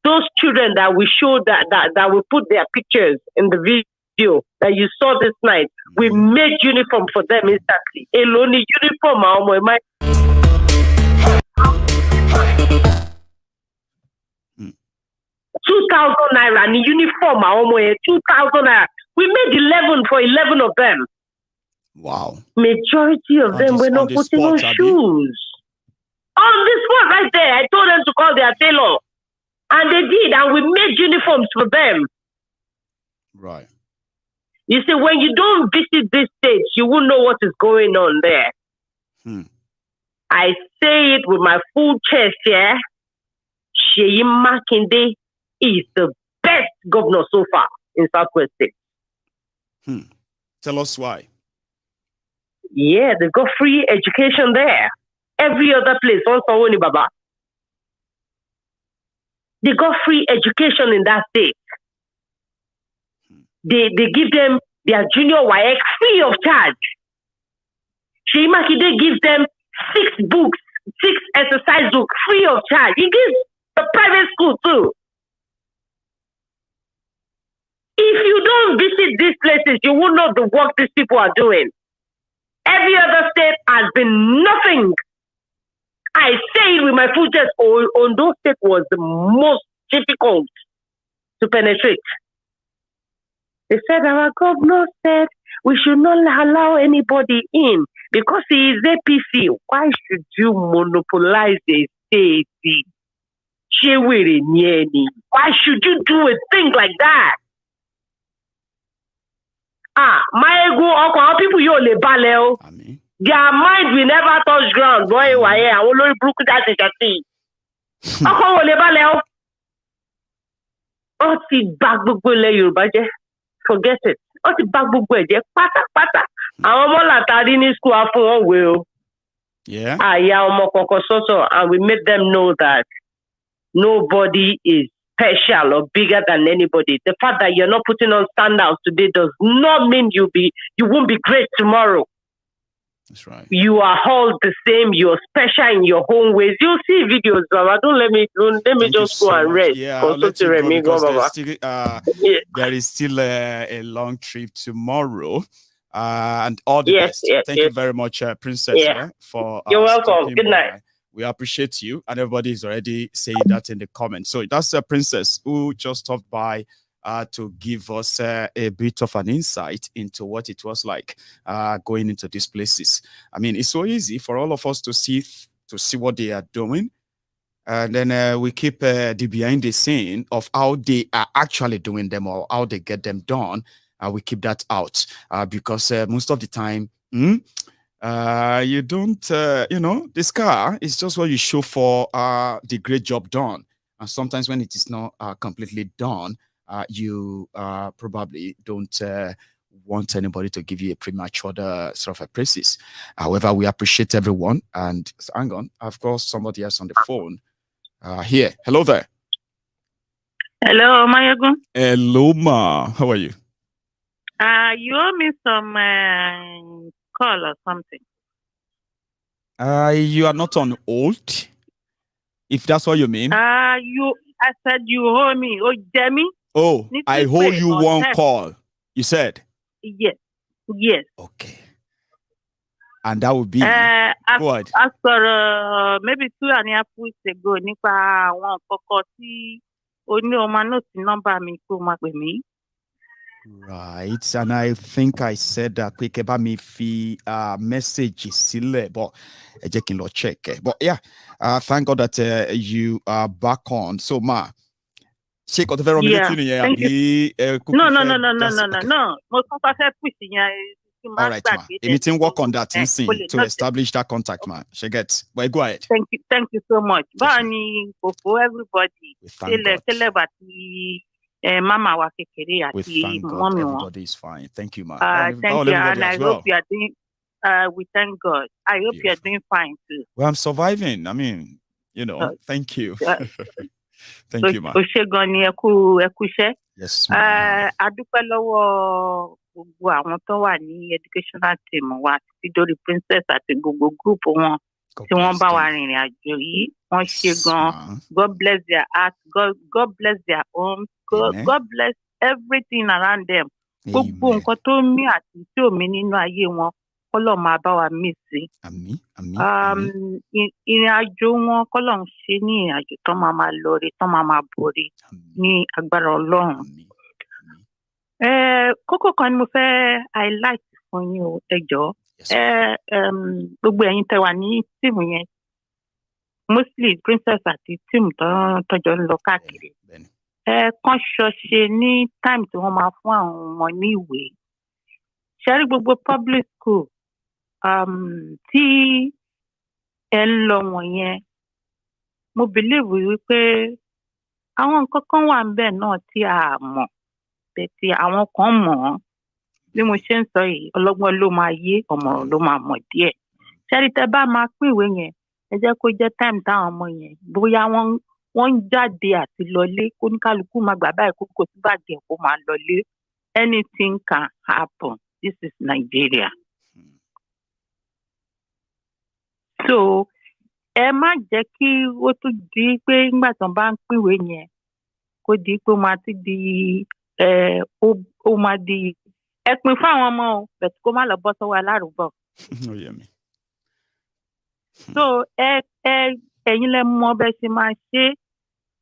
S16: those children that we showed that we put their pictures in the video that you saw this night, we made uniform for them instantly. Alone uniform 2,000 naira in uniform 2,000 naira. We made 11 for 11 of them.
S2: Wow.
S16: Majority of them were not putting on shoes. On this spot right there, I told them to call their tailor. And they did, and we made uniforms for them.
S2: Right.
S16: You see, when you don't visit this stage, you won't know what is going on there. I say it with my full chest, yeah. Sheyi Makinde is the best governor so far in Southwest State.
S2: Tell us why.
S16: Yeah, they've got free education there. Every other place, also Baba. They got free education in that state. They give them their junior WAEC free of charge. Sheyi Makinde gives them 6 books, 6 exercise books free of charge. He gives the private school too. If you don't visit these places, you won't know the work these people are doing. Every other state has been nothing. I say it with my full chest. Ondo State was the most difficult to penetrate. They said our governor said we should not allow anybody in because he is APC. Why should you monopolize a state? Why should you do a thing like that? Maiyegun, people you le baleo. Their mind will never touch ground. Boy, why? I will only broke that in the sea. Oko le baleo. Oti bag gbogbo le Yoruba je. Forget it. Oti bag gbogbo e je pata. Àwọn ọmọ latari ní school afun won we o.
S2: Yeah.
S16: And we made them know that nobody is special or bigger than anybody. The fact that you're not putting on standouts today does not mean you won't be great tomorrow.
S2: That's right.
S16: You are all the same. You're special in your own ways. You'll see videos, Baba. Let me just go and rest.
S2: Yeah, I'll let you go because there is still a long trip tomorrow. And all the best. Thank you very much, Princess, for
S16: you're welcome. Good night.
S2: We appreciate you, and everybody is already saying that in the comments. So that's a Princess who just stopped by to give us a bit of an insight into what it was like going into these places. I mean, it's so easy for all of us to see what they are doing, and then we keep the behind the scene of how they are actually doing them or how they get them done. We keep that out because most of the time, you don't, this car is just what you show for the great job done. And sometimes when it is not completely done, you probably don't want anybody to give you a premature sort of a praises. However, we appreciate everyone. And so, hang on, I've got somebody else on the phone here. Hello there.
S17: Hello, Maiyegun.
S2: Hello, ma. How are you?
S17: You owe me some call or something.
S2: You are not on hold, if that's what you mean.
S17: I said you owe me. Oh, Demi.
S2: Oh, I owe you one call. You said?
S17: Yes.
S2: Okay. And that would be what?
S17: After maybe 2.5 weeks ago, Nipa one Kokoti only Omano number me to me.
S2: Right, and I think I said that quick about me fee message is still but I can check. But yeah, thank God that you are back on. So ma, check out the very
S17: No.
S2: All right, ma. A meeting work on that to establish that contact, ma. She gets. But go ahead.
S17: Thank you so much. Bani for everybody. Mama wa kekere ati
S2: mommy. Everybody is fine. Thank you, ma.
S17: Thank you, and I hope you are doing. We thank God. I hope you are doing fine too.
S2: Well, I'm surviving. I mean, thank you. Thank you, ma.
S17: O ṣé gan ni ẹ kú iṣẹ́.
S2: Yes, ma.
S17: A dúpẹ́ lọ́wọ́ gbogbo àwọn tó wà ní educational team wa títí dórí princess àti gbogbo group wọn tí wọ́n bá wa rìnrìn àjò yìí. Wọ́n ṣé gan. God bless their heart. God bless their home. God bless everything around them. Gbogbo nǹkan tó mí àti tí ò mí nínú ayé wọn. Kọ́lọ̀ máa bá wa mí sí.
S2: Àmín,
S17: Ìrìn àjò wọn kọ́lọ̀ ń ṣe ní ìrìn àjò tó máa lọ rí, tó máa borí ní agbára Ọlọ́run. Kókó kan ni mo fẹ́ highlight fún yín o, ẹ jọ̀ọ́. Gbogbo ẹ̀yin tẹ́ wà ní tíìmù yẹn, mostly princess àti tíìmù tọ́jọ́ ń lọ káàkiri. Kán ṣọṣe ní time tí wọ́n máa fún àwọn ọmọ ní ìwé. Ṣé rí gbogbo public school tí ẹ ń lọ wọ̀nyẹn, mo believe wípé àwọn nǹkan kan wà ńbẹ̀ náà tí a mọ̀, tí àwọn kan mọ̀. Bí mo ṣe ń sọ yìí, ọlọ́gbọ́n ló máa yé, ọ̀mọ̀ràn ló máa mọ̀ díẹ̀. Ṣé rí tẹ́ bá máa pín ìwé yẹn, ẹ jẹ́ kó jẹ́ time táwọn ọmọ yẹn bóyá wọ́n ń jáde àti lọlé, kóníkálukú máa gbà báyìí kókó sí bàjẹ́ kó máa lọlé. Anything can happen. This is Nigeria. So, ẹ má jẹ́ kí ó tún di pé nígbà tí wọ́n bá ń pínwé yẹn, kó di pé ó máa ti di ó máa di ẹ pín fún àwọn ọmọ o, bẹ̀tù kó má lọ bọ́ sọ́wọ́ alárùbọ̀. So, ẹ̀yin lẹ mọ̀ bẹ́ẹ̀ ṣe máa ṣe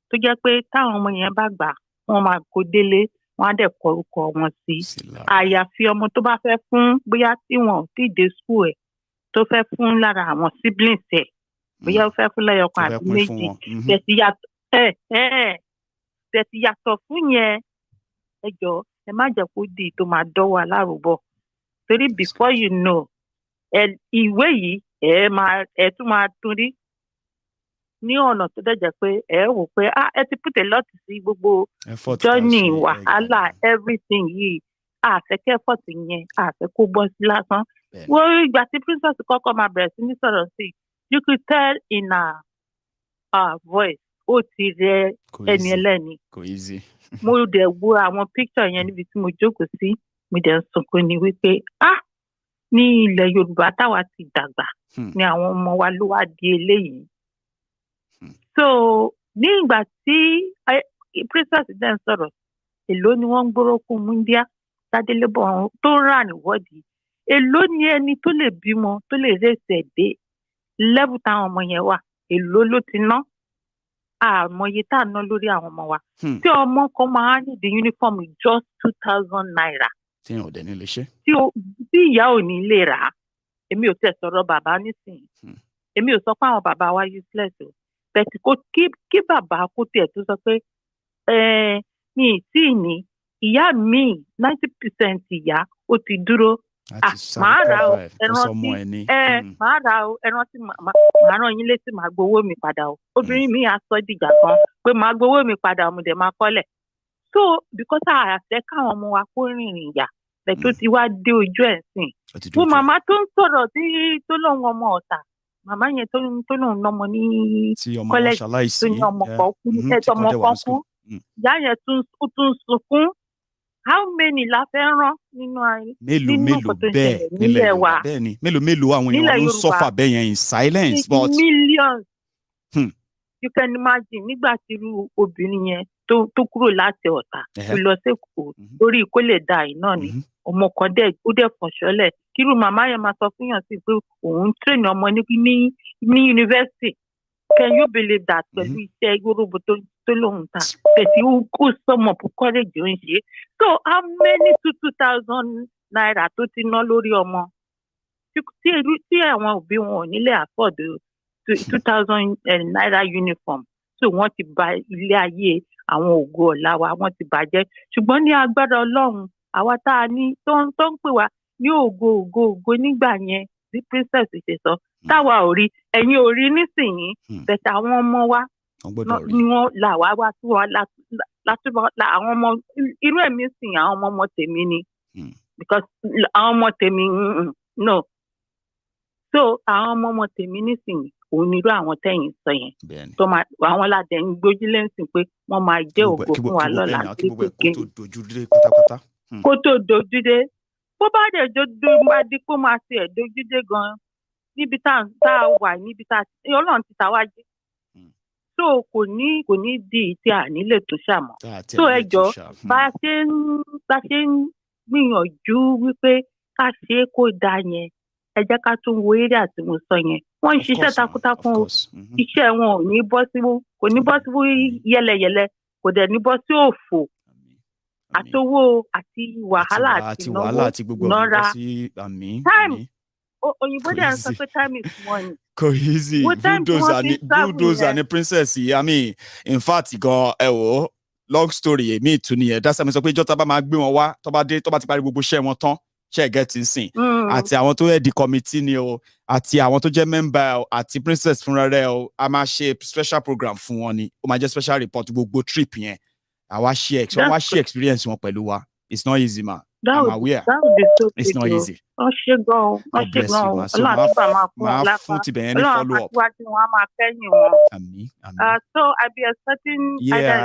S17: tó jẹ́ pé táwọn ọmọ yẹn bá gbà, wọ́n máa kó délé, wọ́n á dẹ̀ kọ orúkọ wọn sí. Àyàfi ọmọ tó bá fẹ́ fún bóyá tí wọn ò tí ì dé school ẹ̀ tó fẹ́ fún lára àwọn siblings ẹ̀, bóyá ó fẹ́ fún lẹ́yọ̀kan àti méjì. Tẹ̀sí yàtọ̀ fún yẹn, ẹ jọ̀ọ́ ẹ má jẹ́ kó di tó máa dọ́wọ́ alárùbọ̀. Torí before you know, ìwé yìí ẹ tún máa tún rí ní ọ̀nà tó dẹ̀ jẹ́ pé ẹ wò pé ẹ ti put a lot sí gbogbo journey wàhálà everything yìí. Àfẹ́kẹ́ effort yẹn, àfẹ́ kó bọ́ sí lásán. Wọ́n ìgbà tí princess kọ́kọ́ máa bẹ̀rẹ̀ sí ní sọ̀rọ̀ sí, you could tell in her voice, ó ti rẹ ẹni ẹlẹ́ni. Mo dẹ̀ wo àwọn picture yẹn níbi tí mo jókòó sí, mo dẹ̀ ń sunkún ni wípé ní ilẹ̀ Yorùbá táwa ti dàgbà ni àwọn ọmọ wa ló wá di eléyìí. So ní ìgbà tí princess dẹ̀ ń sọ̀rọ̀, èló ni wọ́n ń gbórókùn múndíá Tádélébọ̀ tó rà níwọ́dì. Èló ni ẹni tó lè bímọ tó lè rèsè dé level táwọn ọmọ yẹn wà, èló ló ti ná. Àmọye tá a ná lórí àwọn ọmọ wa. Tí ọmọ kan máa ní the uniform just 2,000 naira.
S2: Tí ò dẹ̀ ní lè ṣe.
S17: Tí ìyá ò ní lè rà á, èmi ò tẹ̀ sọ̀rọ̀ bàbá nísìnyí. Èmi ò sọ pé àwọn bàbá wa useless o. Bẹ̀tì kí bàbá kó tiẹ̀ tó sọ pé mi ì tí ì ní. Ìyá mi 90% ìyá ó ti dúró. Màá ra o màá ra o ẹran tí màá rán yín létí màá gbowó mi padà o. Obìnrin mi á sọ dìgbà kan pé màá gbowó mi padà mo dẹ̀ máa kọ́lẹ̀. So because àṣẹ káwọn ọmọ wa kó rìnrìn ìyà bẹ́ẹ̀ tó ti wá dé ojú ẹ̀ sìn. Fún màmá tó ń sọ̀rọ̀ tó lóun ọmọ ọ̀tà, màmá yẹn tó lóun lọ́mọ ní kọ́lẹ́jì tó ní ọmọ kan kú ní ọmọ kan kú. Ìyá yẹn tún sunkún. How many la fẹ́ rán nínú ayé?
S2: Mélòó bẹ́ẹ̀ nílẹ̀ wa. Bẹ́ẹ̀ni, mélòó àwọn èèyàn ló ń suffer bẹ́ẹ̀ yẹn in silence. But
S17: millions. You can imagine nígbà tí irú obìnrin yẹn tó kúrò láti Ọ̀tà tó lọ sẹ́kọ̀ọ́ lórí kó lè da iná ni. Ọmọ kan ó dẹ̀ fọ̀ṣọ́lẹ̀. Kírú màmá yẹn máa sọ fún yàn sí pé òun train ọmọ ní university. Can you believe that? Pẹ̀lú iṣẹ́ Yorùbá tó lóhùn ta. Bẹ̀tì ó sọmọ fún college ó ń ṣe. So how many 2,000 naira tó ti ná lórí ọmọ? Tí àwọn òbí wọn ò nílé afford 2,000 naira uniform. So wọ́n ti bà ilé ayé àwọn ògo ọ̀la wa, wọ́n ti bàjẹ́. Ṣùgbọ́n ní agbára Ọlọ́run, àwa tá a ní tó ń pè wá ní ògo nígbà yẹn, bí princess ṣe sọ. Táwa ò rí, ẹ̀yin ò rí nísìnyí, bẹ̀tẹ̀ àwọn ọmọ wa ni wọ́n là wá tí wọ́n àwọn ọmọ irú ẹ̀mí sìn àwọn ọmọ tèmi ni. Because àwọn ọmọ tèmi no. So àwọn ọmọ tèmi nísìnyí òun nírú àwọn tẹ̀yìn sọ yẹn tó máa àwọn ládẹ̀ ń gbójúlé ń sìn pé wọ́n máa jẹ́ ògo fún wa lọ́la kó tó dojúdé bó bá dẹ̀ dojú máa di kó máa ṣe ẹ̀ dojúdé gan-an níbi tá a wà níbi tá a Ọlọ́run ti ta wá jí so kò ní di tí a nílé tó ṣàmọ́ so ẹ jọ bá a ṣe ń gbìyànjú wípé ká ṣe é kó dáa yẹn ẹ jẹ́ ká tún wo eré àti mo sọ yẹn wọ́n ń ṣiṣẹ́ takuntakun o iṣẹ́ wọn ò ní bọ́ sí kò ní bọ́ sí yẹlẹyẹlẹ kò dẹ̀ ní bọ́ sí òfò àtowó àti wàhálà àti ìnáwó nọ́ra time òyìnbó dẹ̀ ń sọ pé time is money.
S2: Kò easy bulldozer ni princess I mean in fact gan ẹ wò ó long story èmi ìtúnìyẹn dá sẹ́mi sọ pé ìjọba máa gbé wọn wá tó bá ti parí gbogbo iṣẹ́ wọn tán ṣe get nsìn àti àwọn tó yẹ di committee ni o àti àwọn tó jẹ́ member àti princess fúnra rẹ̀ o a máa ṣe special program fún wọn ni ó máa jẹ́ special report gbogbo trip yẹn àwa share experience wọn pẹ̀lú wa it's not easy ma I'm aware it's not easy.
S17: wọ́n ṣe gan-an wọ́n ṣe gan-an ọlọ́run àti bàmá fún wọn lápá ọlọ́run àtiwájú wọn á máa kẹ́yìn wọn. So I be expecting.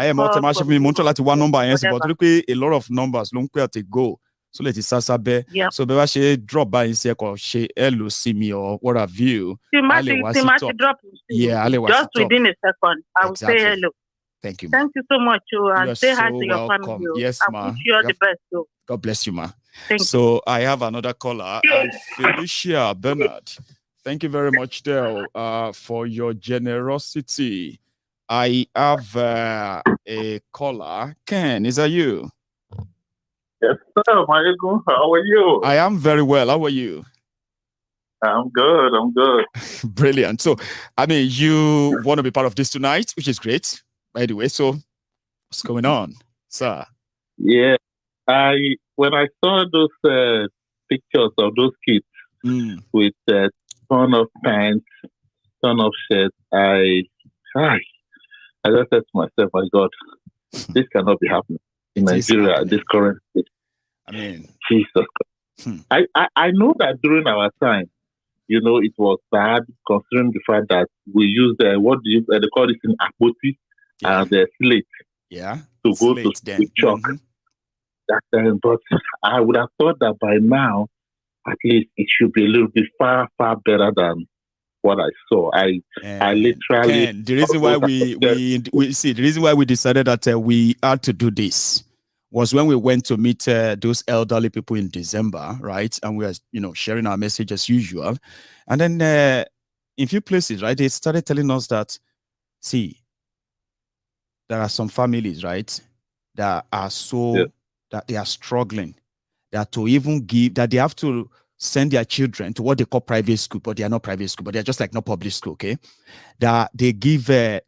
S2: ẹ mọ̀ tẹ́ máa ṣe fún mi mo ń tọ́ láti wá nọ́mbà yẹn sí bọ̀ torí pé a lot of numbers ló ń pè àti go so lè ti sásá bẹ́ẹ̀ so bẹ́ẹ̀ bá ṣe drop báyìí sí ẹ̀kọ́ ṣe hello sí mi or what have you.
S17: tí má ti drop just within a second I will say hello.
S2: Thank you.
S17: Thank you so much, and say hi to your family.
S2: Yes,
S17: I wish you all the best.
S2: God bless you, ma.
S17: Thank
S2: you. I have another caller, Felicia Bernard. Thank you very much, Del, for your generosity. I have a caller. Ken, is that you?
S18: Yes, sir. Maiyegun, how are you?
S2: I am very well. How are you?
S18: I'm good.
S2: Brilliant. So, I mean, you want to be part of this tonight, which is great. By the way, so what's going on, sir?
S18: Yeah, when I saw those pictures of those kids with a ton of pants, ton of shirts, I just said to myself, my God, this cannot be happening in Nigeria at this current state.
S2: I mean,
S18: Jesus. I know that during our time, it was bad considering the fact that we used they call it in Apoti. The slate
S2: to
S18: go to chalk. But I would have thought that by now, at least it should be a little bit far better than what I saw. I literally
S2: Ken, the reason why the reason why we decided that we had to do this was when we went to meet those elderly people in December, right? And we were sharing our message as usual, and then in few places, right, they started telling us that there are some families, right, that are that they are struggling, that to even give, that they have to send their children to what they call private school, but they are not private school, but they're just like not public school, okay? That they give 20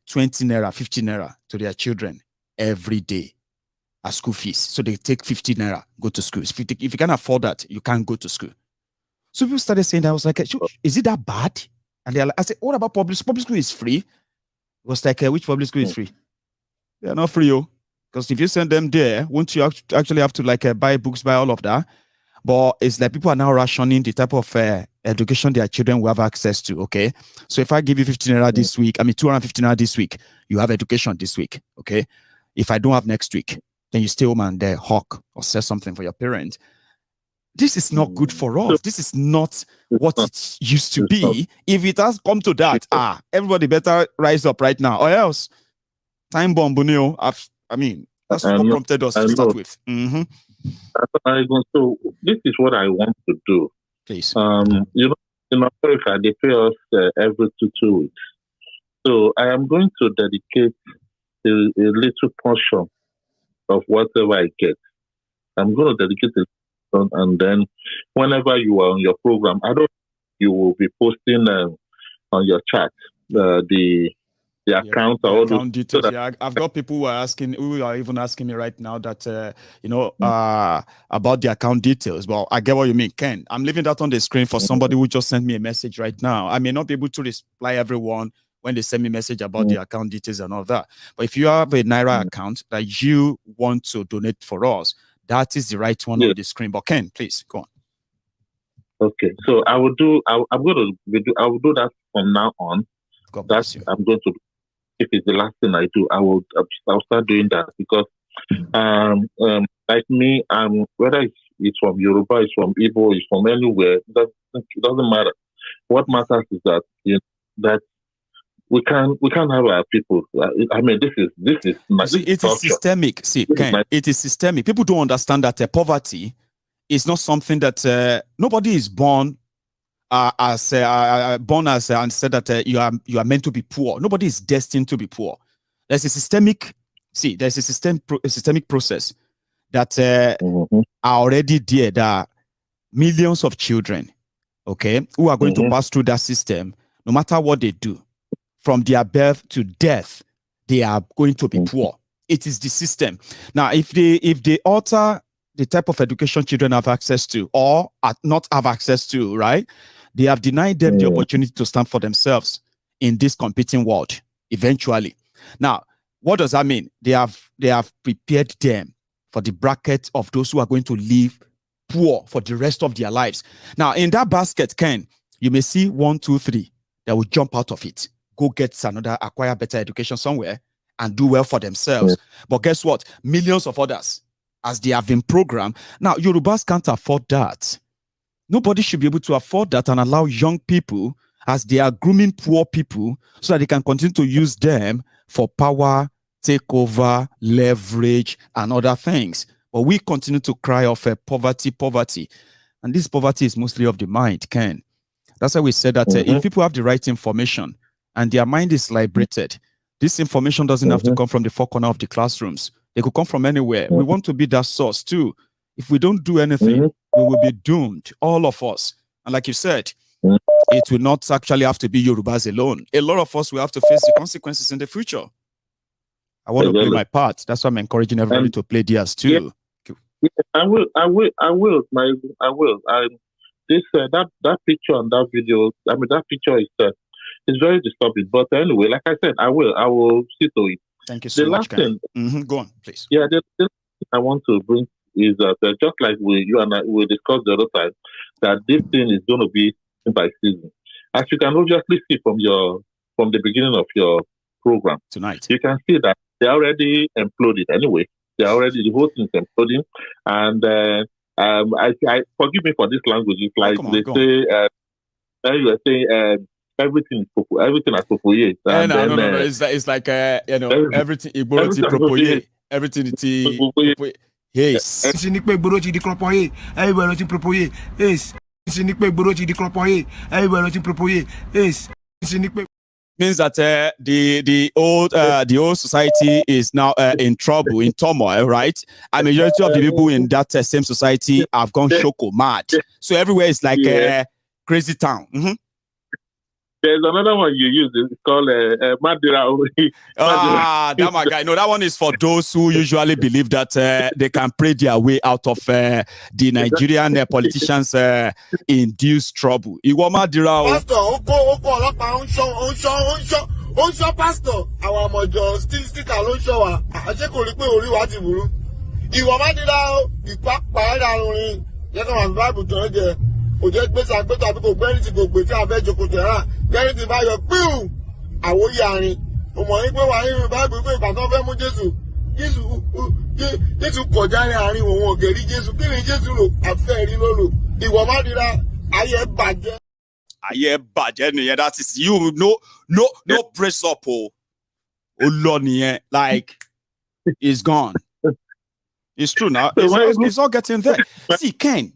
S2: naira, 50 naira to their children every day as school fees. So they take 50 naira, go to school. If you can't afford that, you can't go to school. So people started saying that. I was like, is it that bad? And they're like, I said, what about public school? Public school is free. It was like, which public school is free? They are not free, because if you send them there, won't you actually have to buy books, buy all of that? But it's like people are now rationing the type of education their children will have access to, okay? So if I give you 15 naira this week, 250 naira this week, you have education this week, okay? If I don't have next week, then you stay home and hawk or sell something for your parent. This is not good for us. This is not what it used to be. If it has come to that, everybody better rise up right now, or else time bomb, that's what prompted us to start with.
S18: So this is what I want to do.
S2: Please.
S18: In America, they pay us every 2 weeks. So I am going to dedicate a little portion of whatever I get. I'm going to dedicate it, and then whenever you are on your program, you will be posting on your chat the account or all
S2: account details. I've got people who are even asking me right now that about the account details. Well, I get what you mean, Ken. I'm leaving that on the screen for somebody who just sent me a message right now. I may not be able to reply everyone when they send me a message about the account details and all that. But if you have a Naira account that you want to donate for us, that is the right one on the screen. But Ken, please go on.
S18: Okay, so I will do. I will do that from now on.
S2: God bless you.
S18: I'm going to, if it's the last thing I do, I'll start doing that because, like me, whether it's from Yoruba, it's from Igbo, it's from anywhere, it doesn't matter. What matters is that that we can't have our people. I mean, this is
S2: it is systemic. See, Ken, it is systemic. People don't understand that poverty is not something that nobody is born and said that you are meant to be poor. Nobody is destined to be poor. There's a systemic. See, there's a systemic process that are already there. There are millions of children, okay, who are going to pass through that system, no matter what they do. From their birth to death, they are going to be poor. It is the system. Now, if they alter the type of education children have access to or not have access to, right, they have denied them the opportunity to stand for themselves in this competing world eventually. Now, what does that mean? They have prepared them for the bracket of those who are going to live poor for the rest of their lives. Now, in that basket, Ken, you may see 1, 2, 3 that will jump out of it. Go get another, acquire better education somewhere and do well for themselves. But guess what? Millions of others, as they have been programmed. Now, Yorubas can't afford that. Nobody should be able to afford that and allow young people, as they are grooming poor people, so that they can continue to use them for power, takeover, leverage, and other things. But we continue to cry of poverty. And this poverty is mostly of the mind, Ken. That's why we said that if people have the right information, and their mind is liberated, this information doesn't have to come from the four corners of the classrooms. They could come from anywhere. We want to be that source too. If we don't do anything, we will be doomed, all of us. And like you said, it will not actually have to be Yorubas alone. A lot of us will have to face the consequences in the future. I want to play my part. That's why I'm encouraging everybody to play theirs too.
S18: Yeah, I will. That picture and that video, I mean, that picture is it's very disturbing. But anyway, like I said, I will see to it.
S2: Thank you so much.
S18: Thing,
S2: go on, please.
S18: Yeah, the thing I want to bring is that just like you and I we discussed the other time, that this thing is going to be by season. As you can obviously see from the beginning of your program
S2: tonight,
S18: you can see that they already imploded anyway. The whole thing is imploding, and I forgive me for this language. It's like you were saying. Everything is appropriate.
S2: No. It's like everything. Everything is yes. Means that the old society is now in trouble, in turmoil, right? And majority of the people in that same society have gone shoko mad. So everywhere is like a crazy town.
S18: There's another one you use. It's called Madira.
S2: That my guy. No, that one is for those who usually believe that they can pray their way out of the Nigerian politicians' induced trouble. Iwo Madira.
S13: Pastor, pastor. Our mojo sticker ló show wa. Aje kò rí pé orí wa ti burú. Iwo Madira ìpápá ìdàrúrin. Jẹ́ ká wà Bible tó jẹ́. Ó jẹ́ gbèsè àgbẹ̀tọ̀ àbí kò gbẹ́rì tí kò gbé tí a fẹ́ jókòó tẹ̀ rà. Gbẹ́rì tí bá yọ píù àwòyí àárín. Mo mọ̀ wípé wà nínú Bible pé ìgbà tó fẹ́ mú Jésù kọjá ní àárín òun ògèrí Jésù. Kí ni Jésù lò? Àfẹ́ rí ló lò. Iwo Madira ayé bàjẹ́.
S2: Ayé bàjẹ́ nìyẹn. That is you. No press up. Oh Lord, nìyẹn. Like it's gone. It's true now. It's all getting there. See, Ken.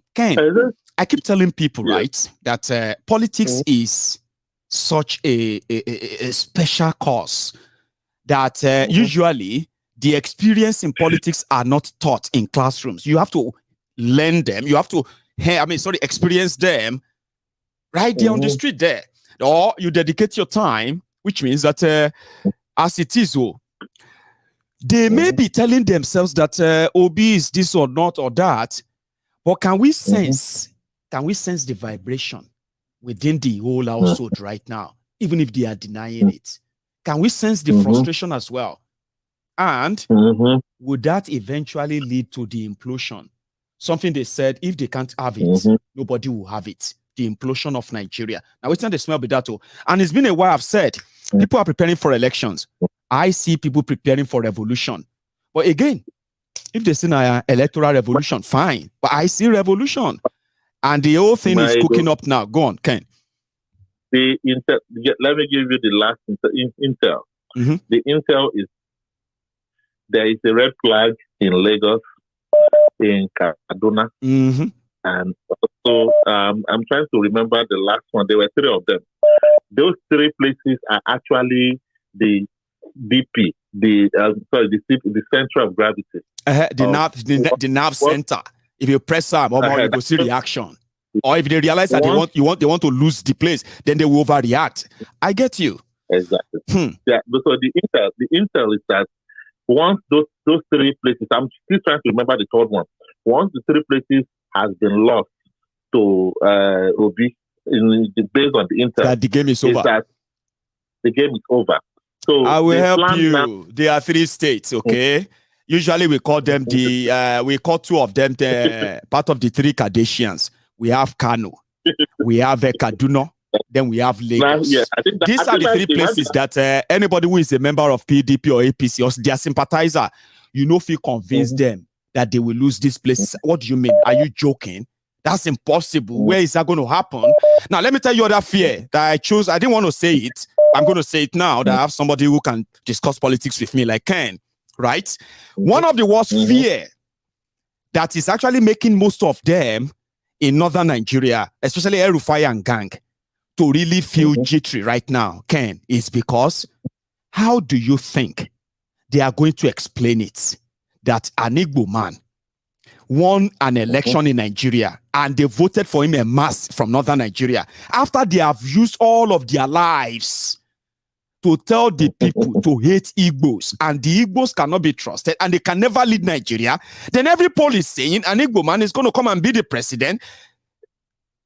S2: I keep telling people, right, that politics is such a special cause that usually the experience in politics are not taught in classrooms. You have to learn them. You have to, experience them right there on the street there. Or you dedicate your time, which means that as it is, they may be telling themselves that Obi is this or not or that, but can we sense the vibration within the whole household right now, even if they are denying it? Can we sense the frustration as well? And would that eventually lead to the implosion? Something they said, if they can't have it, nobody will have it. The implosion of Nigeria. Now, it's not the smell be that too. And it's been a while I've said People are preparing for elections. I see people preparing for revolution. But again, if they see an electoral revolution, fine. But I see revolution. And the whole thing is cooking up now. Go on, Ken.
S18: Let me give you the last intel. The intel is there is a red flag in Lagos, in Kaduna, and also I'm trying to remember the last one. There were 3 of them. Those 3 places are actually the BP, the center of gravity.
S2: The nerve center. If you press them, you go see reaction. Or if they realize that they want to lose the place, then they will overreact. I get you.
S18: Exactly. Yeah. So the intel is that once those 3 places, I'm still trying to remember the 3rd one. Once the 3 places has been lost to Obi, based on the intel,
S2: that the game is over.
S18: That the game is over. So
S2: I will help you. There are 3 states, okay? Usually we call them we call 2 of them the part of the 3 Kardashians. We have Kano, we have Kaduna, then we have Lagos. These are the 3 places that anybody who is a member of PDP or APC or their sympathizer, if you convince them that they will lose this place. What do you mean? Are you joking? That's impossible. Where is that going to happen? Now, let me tell you other fear that I chose. I didn't want to say it. I'm going to say it now that I have somebody who can discuss politics with me like Ken, right? One of the worst fear that is actually making most of them in northern Nigeria, especially El-Rufai and gang, to really feel jittery right now, Ken, is because how do you think they are going to explain it that an Igbo man won an election in Nigeria and they voted for him en masse from northern Nigeria after they have used all of their lives to tell the people to hate Igbos, and the Igbos cannot be trusted and they can never lead Nigeria? Then every poll is saying an Igbo man is going to come and be the president.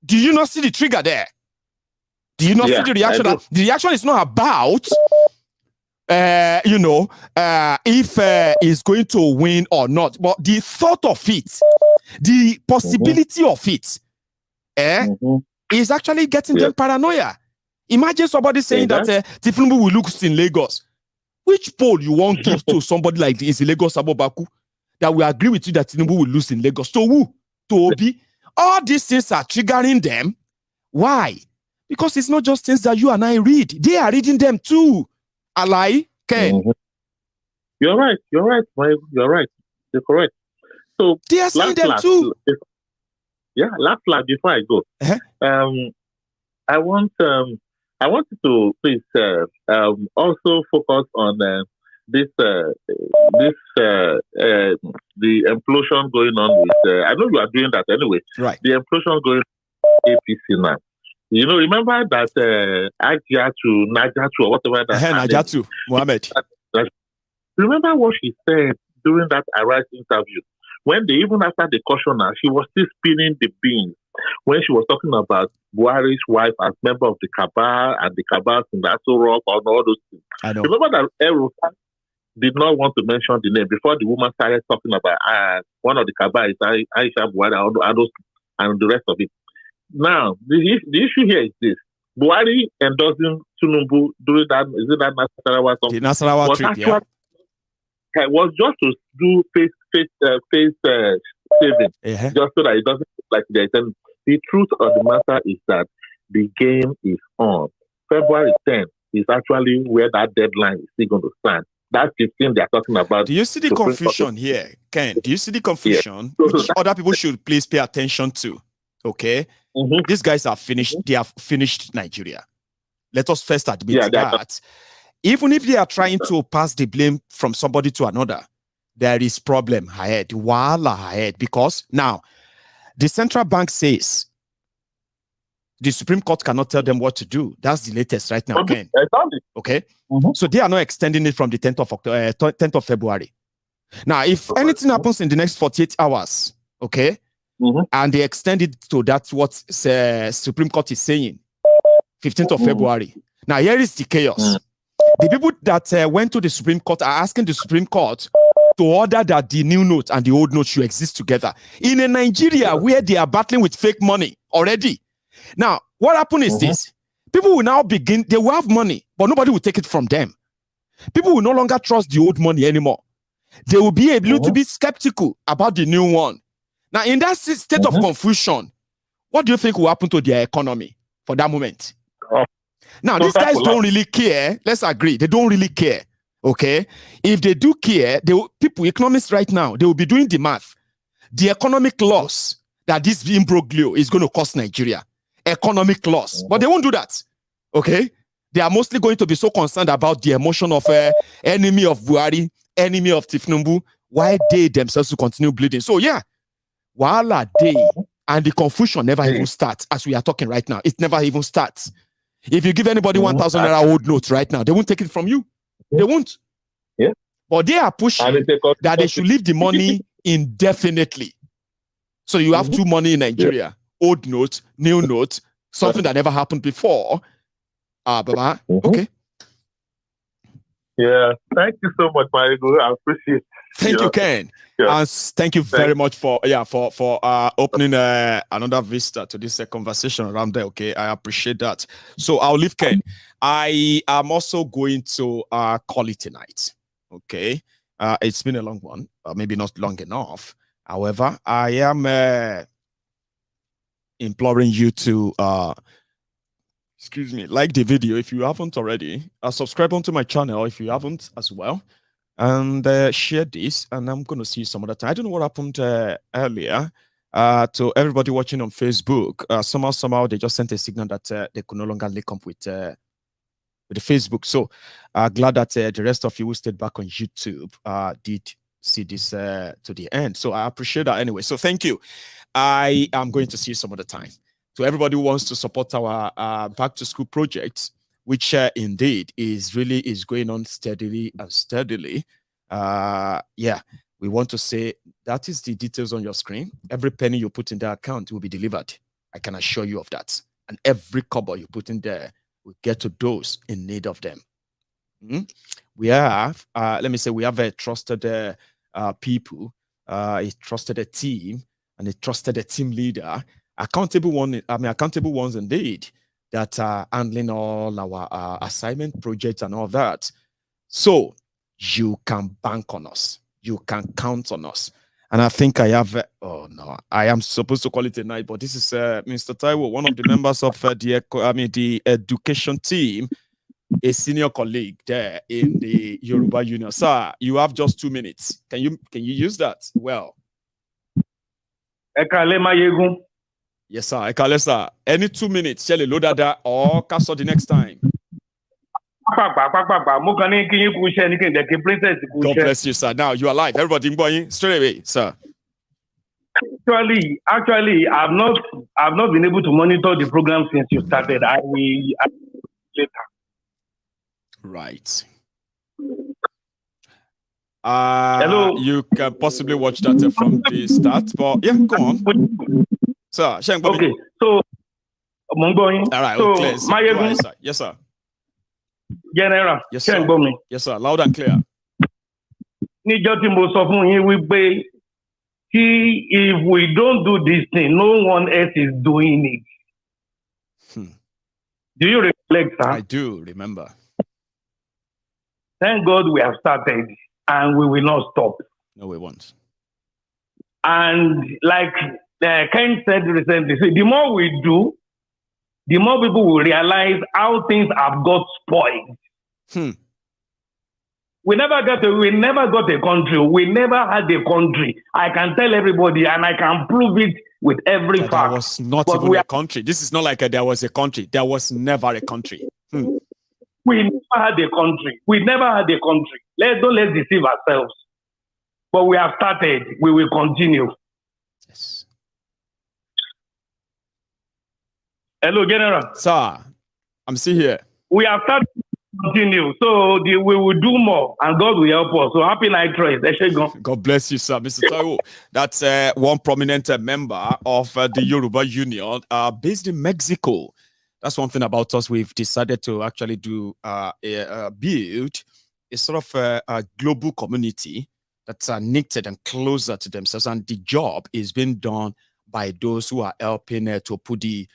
S2: Do you not see the trigger there? Do you not see the reaction? The reaction is not about if he's going to win or not, but the thought of it, the possibility of it, is actually getting them paranoia. Imagine somebody saying that Tinubu will lose in Lagos. Which poll you won't give to somebody like this in Lagos Abobaku that will agree with you that Tinubu will lose in Lagos? To who? To Obi? All these things are triggering them. Why? Because it's not just things that you and I read. They are reading them too. Alai, Ken.
S18: You're right. You're right. You're right. You're correct. So
S2: they are saying them too.
S18: Last before I go, I wanted to please also focus on the implosion going on with. I know you are doing that anyway.
S2: Right.
S18: The implosion going on with APC now. Remember that Ajatu, Najatu, or whatever that.
S2: Najatu, Mohammed.
S18: Remember what she said during that Arise interview? When even after the cautioner, she was still spinning the beans when she was talking about Buhari's wife as member of the cabal and the cabals in the Aso Rock and all those things.
S2: I know.
S18: Remember that El-Rufai did not want to mention the name before the woman started talking about one of the cabal is Aisha Buhari and the rest of it. Now, the issue here is this. Buhari endorsing Tinubu during that, is it that Nasarawa something?
S2: The Nasarawa trip, yeah.
S18: It was just to do face saving, just so that it doesn't look like there's the truth of the matter is that the game is on. February 10th is actually where that deadline is still going to stand. That's the thing they're talking about.
S2: Do you see the confusion here, Ken? Do you see the confusion? Yeah. Which other people should please pay attention to? Okay? These guys are finished. They have finished Nigeria. Let us first admit that. Even if they are trying to pass the blame from somebody to another, there is problem ahead, wala ahead, because now the central bank says the Supreme Court cannot tell them what to do. That's the latest right now, Ken. Okay, so they are not extending it from the 10th of February. Now, if anything happens in the next 48 hours, okay, and they extend it to that's what Supreme Court is saying, 15th of February. Now, here is the chaos. The people that went to the Supreme Court are asking the Supreme Court to order that the new note and the old note should exist together in a Nigeria where they are battling with fake money already. Now, what happened is this. People will now begin, they will have money, but nobody will take it from them. People will no longer trust the old money anymore. They will be able to be skeptical about the new one. Now, in that state of confusion, what do you think will happen to their economy for that moment? Now, these guys don't really care. Let's agree. They don't really care. Okay? If they do care, people, economists right now, they will be doing the math. The economic loss that this imbroglio is going to cost Nigeria. Economic loss. But they won't do that. Okay? They are mostly going to be so concerned about the emotion of enemy of Buhari, enemy of Tifnumbu, why they themselves will continue bleeding. So yeah, Wahala day, and the confusion never even starts as we are talking right now. It never even starts. If you give anybody 1,000 naira old notes right now, they won't take it from you. They won't.
S18: Yeah.
S2: But they are pushing that they should leave the money indefinitely. So you have two money in Nigeria, old notes, new notes, something that never happened before. Baba, okay.
S18: Yeah, thank you so much, Maiyegun. I appreciate it.
S2: Thank you, Ken. And thank you very much for opening another vista to this conversation around there. Okay, I appreciate that. So I'll leave Ken. I am also going to call it tonight. Okay, it's been a long one, maybe not long enough. However, I am imploring you to excuse me, like the video if you haven't already. Subscribe onto my channel if you haven't as well. And share this, and I'm going to see you some other time. I don't know what happened earlier to everybody watching on Facebook. Somehow they just sent a signal that they could no longer link up with the Facebook. So glad that the rest of you who stayed back on YouTube did see this to the end. So I appreciate that anyway. So thank you. I am going to see you some other time. To everybody who wants to support our back to school project, which indeed is going on steadily and steadily. Yeah, we want to say that is the details on your screen. Every penny you put in the account will be delivered. I can assure you of that. And every kobo you put in there will get to those in need of them. We have, let me say, we have a trusted people, a trusted team, and a trusted team leader. Accountable ones indeed, that are handling all our assignment projects and all that. So you can bank on us. You can count on us. And I think I have, oh no, I am supposed to call it a night, but this is Mr. Taiwo, one of the members of the education team, a senior colleague there in the Yoruba Union. Sir, you have just 2 minutes. Can you use that? Well. Yes, sir. Ekalesa. Any 2 minutes, shall load that or cancel the next time. God bless you, sir. Now you are live. Everybody going straight away, sir.
S19: Actually, I've not been able to monitor the program since you started. I will later.
S2: Right. Hello. You can possibly watch that from the start, but yeah, go on. Sir, okay,
S19: so all
S2: right,
S19: so
S2: clear.
S19: Maiyegun,
S2: yes, sir.
S19: Naira,
S2: yes, sir. Yes, sir. Loud and clear.
S19: If we don't do this thing, no one else is doing it. Do you reflect, sir?
S2: I do remember.
S19: Thank God we have started, and we will not stop.
S2: No, we won't.
S19: And like Ken said recently, the more we do, the more people will realize how things have got spoiled. We never got a country. We never had a country. I can tell everybody, and I can prove it with every fact.
S2: There was not even a country. This is not like there was a country. There was never a country.
S19: We never had a country. We never had a country. Let's deceive ourselves. But we have started. We will continue.
S2: Yes.
S19: Hello, General.
S2: Sir, I'm still here.
S19: We have started to continue. So we will do more, and God will help us. So happy night, Trace.
S2: God bless you, sir. Mr. Taiwo. That's one prominent member of the Yoruba Union based in Mexico. That's one thing about us. We've decided to actually do build a sort of a global community that's knitted and closer to themselves. And the job is being done by those who are helping to put the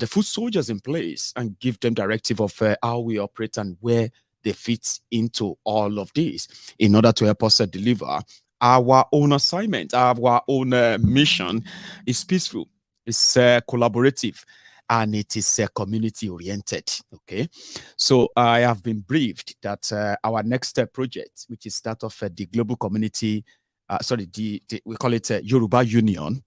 S2: foot soldiers in place and give them directive of how we operate and where they fit into all of this in order to help us deliver our own assignment. Our own mission is peaceful, it's collaborative, and it is community oriented. Okay, so I have been briefed that our next project, which is that of the global community, we call it Yoruba Union,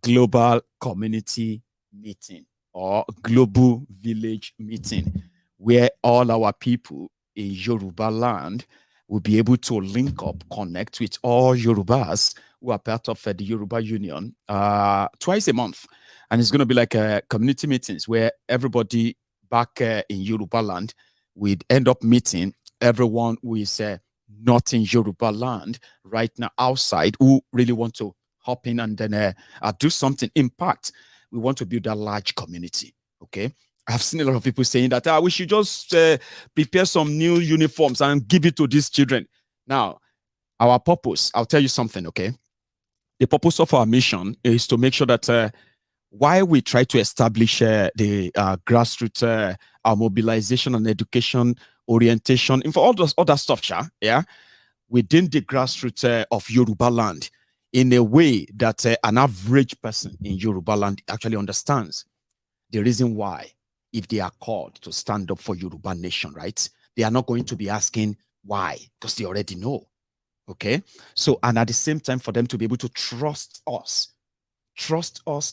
S2: global community meeting or global village meeting, where all our people in Yoruba land will be able to link up, connect with all Yorubas who are part of the Yoruba Union twice a month. And it's going to be like community meetings where everybody back in Yoruba land will end up meeting everyone who is not in Yoruba land right now outside, who really want to hop in and then do something. In fact, we want to build a large community. Okay, I've seen a lot of people saying that we should just prepare some new uniforms and give it to these children. Now, our purpose, I'll tell you something, okay? The purpose of our mission is to make sure that while we try to establish the grassroots mobilization and education orientation, and for all those other stuff, yeah, within the grassroots of Yoruba land, in a way that an average person in Yoruba land actually understands the reason why, if they are called to stand up for Yoruba nation, right, they are not going to be asking why, because they already know. Okay, so, and at the same time, for them to be able to trust us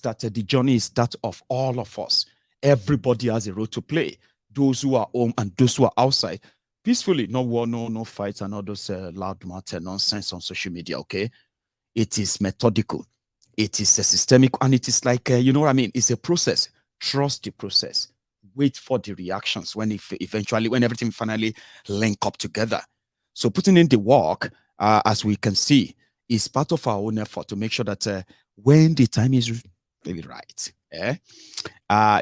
S2: that the journey is that of all of us. Everybody has a role to play. Those who are home and those who are outside, peacefully, no war, no fights, and all those loud matter nonsense on social media. Okay, it is methodical, it is a systemic, and it is like you know what I mean. It's a process. Trust the process. Wait for the reactions when when everything finally link up together. So putting in the work, as we can see, is part of our own effort to make sure that when the time is really right,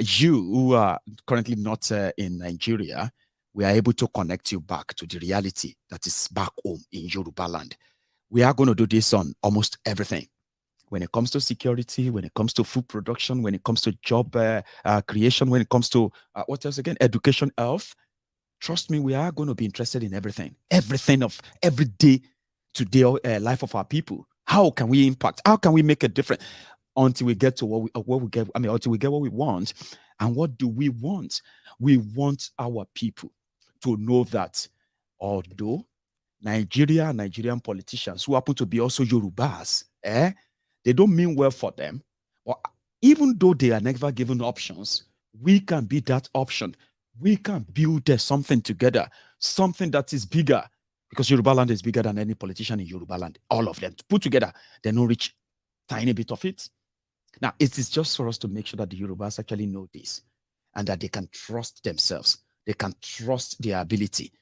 S2: you who are currently not in Nigeria, we are able to connect you back to the reality that is back home in Yoruba land. We are going to do this on almost everything. When it comes to security, when it comes to food production, when it comes to job creation, when it comes to what else again? Education, health. Trust me, we are going to be interested in everything of everyday today life of our people. How can we impact? How can we make a difference until we get to what we get? I mean, until we get what we want. And what do we want? We want our people to know that although Nigerian politicians who happen to be also Yorubas, they don't mean well for them. Or even though they are never given options, we can be that option. We can build something together, something that is bigger, because Yoruba land is bigger than any politician in Yoruba land. All of them put together, they don't reach tiny bit of it. Now, it is just for us to make sure that the Yorubas actually know this and that they can trust themselves. They can trust their ability.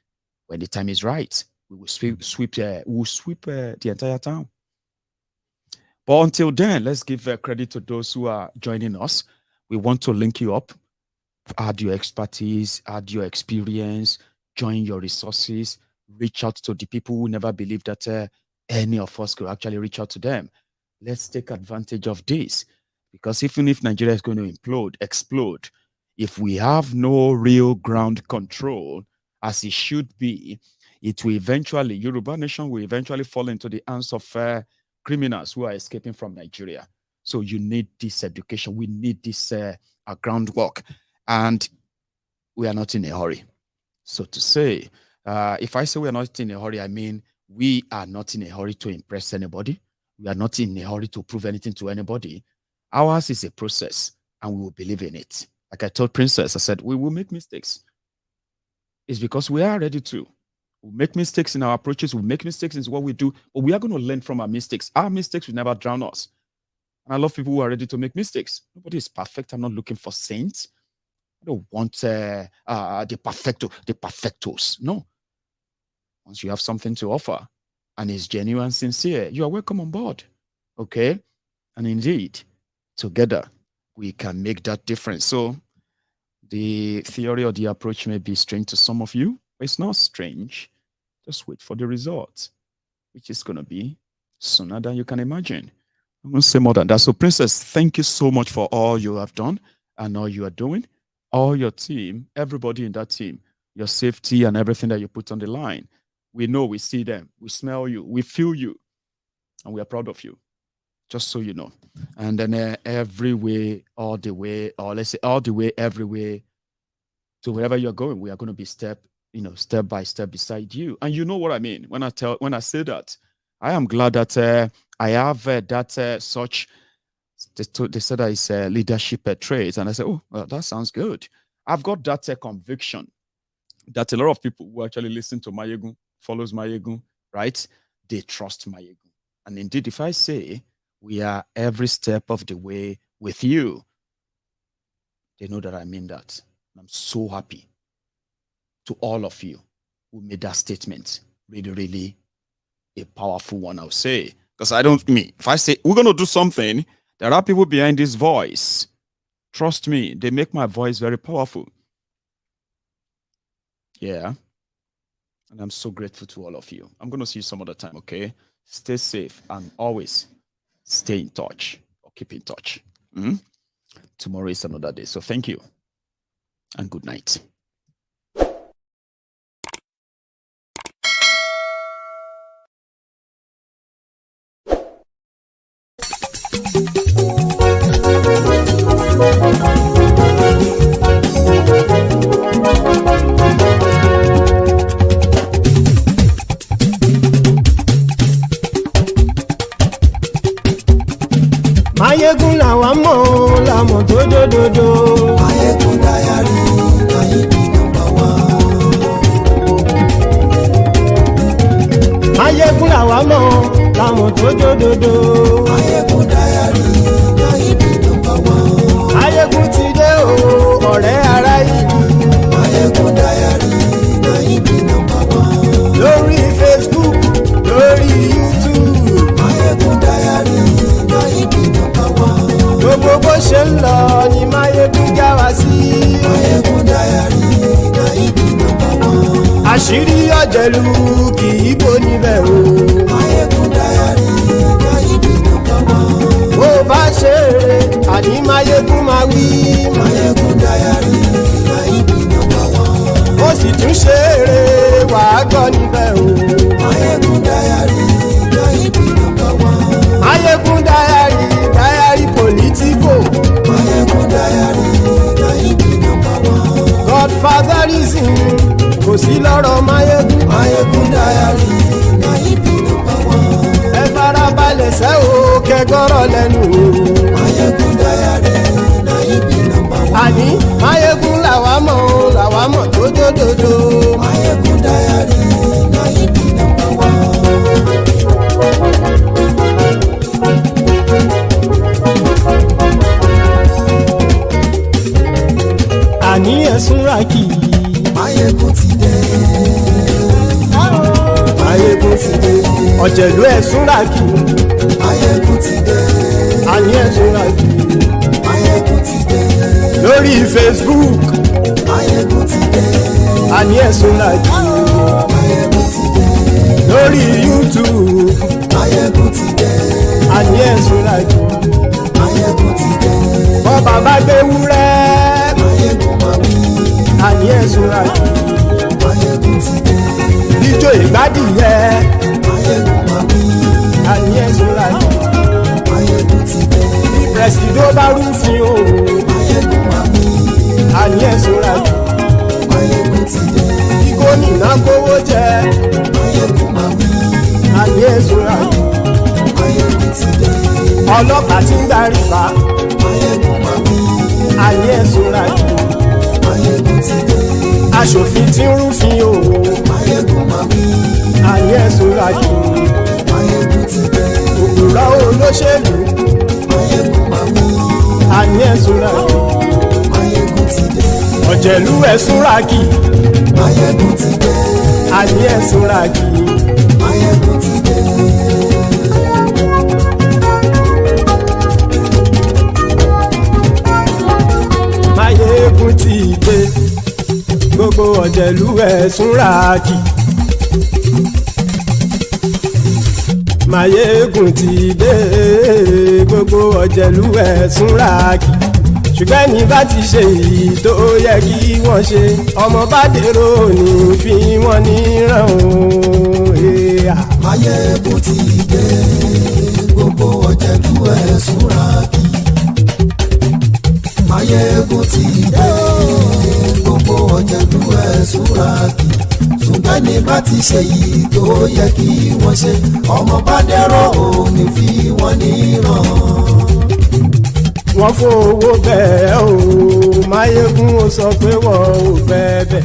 S2: When the time is right, we will sweep the entire town. But until then, let's give credit to those who are joining us. We want to link you up, add your expertise, add your experience, join your resources, reach out to the people who never believed that any of us could actually reach out to them. Let's take advantage of this, because even if Nigeria is going to explode, if we have no real ground control, as it should be, it will eventually, Yoruba nation will eventually fall into the hands of criminals who are escaping from Nigeria. So you need this education. We need this groundwork. And we are not in a hurry. So to say, if I say we are not in a hurry, I mean we are not in a hurry to impress anybody. We are not in a hurry to prove anything to anybody. Ours is a process, and we will believe in it. Like I told Princess, I said, we will make mistakes. It's because we are ready to. We'll make mistakes in our approaches. We'll make mistakes in what we do, but we are going to learn from our mistakes. Our mistakes will never drown us. And I love people who are ready to make mistakes. Nobody is perfect. I'm not looking for saints. I don't want the perfectos. No. Once you have something to offer and it's genuine and sincere, you are welcome on board. Okay? And indeed, together, we can make that difference. So the theory or the approach may be strange to some of you, but it's not strange. Just wait for the results, which is going to be sooner than you can imagine. I won't say more than that. So, Princess, thank you so much for all you have done and all you are doing. All your team, everybody in that team, your safety and everything that you put on the line. We know, we see them, we smell you, we feel you, and we are proud of you. Just so you know. And then every way, all the way, or let's say all the way, every way, to wherever you're going, we are going to be step by step beside you. And you know what I mean when I say that. I am glad that I have such. They said that it's leadership traits, and I said, oh, well, that sounds good. I've got that conviction that a lot of people who actually listen to Maiyegun, follows Maiyegun, right? They trust Maiyegun. And indeed, if I say we are every step of the way with you, they know that I mean that. And I'm so happy to all of you who made that statement. Really, really a powerful one, I'll say. Because if I say we're going to do something, there are people behind this voice. Trust me, they make my voice very powerful. Yeah. And I'm so grateful to all of you. I'm going to see you some other time, okay? Stay safe and always stay in touch or keep in touch. Tomorrow is another day. So thank you and good night.
S1: Maiyegun làwa mọ̀ làmọ̀ tó dòdòdò. Maiyegun Diary, Maiyegun number one. Maiyegun làwa mọ̀ làmọ̀ tó dòdòdò. Maiyegun Diary, Maiyegun number one. Maiyegun ti dé o, ọ̀rẹ́ ará ìlú. Maiyegun Diary, Maiyegun number one. Lórí Facebook, lórí YouTube. Maiyegun Diary, Maiyegun number one. Gbogbo bó ṣe ń lọ ni Maiyegun já wa sí. Maiyegun Diary, Maiyegun number one. Àṣírí ọ̀jẹ̀lú kì í bò níbẹ̀ o. Maiyegun Diary, Maiyegun number one. Bó bá ṣe eré, àní Maiyegun máa wí. Maiyegun Diary, Maiyegun number one. Ó sì tún ṣe eré, wàá gbọ́ níbẹ̀ o. Maiyegun Diary, Maiyegun number one. Maiyegun Diary, Diary Politico. Maiyegun Diary, Maiyegun number one. Godfatherism kò sí lọ́rọ̀ Maiyegun. Maiyegun Diary, Maiyegun number one. Ẹ farabalẹ̀ sẹ́ o kẹgọ́rọ̀ lẹ́nu o. Maiyegun Diary, Maiyegun number one. Àní Maiyegun làwa mọ̀ tó dòdòdò. Maiyegun Diary, Maiyegun number one. Àní ẹ̀sùn ràkì. Maiyegun ti dé. Maiyegun ti dé. Ọ̀jẹ̀lú ẹ̀sùn ràkì. Maiyegun ti dé. Àní ẹ̀sùn ràkì. Maiyegun ti dé. Lórí Facebook. Maiyegun ti dé. Àní ẹ̀sùn ràkì. Maiyegun ti dé. Lórí YouTube. Maiyegun ti dé. Àní ẹ̀sùn ràkì. Maiyegun ti dé. Bọ́ bàbá gbé wúrẹ́. Maiyegun máa wí. Àní ẹ̀sùn ràkì. Maiyegun ti dé. Ijó ìgbádìyẹ. Maiyegun máa wí. Àní ẹ̀sùn ràkì. Maiyegun ti dé. Bí pẹ̀sìdó bá rúfin o. Maiyegun máa wí. Àní ẹ̀sùn ràkì. Maiyegun ti dé. Bí gómìnà kówó jẹ. Maiyegun máa wí. Àní ẹ̀sùn ràkì. Maiyegun ti dé. Ọlọ́pàá tí ń darí bá. Maiyegun máa wí. Àní ẹ̀sùn ràkì. Maiyegun ti dé. Aṣòfin tí ń rúfin o. Maiyegun máa wí. Àní ẹ̀sùn ràkì. Maiyegun ti dé. Òpùrọ́ olóṣèlú. Maiyegun máa wí. Àní ẹ̀sùn ràkì. Maiyegun ti dé. Ọ̀jẹ̀lú ẹ̀sùn ràkì. Maiyegun ti dé. Àní ẹ̀sùn ràkì. Maiyegun ti dé. Maiyegun ti dé. Gbogbo ọ̀jẹ̀lú ẹ̀sùn ràkì.
S20: Maiyegun ti dé gbogbo ọ̀jẹ̀lú ẹ̀ súnra kì ṣùgbọ́n ní bá ti ṣe èyí tó yẹ kí wọ́n ṣe ọmọ bá dèrò ní fi wọ́n níran o.
S1: Maiyegun ti dé gbogbo ọ̀jẹ̀lú ẹ̀ súnra kì Maiyegun ti dé gbogbo ọ̀jẹ̀lú ẹ̀ súnra kì ṣùgbọ́n ní bá ti ṣe yìí tó yẹ kí wọ́n ṣe ọmọ bá dẹ́rọ̀ òní fi wọ́n níran.
S20: Wọ́n fowó bẹ́ẹ̀ o Maiyegun ó sọ pé wọ́n ò fẹ́ bẹ́ẹ̀